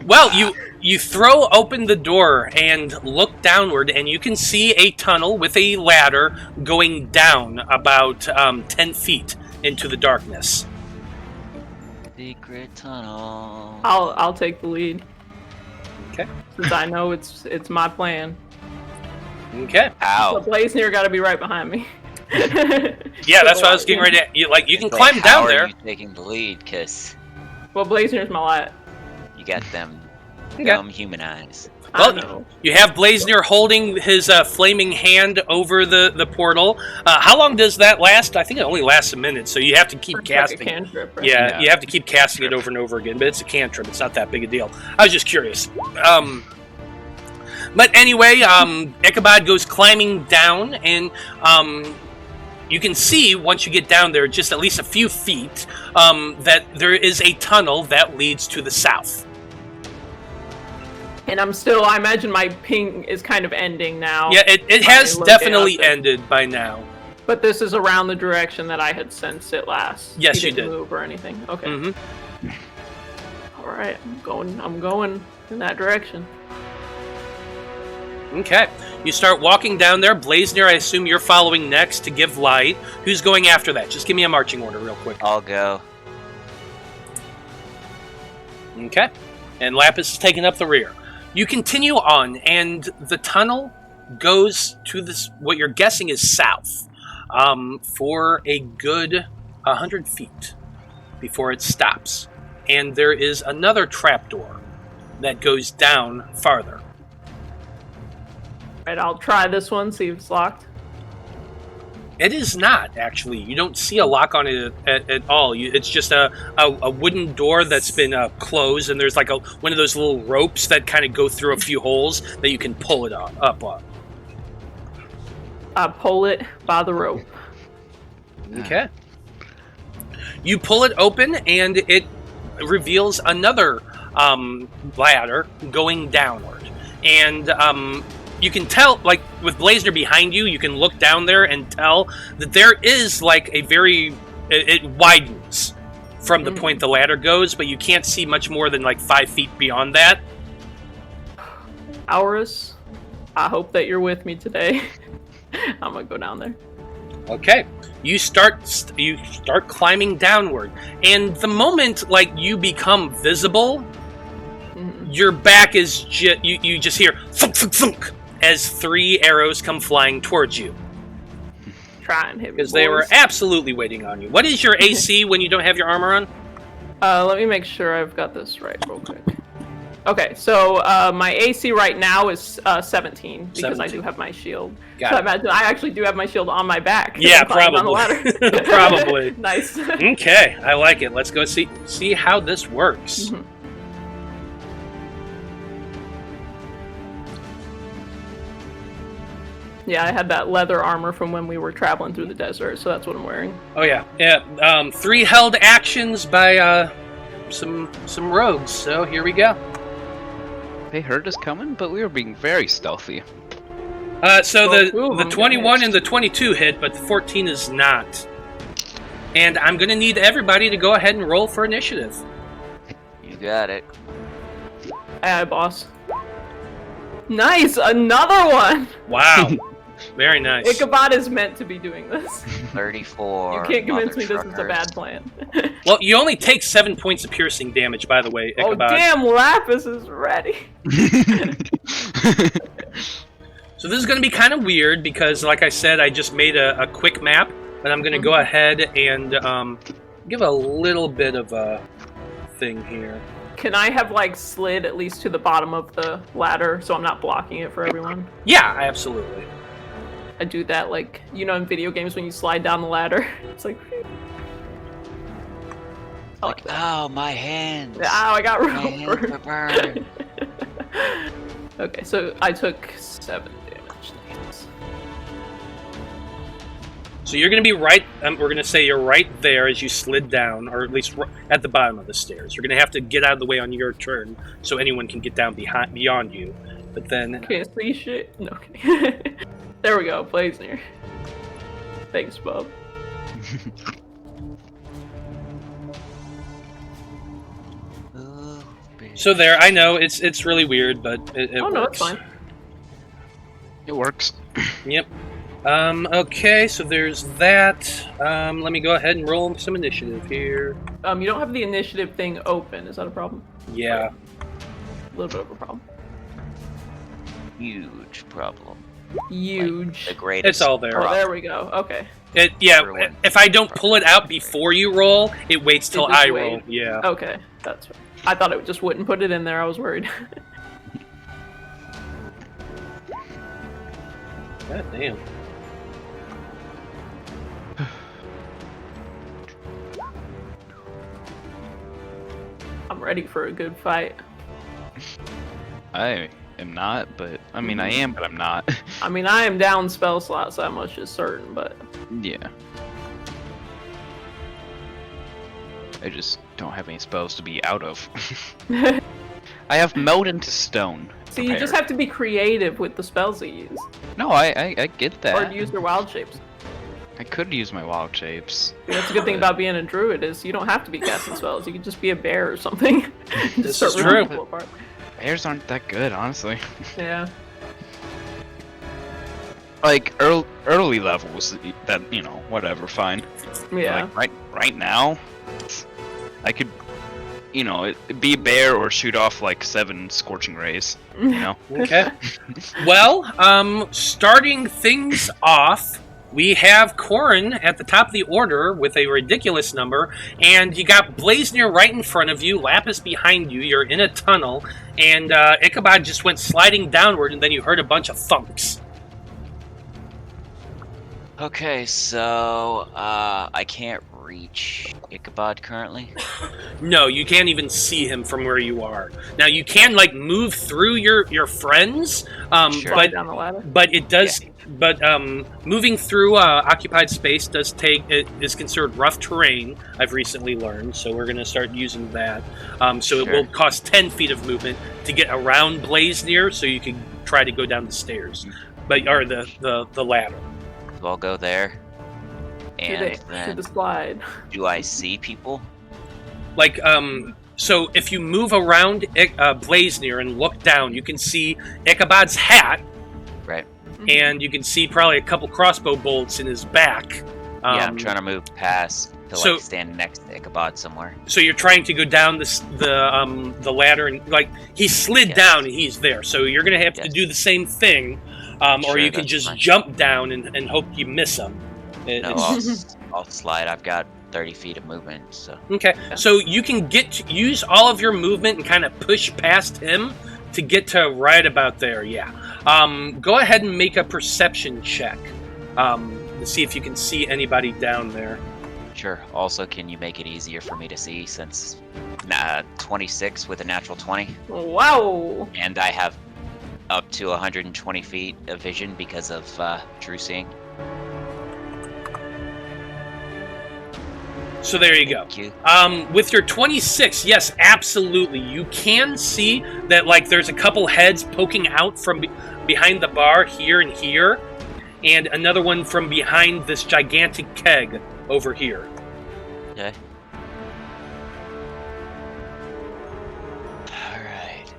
Well, you throw open the door and look downward, and you can see a tunnel with a ladder going down about 10 feet into the darkness. Secret tunnel. I'll take the lead. Okay. Since I know it's my plan. Okay. Ow. So Blaznir got to be right behind me. Yeah, that's what I was getting ready to... You can climb down How there. are you taking the lead? Because Well, Blaznir's my light. you got them Okay. dumb human eyes. I Well, know. you have Blaznir holding his flaming hand over the portal. How long does that last? I think it only lasts a minute, so you have to keep It's like a casting. cantrip, right? Yeah, you have to keep casting it over and over again, but it's a cantrip. It's not that big a deal. I was just curious. But anyway, Ichabod goes climbing down, and you can see, once you get down there, just at least a few feet, that there is a tunnel that leads to the south. And I imagine my ping is kind of ending now. Yeah, it has definitely ended by now. But this is around the direction that I had sensed it last. Yes, You you didn't did. move or anything. Okay. Mm-hmm. All right, I'm going in that direction. Okay. You start walking down there. Blaznir, I assume you're following next to give light. Who's going after that? Just give me a marching order real quick. I'll go. Okay. And Lapis is taking up the rear. You continue on, and the tunnel goes to this, what you're guessing is south, for a good 100 feet before it stops. And there is another trapdoor that goes down farther. Right, I'll try this one, see if it's locked. It is not, actually. You don't see a lock on it at all. It's just a wooden door that's been closed, and there's like one of those little ropes that kind of go through a few holes that you can pull it up on. I pull it by the rope. Okay. You pull it open, and it reveals another ladder going downward. And you can tell, like, with Blaznir behind you, you can look down there and tell that there is, like, it widens from the point the ladder goes, but you can't see much more than, like, 5 feet beyond that. Aurus, I hope that you're with me today. I'm gonna go down there. Okay. You start climbing downward, and the moment, like, you become visible, your back is you just hear thunk, thunk, thunk, as 3 arrows come flying towards you. Try and hit me, Because they were boys. absolutely waiting on you. What is your AC when you don't have your armor on? Let me make sure I've got this right real quick. Okay, so my AC right now is 17 because 17. I do have my shield. Got so it. I imagine I actually do have my shield on my back. 'cause Yeah, I'm climbing probably. down the ladder. Probably. Nice. Okay, I like it. Let's go see how this works. Mhm. Yeah, I had that leather armor from when we were traveling through the desert, so that's what I'm wearing. Oh yeah, yeah. 3 held actions by some rogues. So here we go. They heard us coming, but we were being very stealthy. So Well, two of the them 21 hit. and the 22 hit, but the 14 is not. And I'm gonna need everybody to go ahead and roll for initiative. You got it. Aye, boss. Nice, another one. Wow, very nice. Ichabod is meant to be doing this. 34. You can't convince me mother this is a truckers. bad plan. Well, you only take 7 points of piercing damage, by the way, Oh Ichabod. damn, Lapis is ready. So So this is going to be kind of weird because, like I said, I just made a quick map, but I'm going to go ahead and give a little bit of a thing here. Can I have, like, slid at least to the bottom of the ladder so I'm not blocking it for everyone? Yeah, absolutely. I do that, like, you know, in video games when you slide down the ladder. It's like... Like, oh, my hands. Ow, I got My hands are burned. Okay, so I took 7 damage. So you're going to be right, we're going to say you're right there as you slid down, or at least at the bottom of the stairs. You're going to have to get out of the way on your turn so anyone can get down beyond you. But then... Can't see shit? No, okay. There we go, Blaznir. Thanks, Bob. So there, I know, it's really weird, but it oh, works. no, it's fine. It works. Yep. Okay, so there's that. Let me go ahead and roll some initiative here. You don't have the initiative thing open. Is that a problem? Yeah. A little bit of a problem. Huge problem. Huge. Like the greatest. It's all there. Oh, there we go. Okay. Yeah, if I don't pull it out before you roll, it waits till I roll. Yeah. Okay, that's right. I thought it just wouldn't put it in there. I was worried. God damn. I'm ready for a good fight. I am not, but I mean I am, but I'm not. I mean, I am down spell slots, that much is certain, but... Yeah. I just don't have any spells to be out of. I have meld into stone. See, you just have to be creative with the spells you use. No, I get that. Or use your wild shapes. I could use my wild shapes. That's a good thing about being a druid is you don't have to be casting spells. You can just be a bear or something. This is true. People apart. Bears aren't that good, honestly. Yeah. Like early levels, that you know, whatever, fine. Yeah. Like right now, I could, you know, be a bear or shoot off like 7 scorching rays. You know. Okay. Well, starting things off, we have Corin at the top of the order with a ridiculous number, and you got Blaznir right in front of you, Lapis behind you, you're in a tunnel, and Ichabod just went sliding downward, and then you heard a bunch of thumps. Okay, so I can't reach Ichabod currently. No, you can't even see him from where you are. Now you can like move through your friends, Sure. but Down the ladder. but it does. Yeah. But moving through occupied space does is considered rough terrain. I've recently learned, so we're going to start using that. So Sure. it will cost 10 feet of movement to get around Blaznir, so you can try to go down the stairs, or the ladder. So I'll go there. And To then the slide. do I see people? Like so if you move around Blaznir and look down, you can see Ichabod's hat. Right. And you can see probably a couple crossbow bolts in his back. Yeah, I'm trying to move past to stand next to Ichabod somewhere. So you're trying to go down the ladder, and like he slid down and he's there. So you're gonna have to do the same thing, or Sure, you can that's just fine. jump down and hope you miss him. No, I'll slide. I've got 30 feet of movement, so. Okay, so you can use all of your movement and kind of push past him to get to right about there. Yeah. Go ahead and make a perception check to see if you can see anybody down there. Sure. Also, can you make it easier for me to see since 26 with a natural 20? Wow. And I have up to 120 feet of vision because of True Seeing. So there you go. Thank you. With your 26, yes, absolutely. You can see that like there's a couple heads poking out from behind the bar here and here, and another one from behind this gigantic keg over here. Okay. Alright.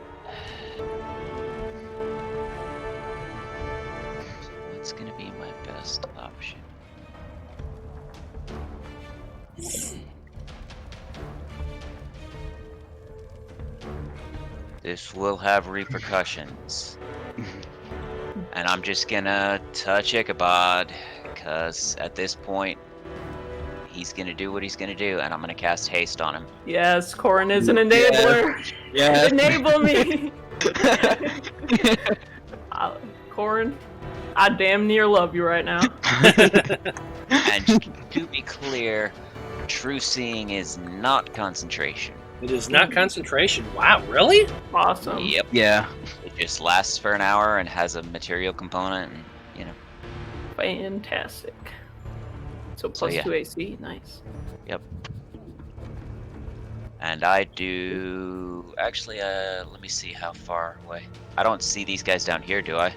What's gonna be my best option? This will have repercussions. And I'm just gonna touch Ichabod, because at this point, he's gonna do what he's gonna do, and I'm gonna cast haste on him. Yes, Corin is an enabler. Yes. Enable me. Corin, I damn near love you right now. And to be clear, true seeing is not concentration. It is not concentration. Wow, really? Awesome. Yep. Yeah. It just lasts for an hour and has a material component, and Fantastic. So plus yeah. 2 AC, nice. Yep. And I do actually. Let me see how far away. I don't see these guys down here, do I?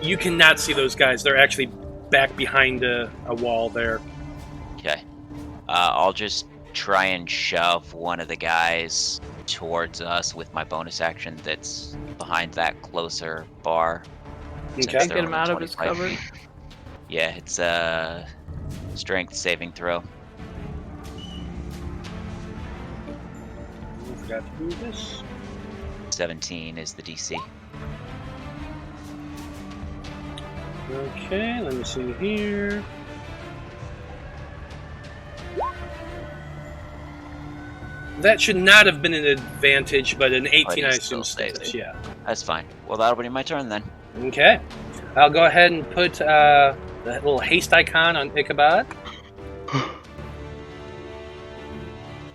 You cannot see those guys. They're actually back behind a wall there. Okay. I'll just try and shove one of the guys towards us with my bonus action that's behind that closer bar. Okay. Since they're Get him only out of his 25 cover. feet. Yeah, it's a strength saving throw. I forgot to do this. 17 is the DC. Okay, let me see here. That should not have been an advantage, but an 18 I he's assume still stays. safe. Yeah. That's fine. Well, that'll be my turn then. Okay. I'll go ahead and put that little haste icon on Ichabod.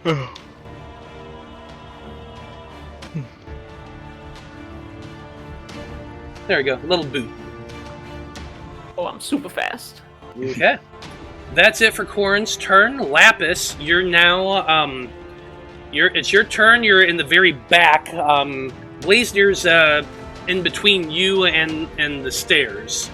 There we go. A little boot. Oh, I'm super fast. Okay. That's it for Corin's turn. Lapis, you're now it's your turn. You're in the very back. Blaznir's in between you and the stairs.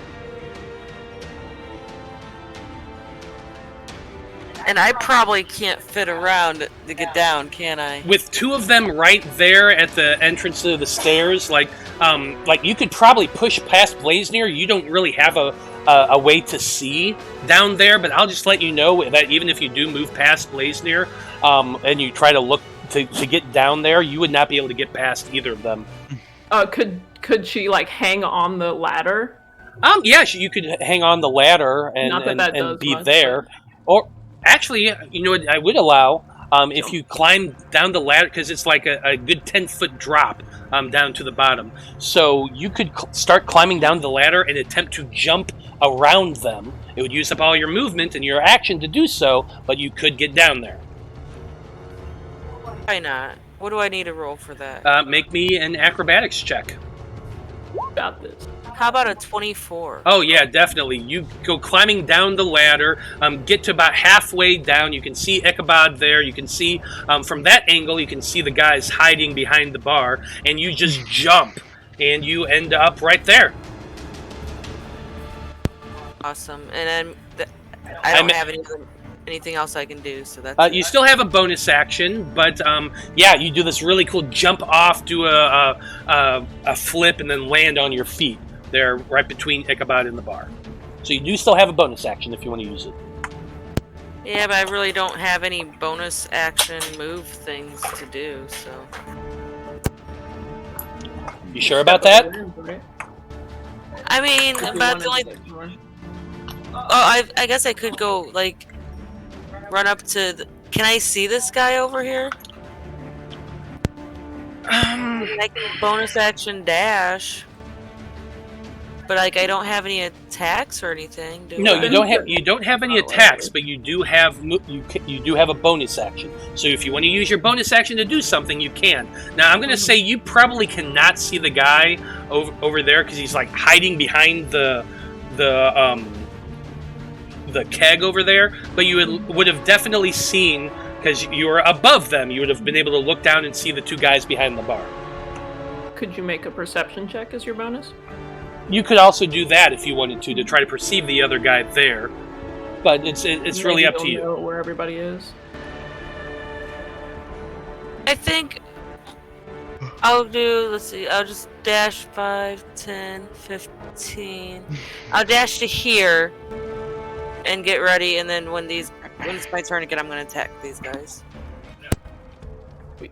And I probably can't fit around to get down, can I? With two of them right there at the entrance of the stairs, like you could probably push past Blaznir. You don't really have a way to see down there, but I'll just let you know that even if you do move past Blaznir, and you try to look to get down there, you would not be able to get past either of them. Could she like hang on the ladder? Yeah, you could hang on the ladder and be much, there. Or actually, you know what I would allow if you climb down the ladder, because it's like a good 10-foot drop down to the bottom. So you could start climbing down the ladder and attempt to jump around them. It would use up all your movement and your action to do so, but you could get down there. Why not? What do I need to roll for that? Make me an acrobatics check. Got this. How about a 24? Oh yeah, definitely. You go climbing down the ladder, get to about halfway down. You can see Ichabod there. You can see from that angle, you can see the guys hiding behind the bar, and you just jump, and you end up right there. Awesome. And then I don't have anything else I can do, so that's you still have a bonus action, but yeah, you do this really cool jump off, do a flip, and then land on your feet. They're right between Ichabod and the bar. So you do still have a bonus action if you want to use it. Yeah, but I really don't have any bonus action move things to do, so... You sure about that? I mean, about the only... Oh, I guess I could go, like, run up to the... Can I see this guy over here? I can bonus action dash. But like, I don't have any attacks or anything. No, you don't have any attacks, but you do have a bonus action. So if you want to use your bonus action to do something, you can. Now I'm going to say you probably cannot see the guy over there because he's like hiding behind the keg over there. But you would have definitely seen, because you were above them, you would have been able to look down and see the two guys behind the bar. Could you make a perception check as your bonus? You could also do that if you wanted to try to perceive the other guy there, but it's really up to you. Know where everybody is. I think I'll do. Let's see. I'll just dash 5, 10, 15. I'll dash to here and get ready, and then when it's my turn again, I'm going to attack these guys. Sweet.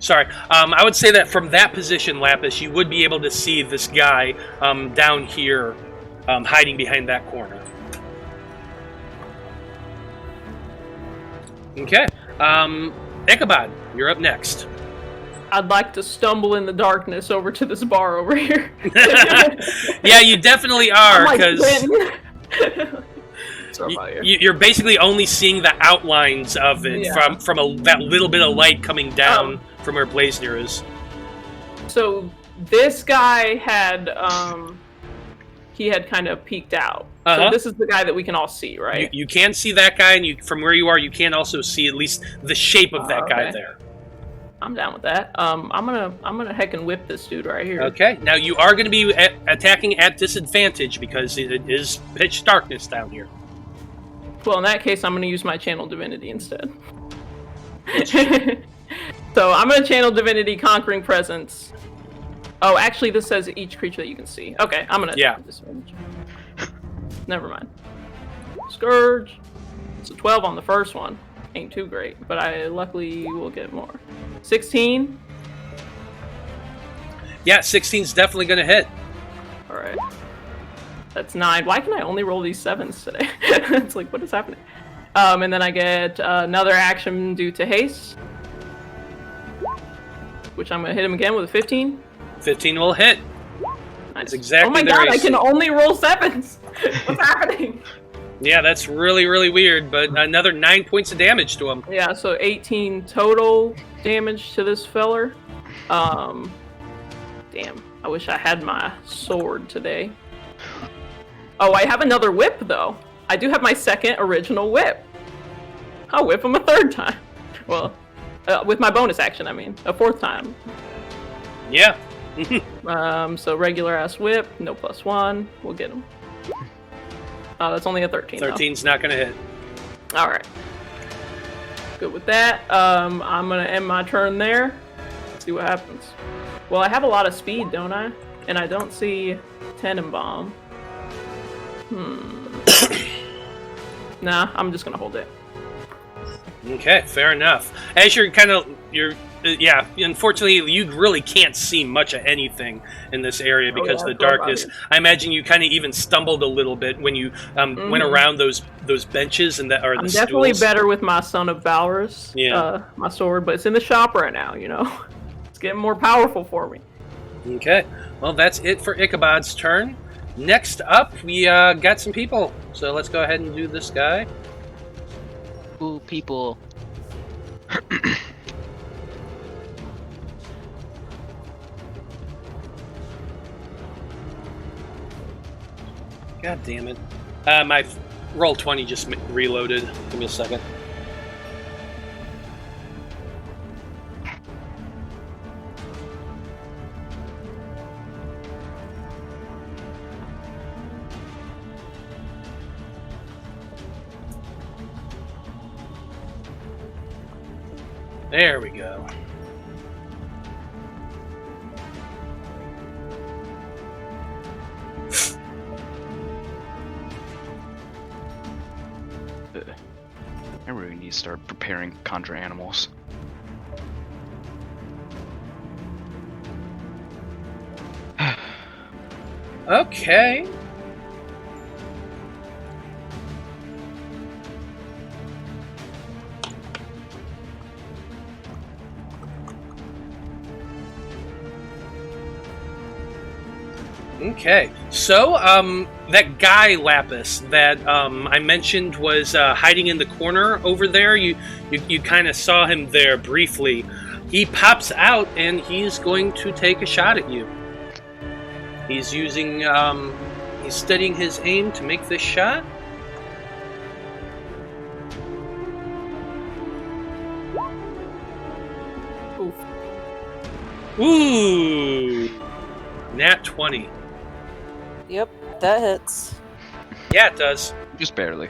Sorry. I would say that from that position, Lapis, you would be able to see this guy down here hiding behind that corner. Okay. Ichabod, you're up next. I'd like to stumble in the darkness over to this bar over here. Yeah, you definitely are, I'm like, because you're basically only seeing the outlines of it from that little bit of light coming down from where Blaznir is. So this guy had he had kind of peeked out. So this is the guy that we can all see, right? You can see that guy, and from where you are, you can also see at least the shape of that guy there. I'm down with that. I'm gonna heckin' whip this dude right here. Okay. Now you are going to be attacking at disadvantage because it is pitch darkness down here. Well, in that case, I'm gonna use my channel divinity instead. So I'm gonna channel divinity, conquering presence. Oh, actually, this says each creature that you can see. Okay, I'm gonna disadvantage. Never mind. Scourge. It's a 12 on the first one. Ain't too great, but I luckily will get more. 16. Yeah, 16's definitely going to hit. All right. That's 9. Why can I only roll these 7s today? It's like, what is happening? And then I get another action due to haste, which I'm going to hit him again with a 15. 15 will hit. Nice. That's exactly. Oh my god, I can only roll 7s. What's happening? Yeah, that's really, really weird, but another 9 points of damage to him. Yeah, so 18 total damage to this feller. Damn, I wish I had my sword today. Oh, I have another whip, though. I do have my second original whip. I'll whip him a third time. Well, with my bonus action, I mean. A fourth time. Yeah. So regular-ass whip, no +1. We'll get him. Oh, that's only a 13. 13's not going to hit. All right. Good with that. I'm going to end my turn there. See what happens. Well, I have a lot of speed, don't I? And I don't see Tenenbaum. Nah, I'm just going to hold it. Okay, fair enough. As yeah, unfortunately, you really can't see much of anything in this area because of the darkness. I imagine you kind of even stumbled a little bit when you went around those benches and that are the I'm stools. definitely better with my Son of Valorous, my sword, but it's in the shop right now, you know? It's getting more powerful for me. Okay, well, that's it for Ichabod's turn. Next up, we got some people, so let's go ahead and do this guy. Ooh, people. God damn it. My Roll20 just reloaded. Give me a second. There we go. I really need to start preparing conjure animals. Okay. Okay, so that guy Lapis that I mentioned was hiding in the corner over there. You kind of saw him there briefly. He pops out and he's going to take a shot at you. He's using he's studying his aim to make this shot. Oof. Ooh, nat 20. Yep, that hits. Yeah, it does. Just barely.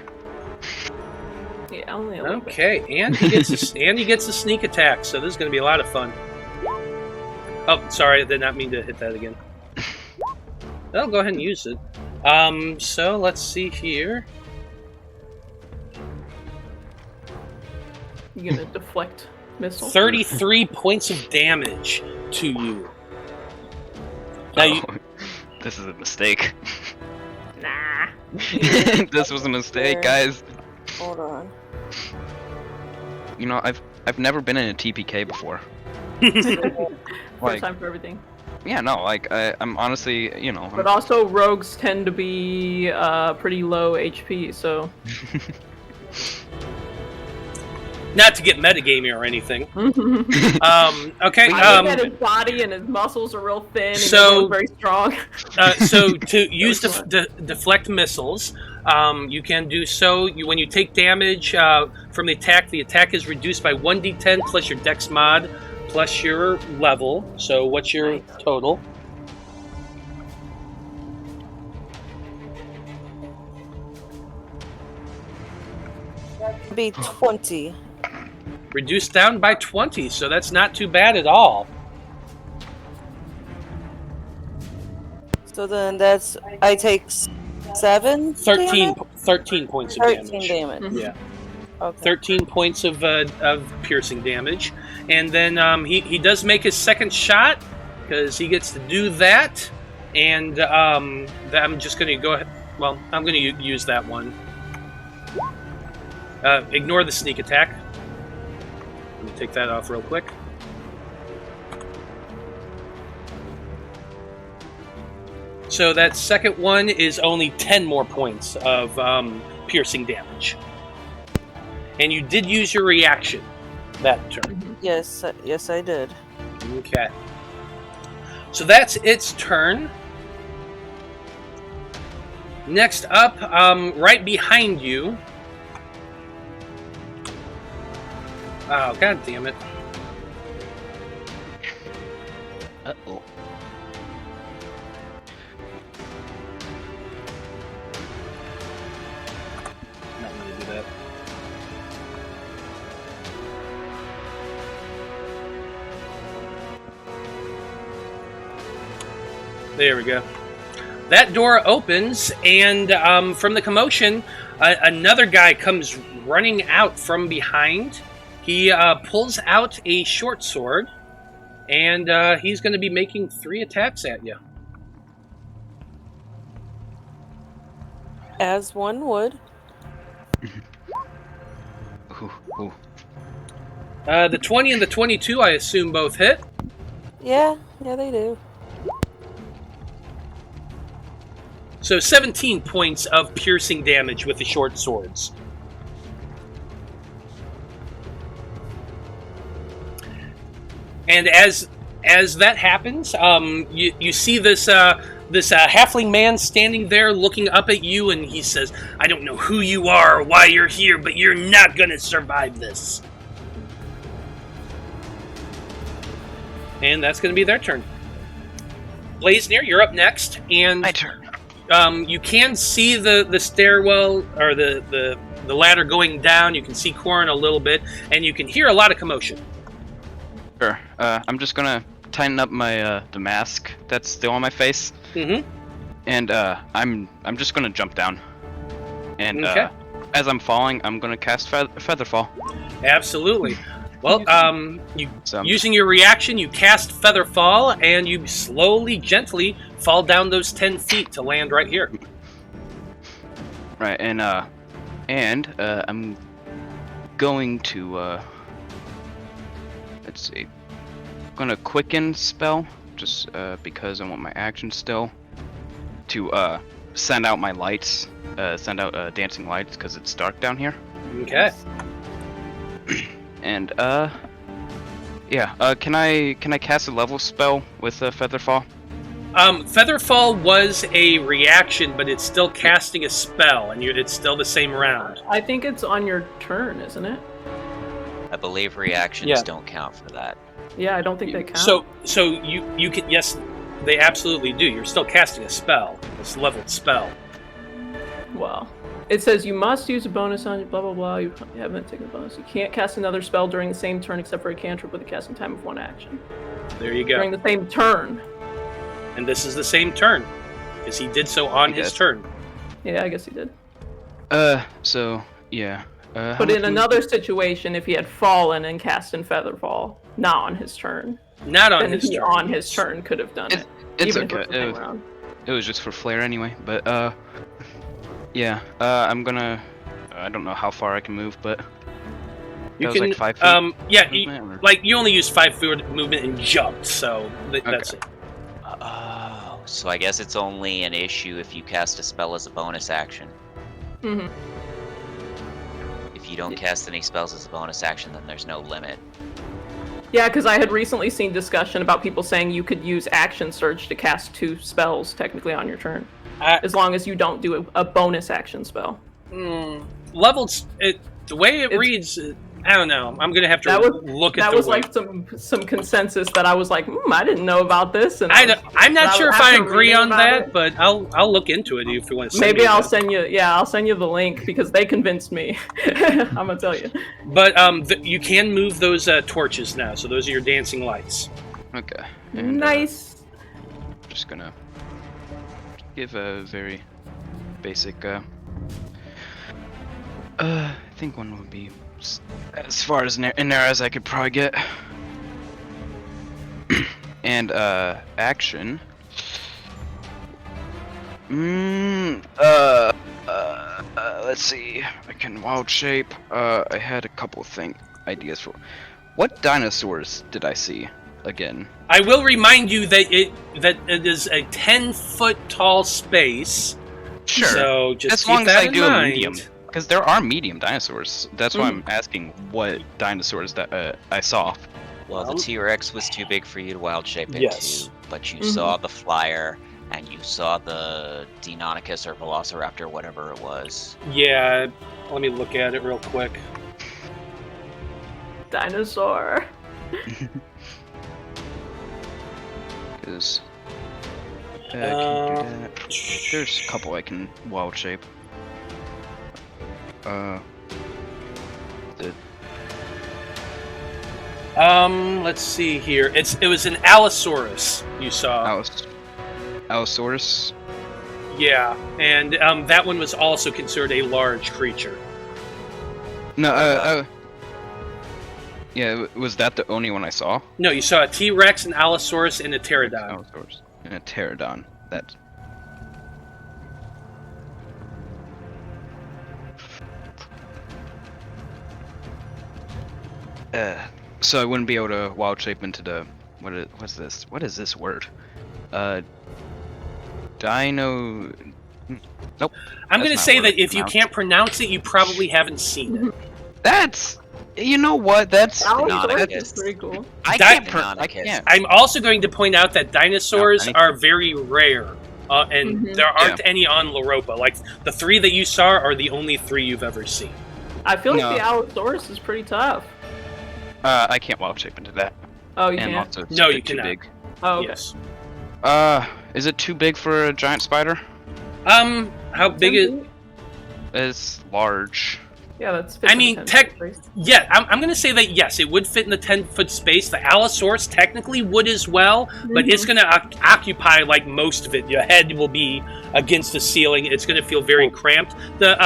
Yeah, only a little bit. Okay, and he gets a sneak attack, so this is going to be a lot of fun. Oh, sorry, I did not mean to hit that again. I'll go ahead and use it. So let's see here. You gonna deflect Missile. 33 points of damage to you. Now This is a mistake. Nah. This was a mistake, guys. Hold on. You know, I've never been in a TPK before. First time for everything. Yeah, no, like I'm honestly, you know. But also, rogues tend to be pretty low HP, so. Not to get metagaming or anything. Okay. I look at his body and his muscles are real thin and So- he's very strong. So to use deflect missiles, you can do so. When you take damage from the attack is reduced by 1d10 plus your dex mod plus your level. So what's your total? Be 20. Reduced down by 20, so that's not too bad at all. So then that's I take 7. 13 points of 13 damage. damage. Yeah. Okay. 13 points of piercing damage. And then he does make his second shot, because he gets to do that. And I'm just going to go ahead. Well, I'm going to use that one. Ignore the sneak attack. Let me take that off real quick. So that second one is only 10 more points of piercing damage. And you did use your reaction that turn. Yes, yes, I did. Okay. So that's its turn. Next up, right behind you. Oh, god damn it. Uh-oh. Not going to do that. There we go. That door opens, and from the commotion, another guy comes running out from behind. He pulls out a short sword, and he's going to be making 3 attacks at you. As one would. Ooh. The 20 and the 22, I assume, both hit. Yeah, they do. So 17 points of piercing damage with the short swords. And as that happens, you see this halfling man standing there looking up at you, and he says, "I don't know who you are or why you're here, but you're not going to survive this." And that's going to be their turn. Blaznir, you're up next, and My turn. you can see the stairwell or the ladder going down. You can see Corin a little bit, and you can hear a lot of commotion. Sure. I'm just gonna tighten up my the mask that's still on my face, Mm-hmm. and I'm just gonna jump down. And Okay. as I'm falling, I'm gonna cast Featherfall. Absolutely. Well, So using your reaction, you cast Featherfall, and you slowly, gently fall down those 10 feet to land right here. right, and I'm going to let's see. I'm gonna quicken spell just because I want my action still to send out my lights, send out dancing lights because it's dark down here. Okay. And yeah, can I cast a level spell with Featherfall? Featherfall was a reaction, but it's still casting a spell, and it's still the same round. I think it's on your turn, isn't it? I believe reactions Yeah. don't count for that. Yeah, I don't think they count. So you can, yes, they absolutely do. You're still casting a spell, this leveled spell. Well, it says you must use a bonus on blah blah blah. You haven't taken a bonus. You can't cast another spell during the same turn except for a cantrip with a casting time of 1 action. There you go. During the same turn. And this is the same turn, because he did so on He his did. turn. Yeah, I guess he did. So yeah, How But much in move- another situation, if he had fallen and cast in Featherfall, not on his turn, Not on then his he turn. on his yes. turn could have done it. It's even if okay. it was a hang round. It was just for flair anyway. But yeah. I'm gonna. I don't know how far I can move, but You that was can, like 5 feet. yeah, movement, or- like you only use 5 foot movement and jumped, so that's it. Oh, so I guess it's only an issue if you cast a spell as a bonus action. Hmm. If you don't cast any spells as a bonus action, then there's no limit. Yeah, because I had recently seen discussion about people saying you could use Action Surge to cast 2 spells technically on your turn, as long as you don't do a bonus action spell. Leveled, the way it reads, I don't know. I'm gonna have to look at that the was way. like some consensus that I was like, I didn't know about this, and I'm not sure if I after agree reading on about that, it, but I'll look into it if you want to. maybe I'll send you. Yeah, I'll send you the link because they convinced me. I'm gonna tell you. But you can move those torches now, so those are your dancing lights. Okay. And, Nice. just gonna give a very basic. I think one would be as far as in there as I could probably get. And action. Let's see. I can wild shape. I had a couple of ideas for. What dinosaurs did I see again? I will remind you that it is a 10-foot tall space. Sure. So just as keep long as that I in do a mind. medium, because there are medium dinosaurs. That's why I'm asking what dinosaurs that I saw. Well, the T-Rex was too big for you to wild shape into, Yes. but you saw the flyer, and you saw the Deinonychus or Velociraptor, whatever it was. Yeah, let me look at it real quick. Dinosaur. Because I can do that. There's a couple I can wild shape. Let's see here. It was an Allosaurus you saw. Allosaurus. Yeah, and that one was also considered a large creature. No, yeah, was that the only one I saw? No, you saw a T-Rex, an Allosaurus, and a Pterodon. Allosaurus. And a pterodon. That. So I wouldn't be able to wild shape into the what's this? What is this word? Dino. Nope. I'm going to That's say not that if you pronounced. can't pronounce it, you probably haven't seen it. That's. You know what? That's. Allosaurus is pretty cool. I That- can't. I can't. I'm also going to point out that dinosaurs No, are very rare, and Mhm. there aren't any on Loroupa. Like, the 3 that you saw are the only 3 you've ever seen. I feel like No. the Allosaurus is pretty tough. I can't wild shape into that. Oh, you And can't? also, it's No, a you bit too cannot. big. Oh, okay. Yes. Is it too big for a giant spider? How big is... It's large. Yeah, that's. I mean, Yeah, I'm going to say that, yes, it would fit in the 10-foot space. The Allosaurus technically would as well, but it's going to occupy, like, most of it. Your head will be against the ceiling. It's going to feel very cramped. The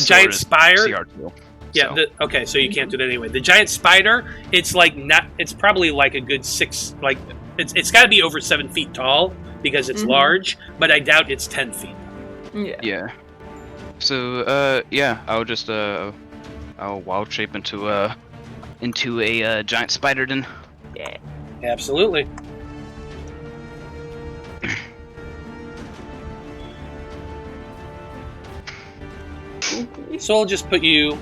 giant spire... CR2, Yeah, so. okay, so you can't do that anyway. The giant spider, it's like not... It's probably like a good 6... Like, it's got to be over 7 feet tall because it's large, but I doubt it's 10 feet. Yeah. Yeah. So, yeah, I'll just, I'll wild shape into a giant spider then. Yeah. Absolutely. So I'll just put you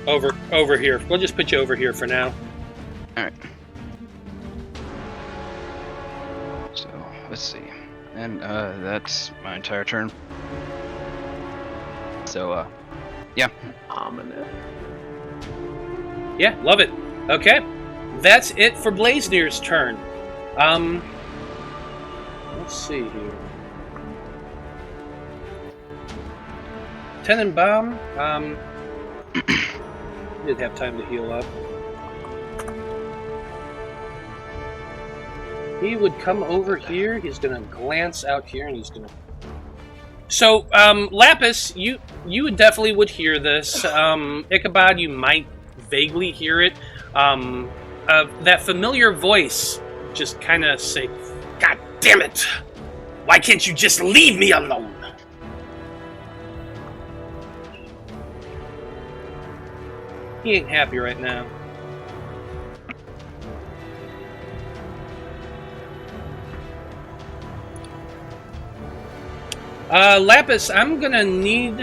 over here. We'll just put you over here for now. Alright. So, let's see. And, that's my entire turn. So, yeah. Ominous. Yeah, love it. Okay, that's it for Blaznir's turn. Let's see here. Tenenbaum, did have time to heal up. He would come over here. He's gonna glance out here, and he's gonna So, Lapis, you definitely would hear this. Ichabod, you might vaguely hear it. That familiar voice just kind of say, "God damn it! Why can't you just leave me alone?" He ain't happy right now. Lapis, I'm gonna need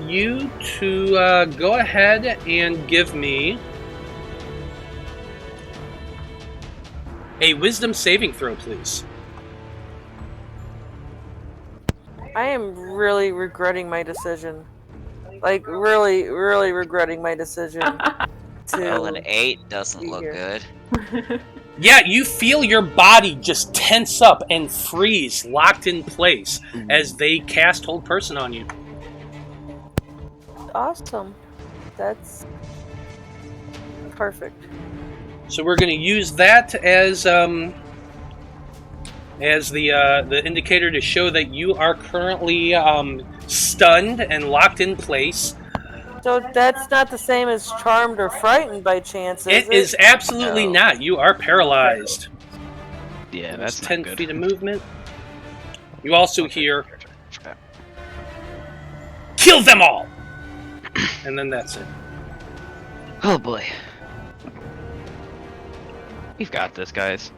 you to go ahead and give me a wisdom saving throw, please. I am really regretting my decision. Like, really, really regretting my decision. Well, an 8 doesn't be look here. good. Yeah, you feel your body just tense up and freeze, locked in place, as they cast Hold Person on you. Awesome. That's perfect. So we're going to use that as the indicator to show that you are currently stunned and locked in place. So that's not the same as charmed or frightened by chance, is it? It is absolutely No. not. You are paralyzed. Yeah, That's that's 10 not good. feet of movement. You also hear, "Kill them all!" And then that's it. Oh boy. We've got this, guys.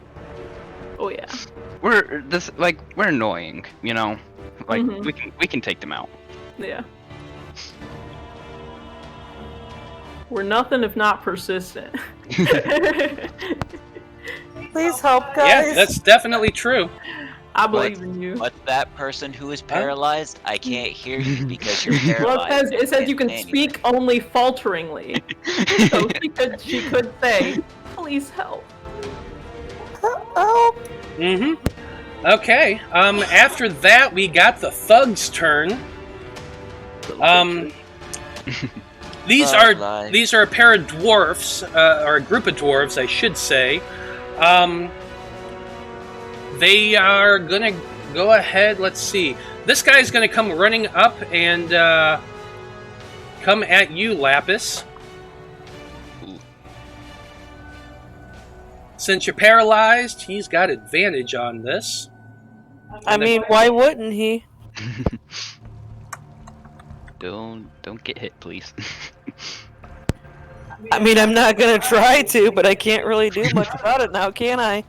Oh yeah. We're annoying, you know. Like Mhm. we can take them out. Yeah. We're nothing if not persistent. Please help, guys. Yeah, that's definitely true. I believe in you. What's that person who is paralyzed? I can't hear you because you're paralyzed. Well, it says you can Can't speak only falteringly. So she could say, "Please help." Help. Mm-hmm. Okay. After that, we got the thug's turn. These are a pair of dwarfs, or a group of dwarves, I should say. They are gonna go ahead. Let's see. This guy's gonna come running up and come at you, Lapis. Since you're paralyzed, he's got advantage on this. I mean, why wouldn't he? Don't get hit, please. I mean, I'm not gonna try to, but I can't really do much about it now, can I?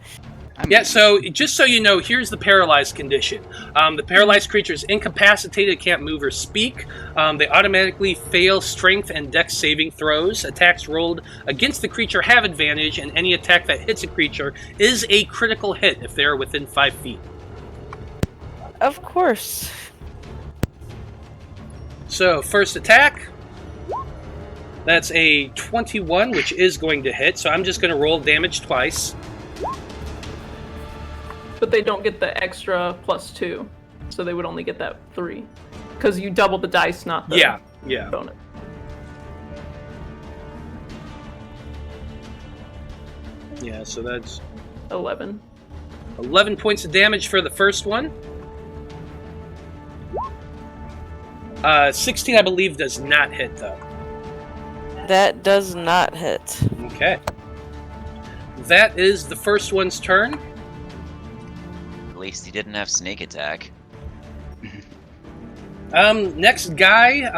Yeah, so just so you know, here's the paralyzed condition. The paralyzed creature is incapacitated, can't move or speak. They automatically fail strength and dex saving throws. Attacks rolled against the creature have advantage, and any attack that hits a creature is a critical hit if they're within 5 feet. Of course. So, first attack. That's a 21, which is going to hit, so I'm just going to roll damage twice. But they don't get the extra +2, so they would only get that 3. Because you double the dice, not the Yeah. bonus. Yeah, so that's 11. 11 points of damage for the first one. 16, I believe, does not hit, though. That does not hit. Okay. That is the first one's turn. At least he didn't have sneak attack. Next guy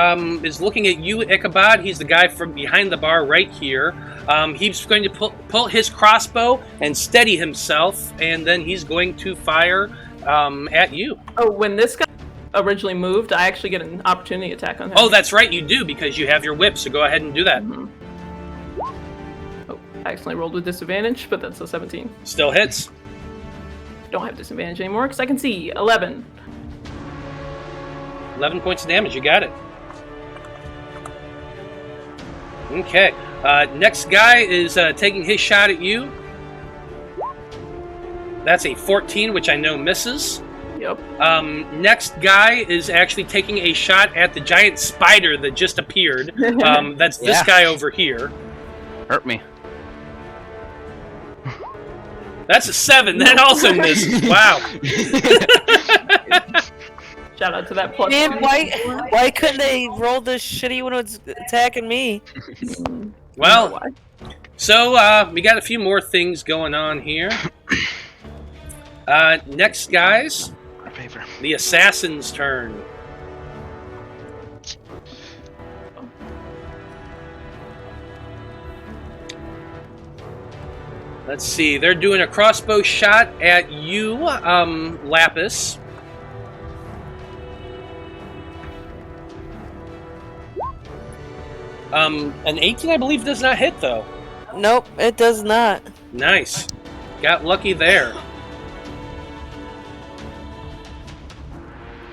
is looking at you, Ichabod. He's the guy from behind the bar right here. He's going to pull his crossbow and steady himself, and then he's going to fire at you. Oh, when this guy originally moved, I actually get an opportunity attack on him. Oh, that's right, you do, because you have your whip, so go ahead and do that. Mhm. Oh, I accidentally rolled with disadvantage, but that's a 17. Still hits. Don't have disadvantage anymore, because I can see. 11. 11 points of damage, you got it. Okay, next guy is taking his shot at you. That's a 14, which I know misses. Yep. Next guy is actually taking a shot at the giant spider that just appeared. That's this guy over here. Hurt me. That's a 7. That also misses. Wow. Shout out to that plus Man, 2. why couldn't they roll this shitty when it's attacking me? Well, so we got a few more things going on here. Next, guys, Our favor. the assassin's turn. Let's see. They're doing a crossbow shot at you, Lapis. An 18, I believe, does not hit, though. Nope, it does not. Nice. Got lucky there.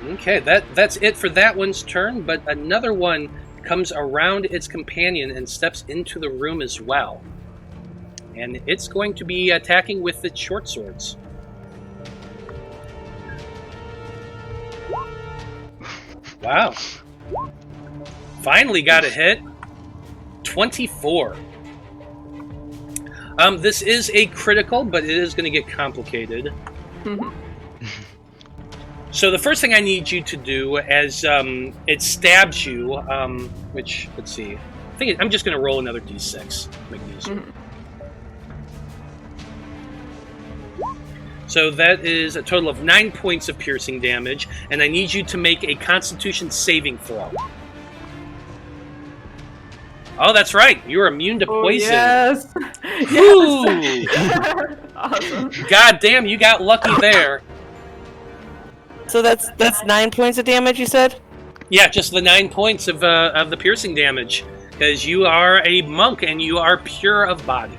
Okay, that's it for that one's turn, but another one comes around its companion and steps into the room as well. And it's going to be attacking with its short swords. Wow. Finally got a hit. 24. This is a critical, but it is going to get complicated. So the first thing I need you to do, as it stabs you, which, let's see, I'm just going to roll another d6 to make it easier. So that is a total of 9 points of piercing damage, and I need you to make a Constitution saving throw. Oh, that's right. You're immune to poison. Yes. Ooh. Awesome. God damn, you got lucky there. So that's 9 points of damage, you said? Yeah, just the 9 points of the piercing damage, because you are a monk and you are pure of body.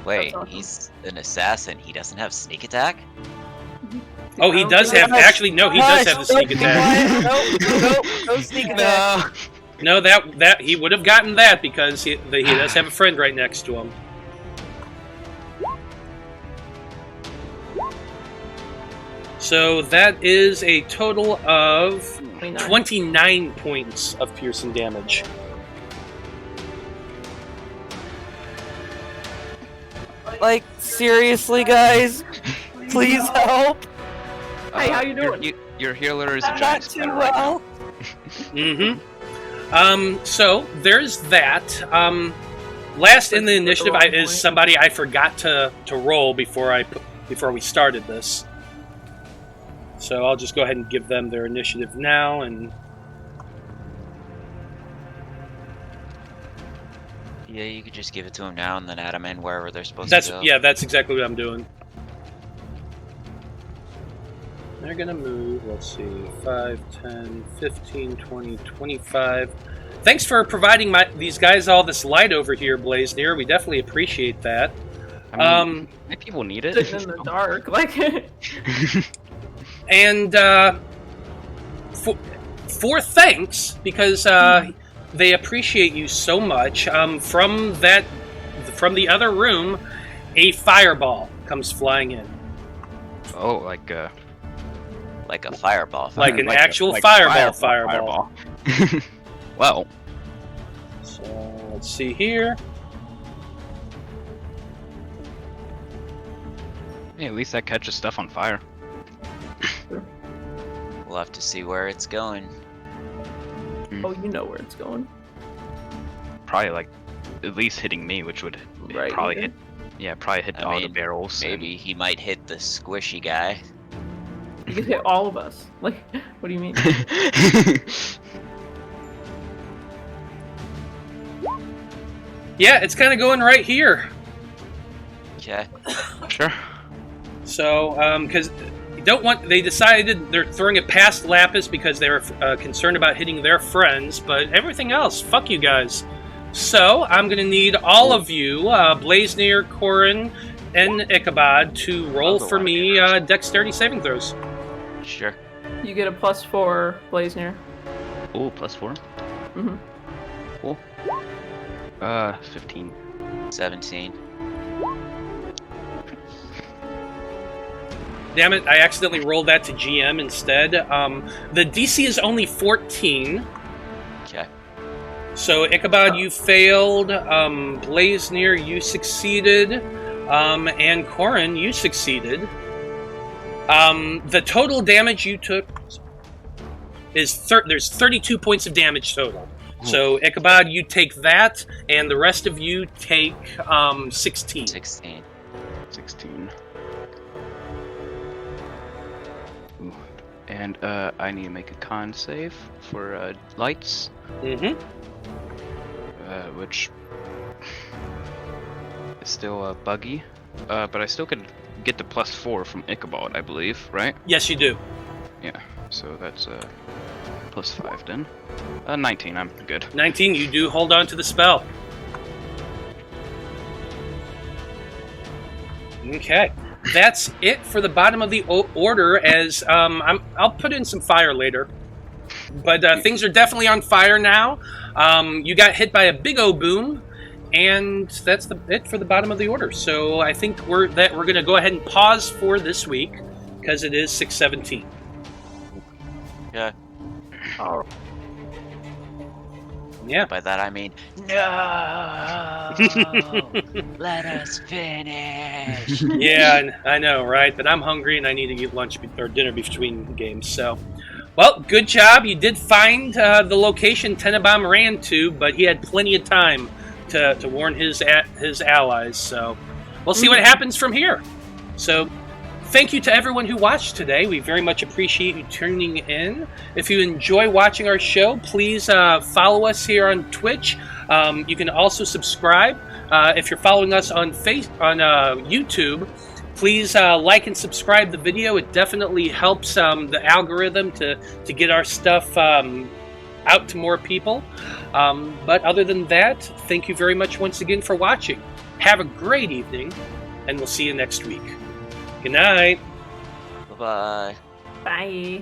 Wait, awesome. he's an assassin. He doesn't have sneak attack? Oh, he does have. Actually, no, he does have the sneak attack. Nope, no sneak attack. No, that he would have gotten that because he does have a friend right next to him. So that is a total of 29 points of piercing damage. Like, seriously, guys? Please help. Hey, how you doing? Your healer is a I'm giant not too spider right now. well. So there's that. Last in the initiative is somebody I forgot to roll before we started this. So I'll just go ahead and give them their initiative now, and Yeah, you could just give it to him now and then add them in wherever they're supposed to go. yeah, that's exactly what I'm doing. They're gonna move, let's see, 5, 10, 15, 20, 25. Thanks for providing these guys all this light over here, Blaznir. We definitely appreciate that. I mean, people need it. Sitting in the dark, like. And for thanks, because they appreciate you so much, from the other room, a fireball comes flying in. Oh, like a fireball. Like an actual fireball. Well. So let's see here. Hey, at least that catches stuff on fire. We'll have to see where it's going. Oh, you know where it's going. Probably like at least hitting me, which would Right, probably yeah. hit. Yeah, probably hit I all the mean, barrels. Maybe he might hit the squishy guy. You could hit all of us. Like, what do you mean? Yeah, it's kind of going right here. Okay. Sure. So, because they decided they're throwing it past Lapis because they were concerned about hitting their friends, but everything else, fuck you guys. So, I'm going to need all of you, Blaznir, Corin, and Ichabod, to roll for me dexterity saving throws. Sure. You get a +4, Blaznir. Ooh, +4. Mm-hmm. Cool. 15. 17. Damn it, I accidentally rolled that to GM instead. The DC is only 14. Okay. So, Ichabod, you failed. Blaznir, you succeeded. And Corin, you succeeded. The total damage you took... is there's 32 points of damage total. So Ichabod, you take that, and the rest of you take 16. 16. 16. Ooh. And I need to make a con save for lights. Mm-hmm. Which is still buggy. But I still could get the +4 from Ichabod, I believe, right? Yes, you do. Yeah. So that's +5 then. 19, I'm good. 19, you do hold on to the spell. Okay. That's it for the bottom of the order, as I'll put in some fire later. But things are definitely on fire now. You got hit by a big O boom, and that's it for the bottom of the order. So I think we're going to go ahead and pause for this week, because it is 6:17. Yeah. Oh, Yeah. By that I mean, no! Let us finish! Yeah, I know, right? But I'm hungry and I need to eat lunch or dinner between games. So, well, good job. You did find the location Tenenbaum ran to, but he had plenty of time to warn his allies. So, we'll see what happens from here. So, thank you to everyone who watched today. We very much appreciate you tuning in. If you enjoy watching our show, please follow us here on Twitch. You can also subscribe. If you're following us on YouTube, please like and subscribe the video. It definitely helps the algorithm to get our stuff out to more people. But other than that, thank you very much once again for watching. Have a great evening, and we'll see you next week. Good night. Bye-bye. bye.